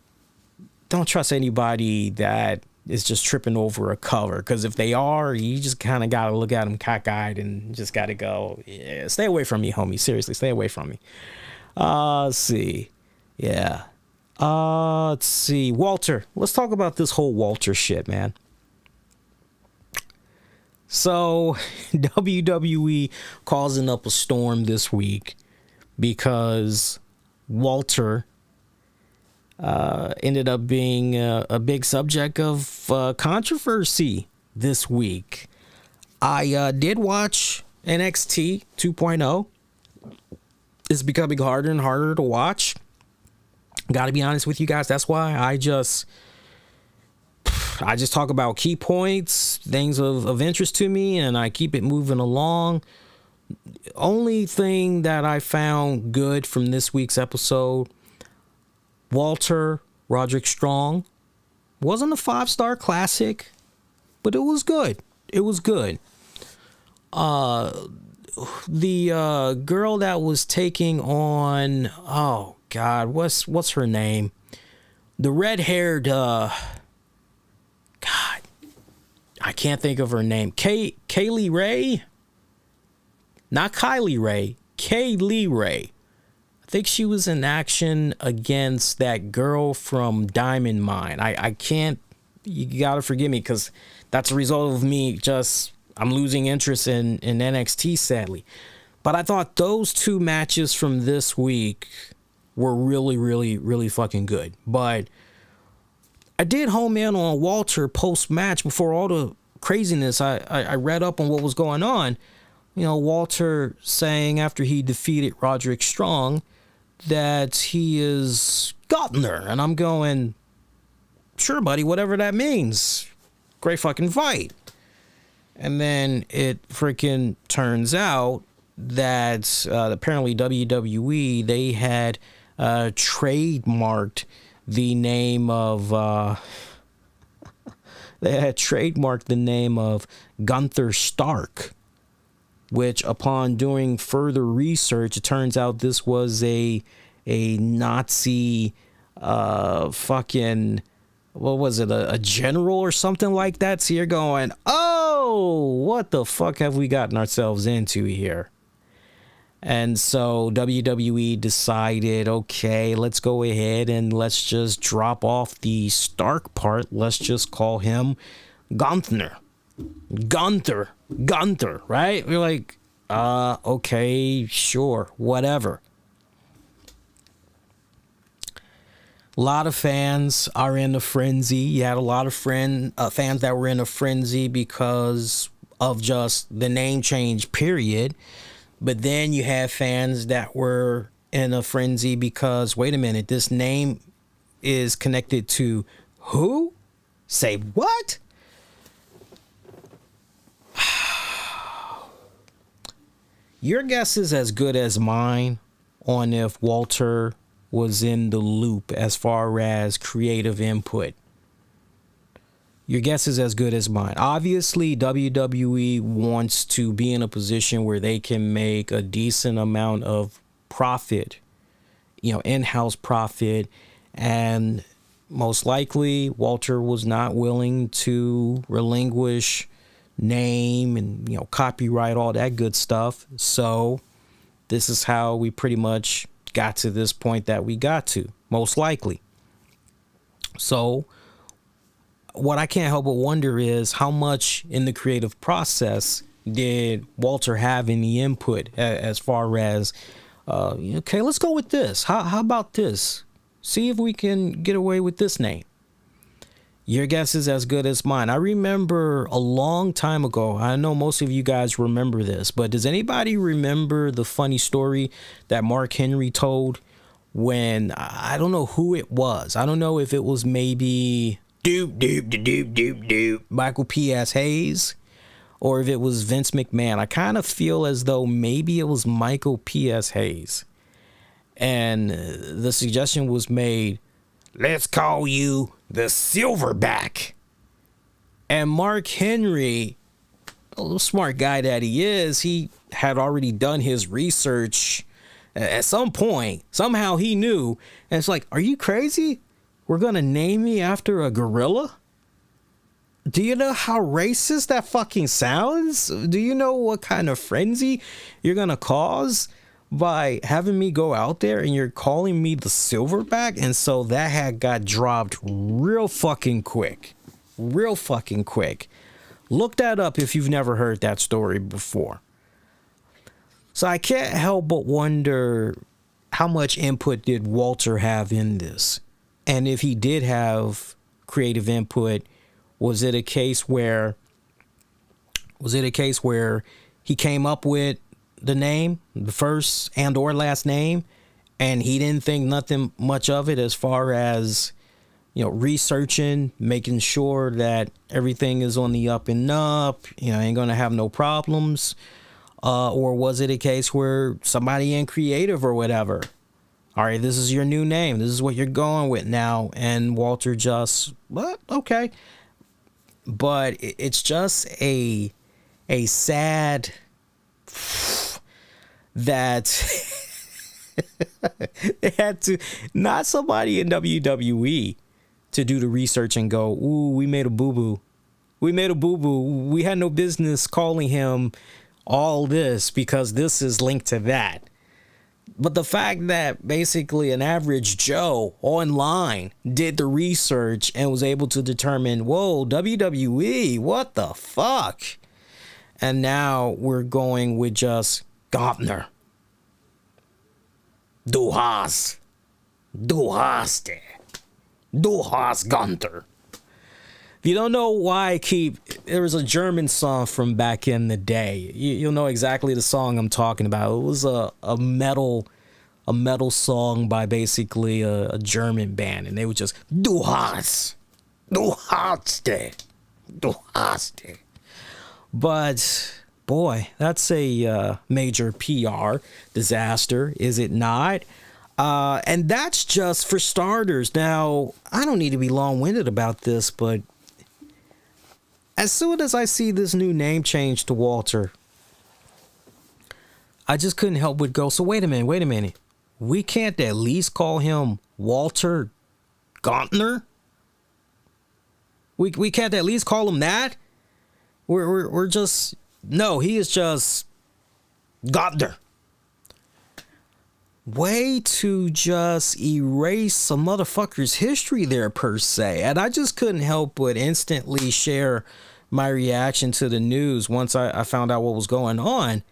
don't trust anybody that is just tripping over a cover, because if they are, you just kind of got to look at them cockeyed and just got to go, yeah, stay away from me, homie. Seriously, stay away from me. Let's see. Yeah. Let's see. Walter. Let's talk about this whole Walter shit, man. So, WWE causing up a storm this week because Walter ended up being a big subject of controversy this week. I did watch NXT 2.0. It's becoming harder and harder to watch. Gotta be honest with you guys. That's why I just talk about key points, things of interest to me, and I keep it moving along. Only thing that I found good from this week's episode, Walter Roderick Strong wasn't a 5-star classic, but it was good. It was good. The girl that was taking on, oh God, what's her name? the red-haired, God, I can't think of her name. Kaylee Ray? Not Kylie Ray. Kaylee Ray. I think she was in action against that girl from Diamond Mine. I can't, you gotta forgive me, because that's a result of me I'm losing interest in NXT, sadly. But I thought those two matches from this week were really, really, really fucking good. But I did home in on Walter post-match before all the craziness. I read up on what was going on. You know, Walter saying after he defeated Roderick Strong that he is Gunther. And I'm going, sure, buddy, whatever that means. Great fucking fight. And then it freaking turns out that apparently WWE, they had trademarked the name of Gunther Stark, which upon doing further research, it turns out this was a Nazi fucking, what was it, a general or something like that. So you're going, oh, what the fuck have we gotten ourselves into here? And so WWE decided, okay, let's go ahead and let's just drop off the Stark part. Let's just call him Gunther, right? We're like, okay, sure, whatever. A lot of fans are in a frenzy. You had a lot of fans that were in a frenzy because of just the name change, period. But then you have fans that were in a frenzy because, wait a minute, this name is connected to who? Say what? Your guess is as good as mine on if Walter was in the loop as far as creative input. Your guess is as good as mine. Obviously, WWE wants to be in a position where they can make a decent amount of profit, you know, in-house profit. And most likely, Walter was not willing to relinquish name and, you know, copyright, all that good stuff. So this is how we pretty much got to this point that we got to, most likely. So what I can't help but wonder is how much in the creative process did Walter have any input as far as, okay, let's go with this. How about this? See if we can get away with this name. Your guess is as good as mine. I remember a long time ago, I know most of you guys remember this, but does anybody remember the funny story that Mark Henry told when, I don't know who it was. I don't know if it was maybe Michael P.S. Hayes, or if it was Vince McMahon. I kind of feel as though maybe it was Michael P.S. Hayes. And the suggestion was made, let's call you the Silverback. And Mark Henry, a little smart guy that he is, he had already done his research at some point. Somehow he knew. And it's like, are you crazy? We're going to name me after a gorilla? Do you know how racist that fucking sounds? Do you know what kind of frenzy you're going to cause by having me go out there and you're calling me the Silverback? And so that had got dropped real fucking quick. Real fucking quick. Look that up if you've never heard that story before. So I can't help but wonder how much input did Walter have in this? And if he did have creative input, was it a case where he came up with the name, the first and or last name, and he didn't think nothing much of it as far as, you know, researching, making sure that everything is on the up and up, you know, ain't gonna have no problems? Or was it a case where somebody in creative or whatever, all right, this is your new name, this is what you're going with now, and Walter just, what? Okay. But it's just a sad that they had to, not somebody in WWE, to do the research and go, ooh, we made a boo-boo. We made a boo-boo. We had no business calling him all this because this is linked to that. But the fact that basically an average Joe online did the research and was able to determine, whoa, WWE, what the fuck? And now we're going with just Gunther. Du hast Gunther. If you don't know why there was a German song from back in the day. You'll know exactly the song I'm talking about. It was a metal song by basically a German band, and they would just Du hast. But boy, that's a major PR disaster, is it not? And that's just for starters. Now, I don't need to be long-winded about this, but as soon as I see this new name change to Walter, I just couldn't help but go, so wait a minute. We can't at least call him Walter Gunther? We can't at least call him that? We're just, no, he is just Gunther. Way to just erase some motherfucker's history there, per se. And I just couldn't help but instantly share my reaction to the news once I found out what was going on.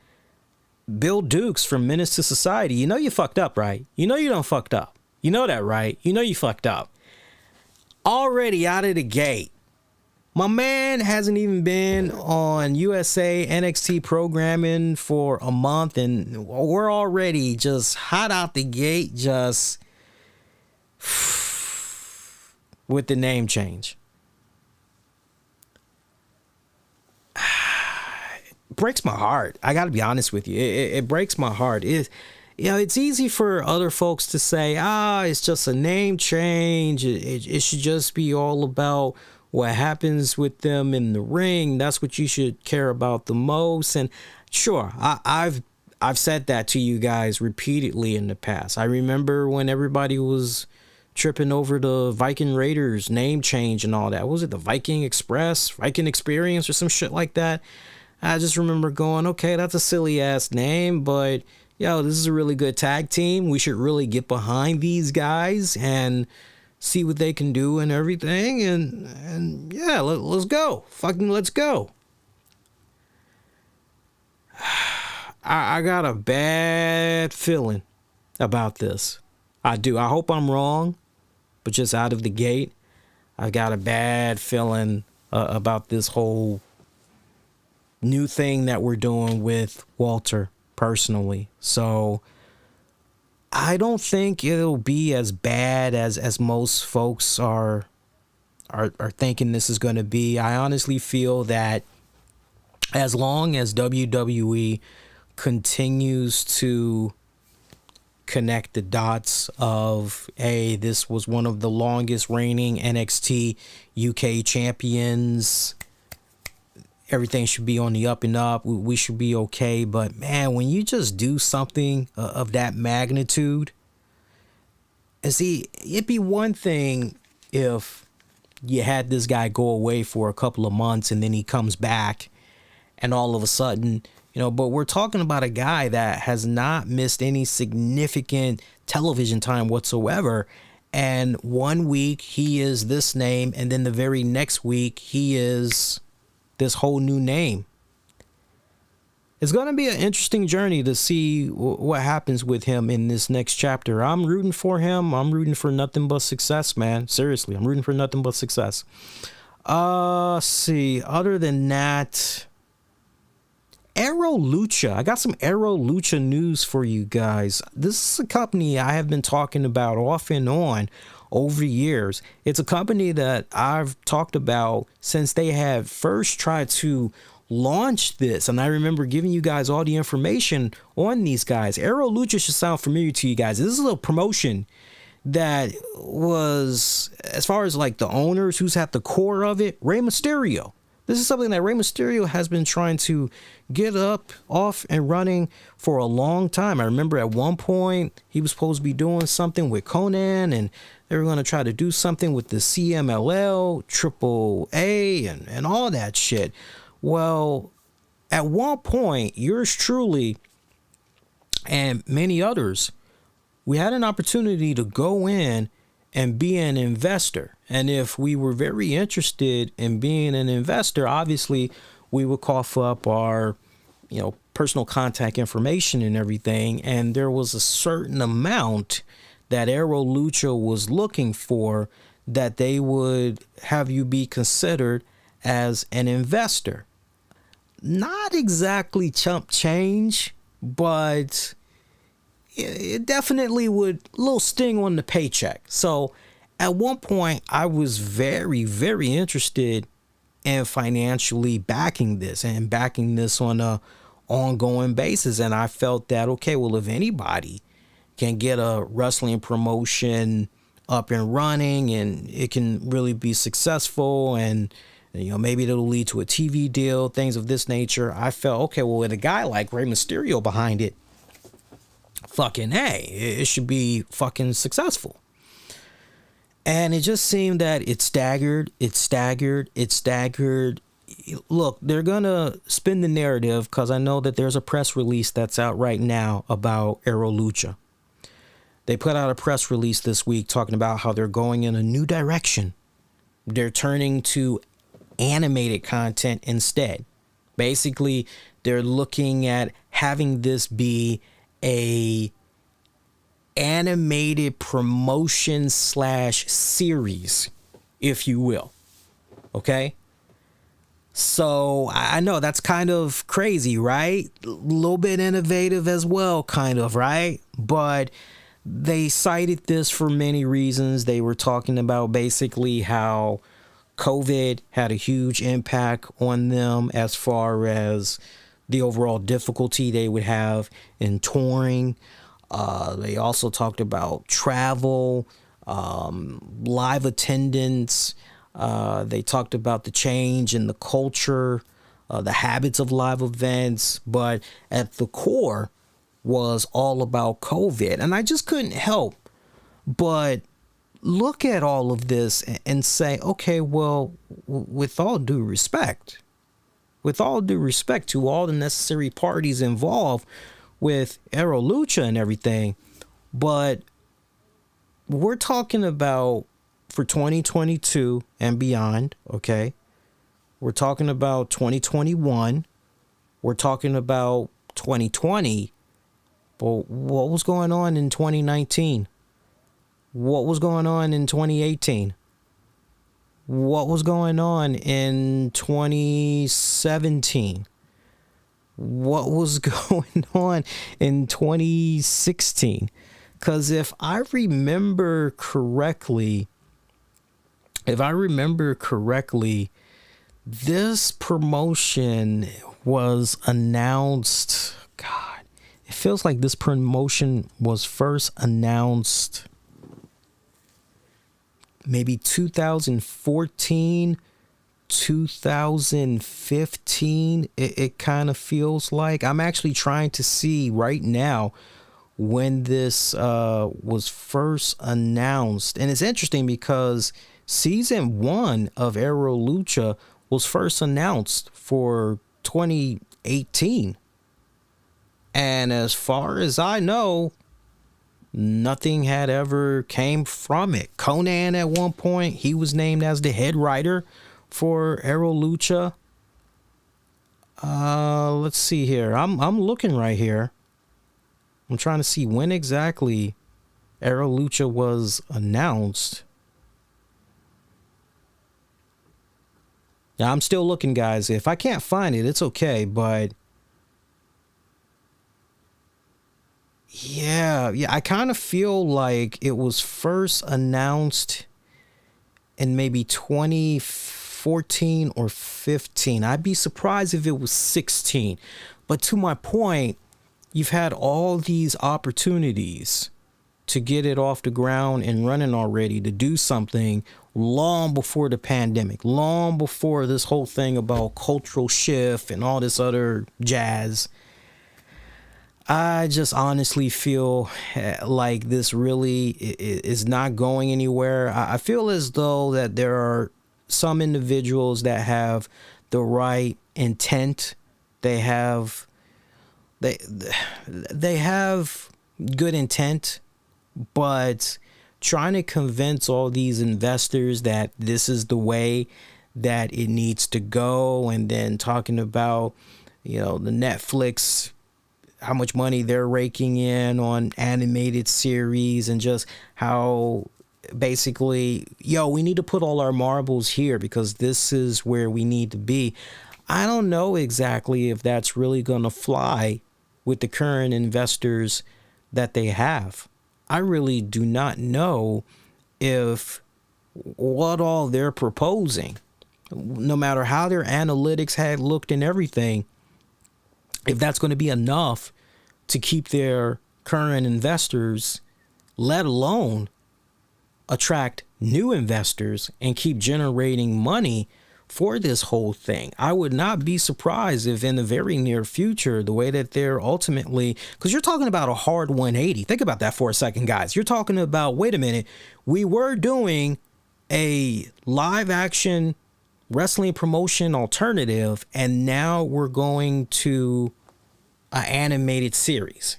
Bill Dukes from Menace to Society. You know you fucked up, right? You know you don't fucked up. You know that, right? You know you fucked up. Already out of the gate. My man hasn't even been on USA NXT programming for a month, and we're already just hot out the gate, just with the name change. It breaks my heart. I got to be honest with you. It breaks my heart. It's easy for other folks to say, it's just a name change. It should just be all about what happens with them in the ring. That's what you should care about the most. And sure, I've said that to you guys repeatedly in the past. I remember when everybody was tripping over the Viking Raiders name change and all that. What was it, the Viking Express, Viking Experience, or some shit like that? I just remember going, okay, that's a silly ass name, but yo, this is a really good tag team. We should really get behind these guys and see what they can do and everything, and yeah, let's go. Fucking let's go. I got a bad feeling about this. I do. I hope I'm wrong, but just out of the gate, I got a bad feeling about this whole new thing that we're doing with Walter personally. So I don't think it'll be as bad as most folks are thinking this is going to be. I honestly feel that as long as WWE continues to connect the dots of, hey, this was one of the longest reigning NXT UK champions, everything should be on the up and up. We should be okay. But man, when you just do something of that magnitude, and see, it'd be one thing if you had this guy go away for a couple of months and then he comes back and all of a sudden, but we're talking about a guy that has not missed any significant television time whatsoever. And 1 week he is this name, and then the very next week he is this whole new name. It's going to be an interesting journey to see what happens with him in this next chapter. I'm rooting for him. I'm rooting for nothing but success, man. Seriously, I'm rooting for nothing but success. See, other than that, Aew Lucha. I got some Aew Lucha news for you guys. This is a company I have been talking about off and on over years. It's a company that I've talked about since they had first tried to launch this, and I remember giving you guys all the information on these guys. Aew Lucha should sound familiar to you guys. This is a promotion that was, as far as like the owners, who's at the core of it, Rey Mysterio. This is something that Rey Mysterio has been trying to get up, off, and running for a long time. I remember at one point he was supposed to be doing something with Conan, and they were going to try to do something with the CMLL, Triple A, and all that shit. Well, at one point, yours truly and many others, we had an opportunity to go in and be an investor. And if we were very interested in being an investor, obviously we would cough up our, personal contact information and everything. And there was a certain amount that Aew Lucha was looking for that they would have you be considered as an investor. Not exactly chump change, but it definitely would a little sting on the paycheck. So at one point I was very, very interested in financially backing this and backing this on a ongoing basis. And I felt that, okay, well, if anybody can get a wrestling promotion up and running and it can really be successful and maybe it'll lead to a TV deal, things of this nature, I felt, okay, well, with a guy like Rey Mysterio behind it, fucking hey, it should be fucking successful. And it just seemed that it staggered. Look, they're gonna spin the narrative because I know that there's a press release that's out right now about Aew Lucha. They put out a press release this week talking about how they're going in a new direction. They're turning to animated content instead. Basically, they're looking at having this be a animated promotion / series, if you will. Okay? So I know that's kind of crazy, right? A little bit innovative as well, kind of, right? But they cited this for many reasons. They were talking about basically how COVID had a huge impact on them as far as the overall difficulty they would have in touring. They also talked about travel, live attendance. They talked about the change in the culture, the habits of live events. But at the core was all about COVID. And I just couldn't help but look at all of this and say, okay, well, with all due respect to all the necessary parties involved with Aew Lucha and everything, but we're talking about for 2022 and beyond, okay? We're talking about 2021. We're talking about 2020. But what was going on in 2019? What was going on in 2018? What was going on in 2017? What was going on in 2016? Because if I remember correctly, this promotion was announced. God, it feels like this promotion was first announced maybe 2014, 2015. It kind of feels like. I'm actually trying to see right now when this was first announced. And it's interesting because season 1 of Aew Lucha was first announced for 2018. And as far as I know, nothing had ever came from it. Conan at one point, he was named as the head writer for Aew Lucha. Let's see here. I'm looking right here. I'm trying to see when exactly Aew Lucha was announced. Yeah, I'm still looking, guys. If I can't find it, it's okay, but yeah, I kind of feel like it was first announced in maybe 2014 or 15. I'd be surprised if it was 16. But to my point, you've had all these opportunities to get it off the ground and running already, to do something long before the pandemic, long before this whole thing about cultural shift and all this other jazz. I just honestly feel like this really is not going anywhere. I feel as though that there are some individuals that have the right intent. They have good intent, but trying to convince all these investors that this is the way that it needs to go, and then talking about, the Netflix, how much money they're raking in on animated series, and just how basically, we need to put all our marbles here because this is where we need to be. I don't know exactly if that's really going to fly with the current investors that they have. I really do not know if what all they're proposing, no matter how their analytics had looked and everything, if that's going to be enough to keep their current investors, let alone attract new investors and keep generating money for this whole thing. I would not be surprised if in the very near future, the way that they're ultimately, because you're talking about a hard 180. Think about that for a second, guys. You're talking about, wait a minute, we were doing a live action wrestling promotion alternative, and now we're going to an animated series.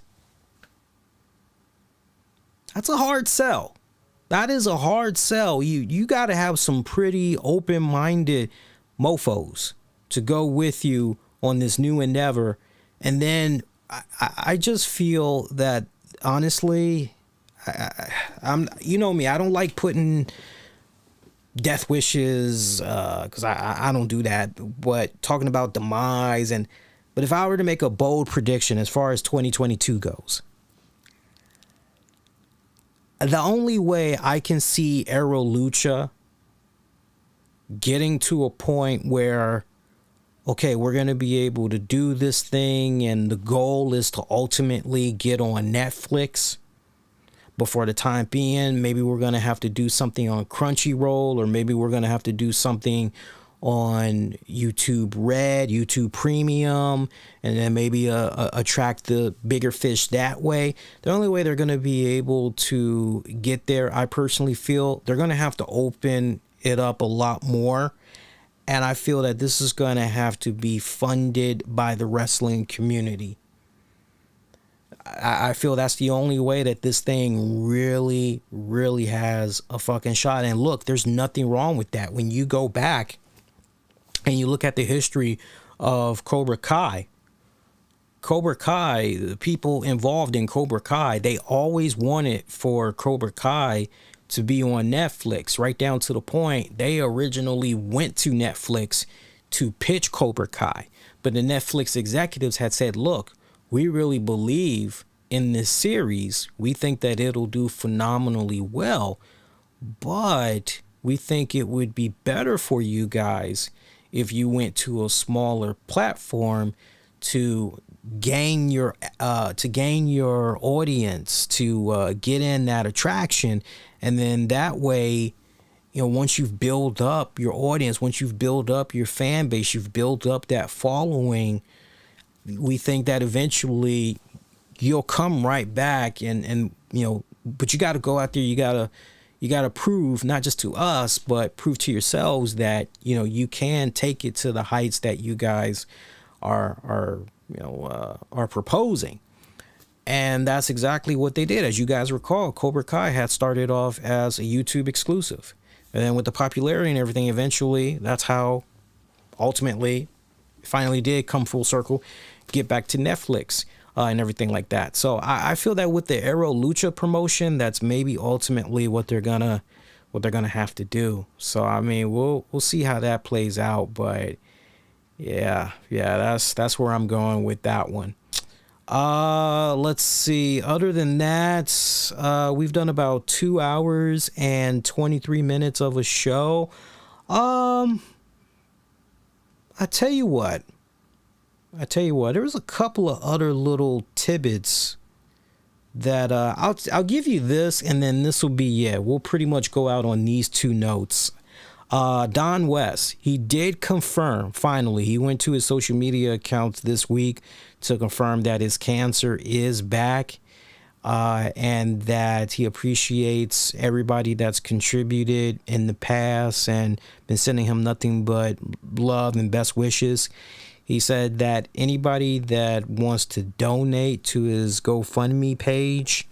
That's a hard sell. That is a hard sell. You got to have some pretty open-minded mofos to go with you on this new endeavor. And then I just feel that, honestly, I'm, you know me, I don't like putting death wishes because I don't do that. But talking about demise, but if I were to make a bold prediction as far as 2022 goes, the only way I can see Aero Lucha getting to a point where, okay, we're going to be able to do this thing, and the goal is to ultimately get on Netflix. But for the time being, maybe we're going to have to do something on Crunchyroll, or maybe we're going to have to do something on YouTube Red, YouTube Premium, and then maybe attract the bigger fish that way. The only way they're going to be able to get there, I personally feel, they're going to have to open it up a lot more. And I feel that this is going to have to be funded by the wrestling community. I feel that's the only way that this thing really, really has a fucking shot. And look, there's nothing wrong with that. When you go back and you look at the history of Cobra Kai, the people involved in Cobra Kai, they always wanted for Cobra Kai to be on Netflix, right down to the point they originally went to Netflix to pitch Cobra Kai. But the Netflix executives had said, look, we really believe in this series. We think that it'll do phenomenally well, but we think it would be better for you guys if you went to a smaller platform to gain your audience, to get in that attraction. And then that way, once you've built up your audience, once you've built up your fan base, you've built up that following, we think that eventually you'll come right back and but you got to go out there, you got to prove, not just to us, but prove to yourselves that, you can take it to the heights that you guys are proposing. And that's exactly what they did. As you guys recall, Cobra Kai had started off as a YouTube exclusive. And then with the popularity and everything, eventually that's how ultimately finally did come full circle, get back to Netflix and everything like that. So I feel that with the Aero Lucha promotion, that's maybe ultimately what they're gonna have to do. So I mean, we'll see how that plays out. But yeah, that's where I'm going with that one. Let's see. Other than that, we've done about 2 hours and 23 minutes of a show. I tell you what, there was a couple of other little tidbits that I'll give you this, and then this will be we'll pretty much go out on these two notes. Don West, he did confirm finally. He went to his social media accounts this week to confirm that his cancer is back, and that he appreciates everybody that's contributed in the past and been sending him nothing but love and best wishes. He said that anybody that wants to donate to his GoFundMe page,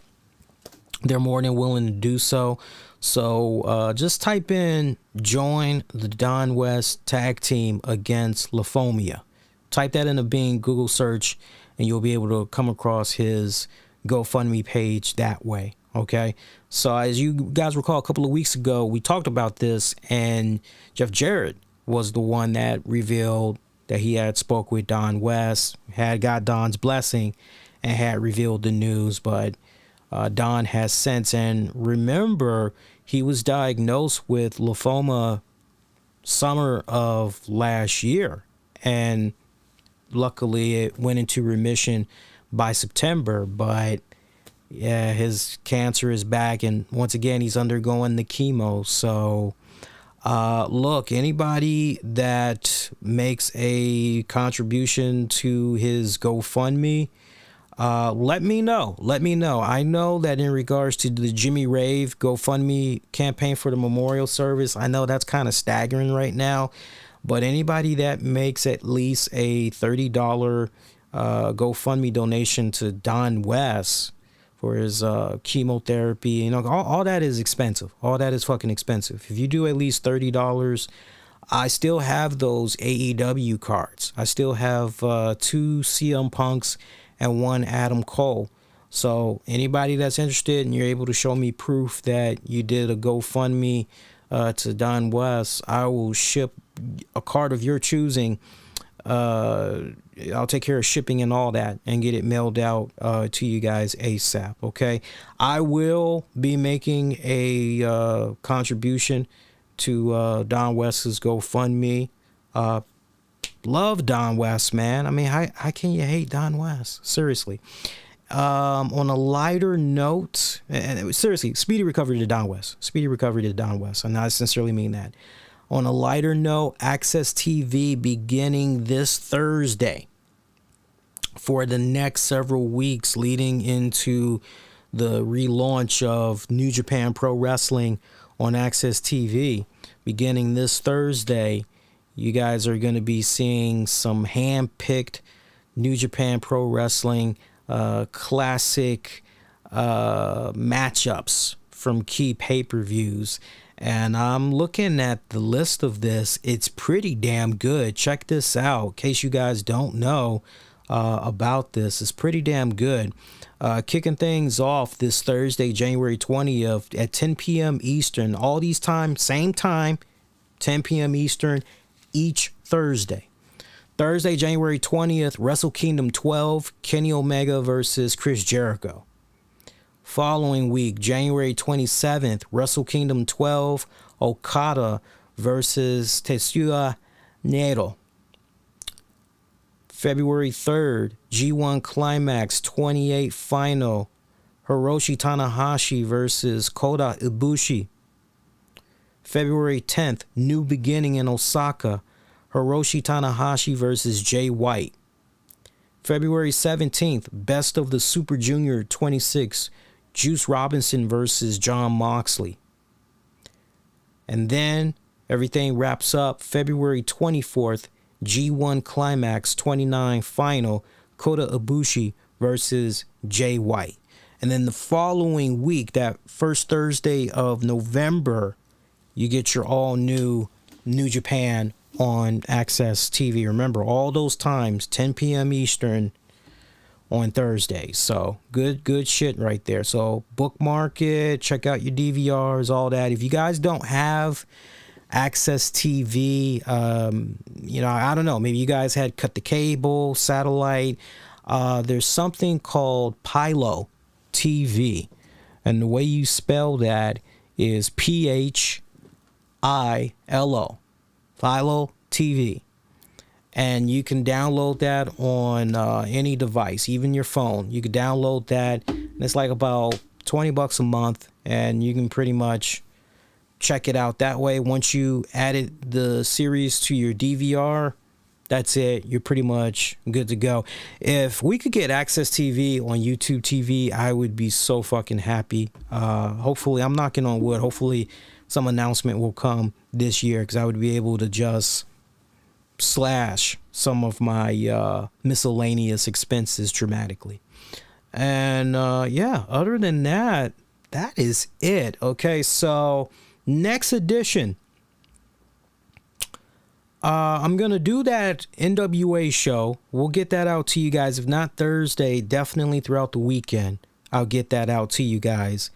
they're more than willing to do so. So just type in "join the Don West tag team against Lymphomia." Type that in a Bing Google search, and you'll be able to come across his GoFundMe page that way. Okay. So as you guys recall, a couple of weeks ago, we talked about this, and Jeff Jarrett was the one that revealed that he had spoke with Don West, had got Don's blessing, and had revealed the news. But Don has since, and remember, he was diagnosed with lymphoma summer of last year, and luckily it went into remission by September. But yeah, his cancer is back, and once again he's undergoing the chemo. So look, anybody that makes a contribution to his GoFundMe, let me know. I know that in regards to the Jimmy Rave GoFundMe campaign for the memorial service, I know that's kind of staggering right now. But anybody that makes at least a $30 GoFundMe donation to Don West for his chemotherapy, all that is expensive. All that is fucking expensive. If you do at least $30, I still have those AEW cards. I still have 2 CM Punks and 1 Adam Cole. So anybody that's interested and you're able to show me proof that you did a GoFundMe to Don West, I will ship a card of your choosing. I'll take care of shipping and all that and get it mailed out to you guys ASAP. Okay. I will be making a contribution to Don West's GoFundMe. Love Don West, man. I mean, how can you hate Don West? Seriously. On a lighter note, and seriously, speedy recovery to Don West. Speedy recovery to Don West. And I sincerely mean that. On a lighter note, Access TV beginning this Thursday for the next several weeks leading into the relaunch of New Japan Pro Wrestling on Access TV. Beginning this Thursday, you guys are going to be seeing some hand-picked New Japan Pro Wrestling classic matchups from key pay-per-views. And I'm looking at the list of this. It's pretty damn good. Check this out. In case you guys don't know about this, it's pretty damn good. Kicking things off this Thursday, January 20th at 10 p.m. Eastern. All these times, same time, 10 p.m. Eastern each Thursday. Thursday, January 20th, Wrestle Kingdom 12, Kenny Omega versus Chris Jericho. Following week, January 27th, Wrestle Kingdom 12, Okada versus Tetsuya Naito. February 3rd, G1 Climax 28 Final, Hiroshi Tanahashi versus Kota Ibushi. February 10th, New Beginning in Osaka, Hiroshi Tanahashi versus Jay White. February 17th, Best of the Super Junior 26, Juice Robinson versus Jon Moxley. And then everything wraps up February 24th, G1 Climax 29 Final, Kota Ibushi versus Jay White. And then the following week, that first Thursday of November, you get your all new New Japan on Access TV. Remember, all those times, 10 p.m. Eastern on Thursday. So good shit right there. So bookmark it, check out your DVRs, all that. If you guys don't have Access TV, I don't know, maybe you guys had cut the cable, satellite. There's something called Philo TV, and the way you spell that is PHILO, Philo TV. and you can download that on any device, even your phone. You can download that, and it's like about $20 a month, and you can pretty much check it out that way. Once you added the series to your DVR, that's it. You're pretty much good to go. If we could get Access TV on YouTube TV, I would be so fucking happy. Hopefully, I'm knocking on wood. Hopefully, some announcement will come this year, because I would be able to just slash some of my miscellaneous expenses dramatically. And yeah, other than that, that is it. Okay, so next edition, I'm gonna do that NWA show. We'll get that out to you guys. If not Thursday, definitely throughout the weekend, I'll get that out to you guys.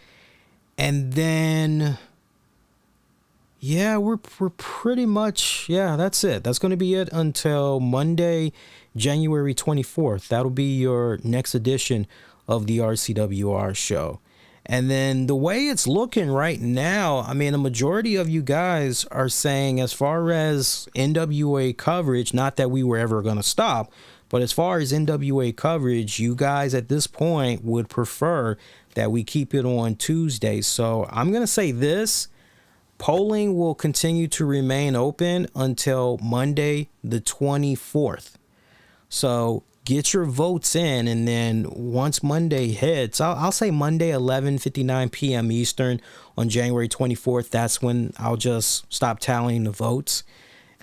And then yeah, we're pretty much, yeah, that's it. That's going to be it until Monday, January 24th. That'll be your next edition of the RCWR show. And then the way it's looking right now, I mean, a majority of you guys are saying, as far as NWA coverage, not that we were ever going to stop, but as far as NWA coverage, you guys at this point would prefer that we keep it on Tuesdays. So I'm going to say this. Polling will continue to remain open until Monday, the 24th. So get your votes in, and then once Monday hits, I'll say Monday, 11:59 p.m. Eastern on January 24th. That's when I'll just stop tallying the votes.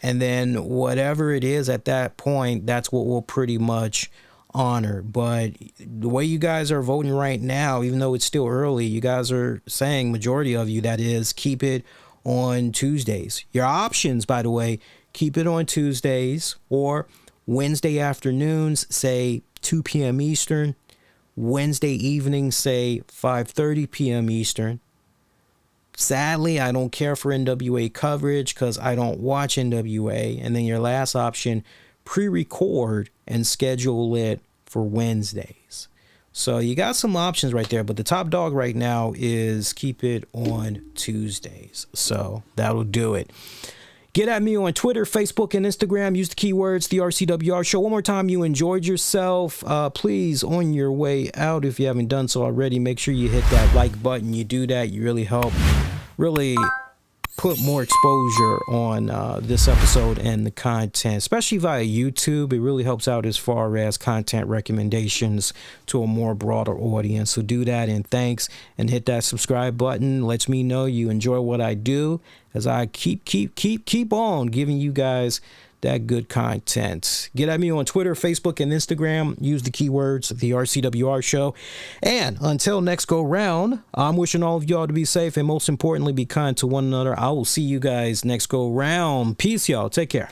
And then whatever it is at that point, that's what we'll pretty much honor. But the way you guys are voting right now, even though it's still early, you guys are saying, majority of you, that is, keep it on Tuesdays. Your options, by the way, keep it on Tuesdays or Wednesday afternoons, say 2 p.m. Eastern. Wednesday evenings, say 5:30 p.m. Eastern. Sadly, I don't care for NWA coverage because I don't watch NWA. And then your last option, pre-record and schedule it for Wednesdays. So you got some options right there, but the top dog right now is keep it on Tuesdays. So that'll do it. Get at me on Twitter, Facebook, and Instagram. Use the keywords, the RCWR show. One more time, you enjoyed yourself. Please, on your way out, if you haven't done so already, make sure you hit that like button. You do that, you really help, really put more exposure on this episode and the content, especially via YouTube. It really helps out as far as content recommendations to a more broader audience. So do that, and thanks, and hit that subscribe button. Lets me know you enjoy what I do, as I keep on giving you guys that good content. Get at me on Twitter, Facebook, and Instagram. Use the keywords, the RCWR show. And until next go round, I'm wishing all of y'all to be safe, and most importantly, be kind to one another. I will see you guys next go round. Peace, y'all. Take care.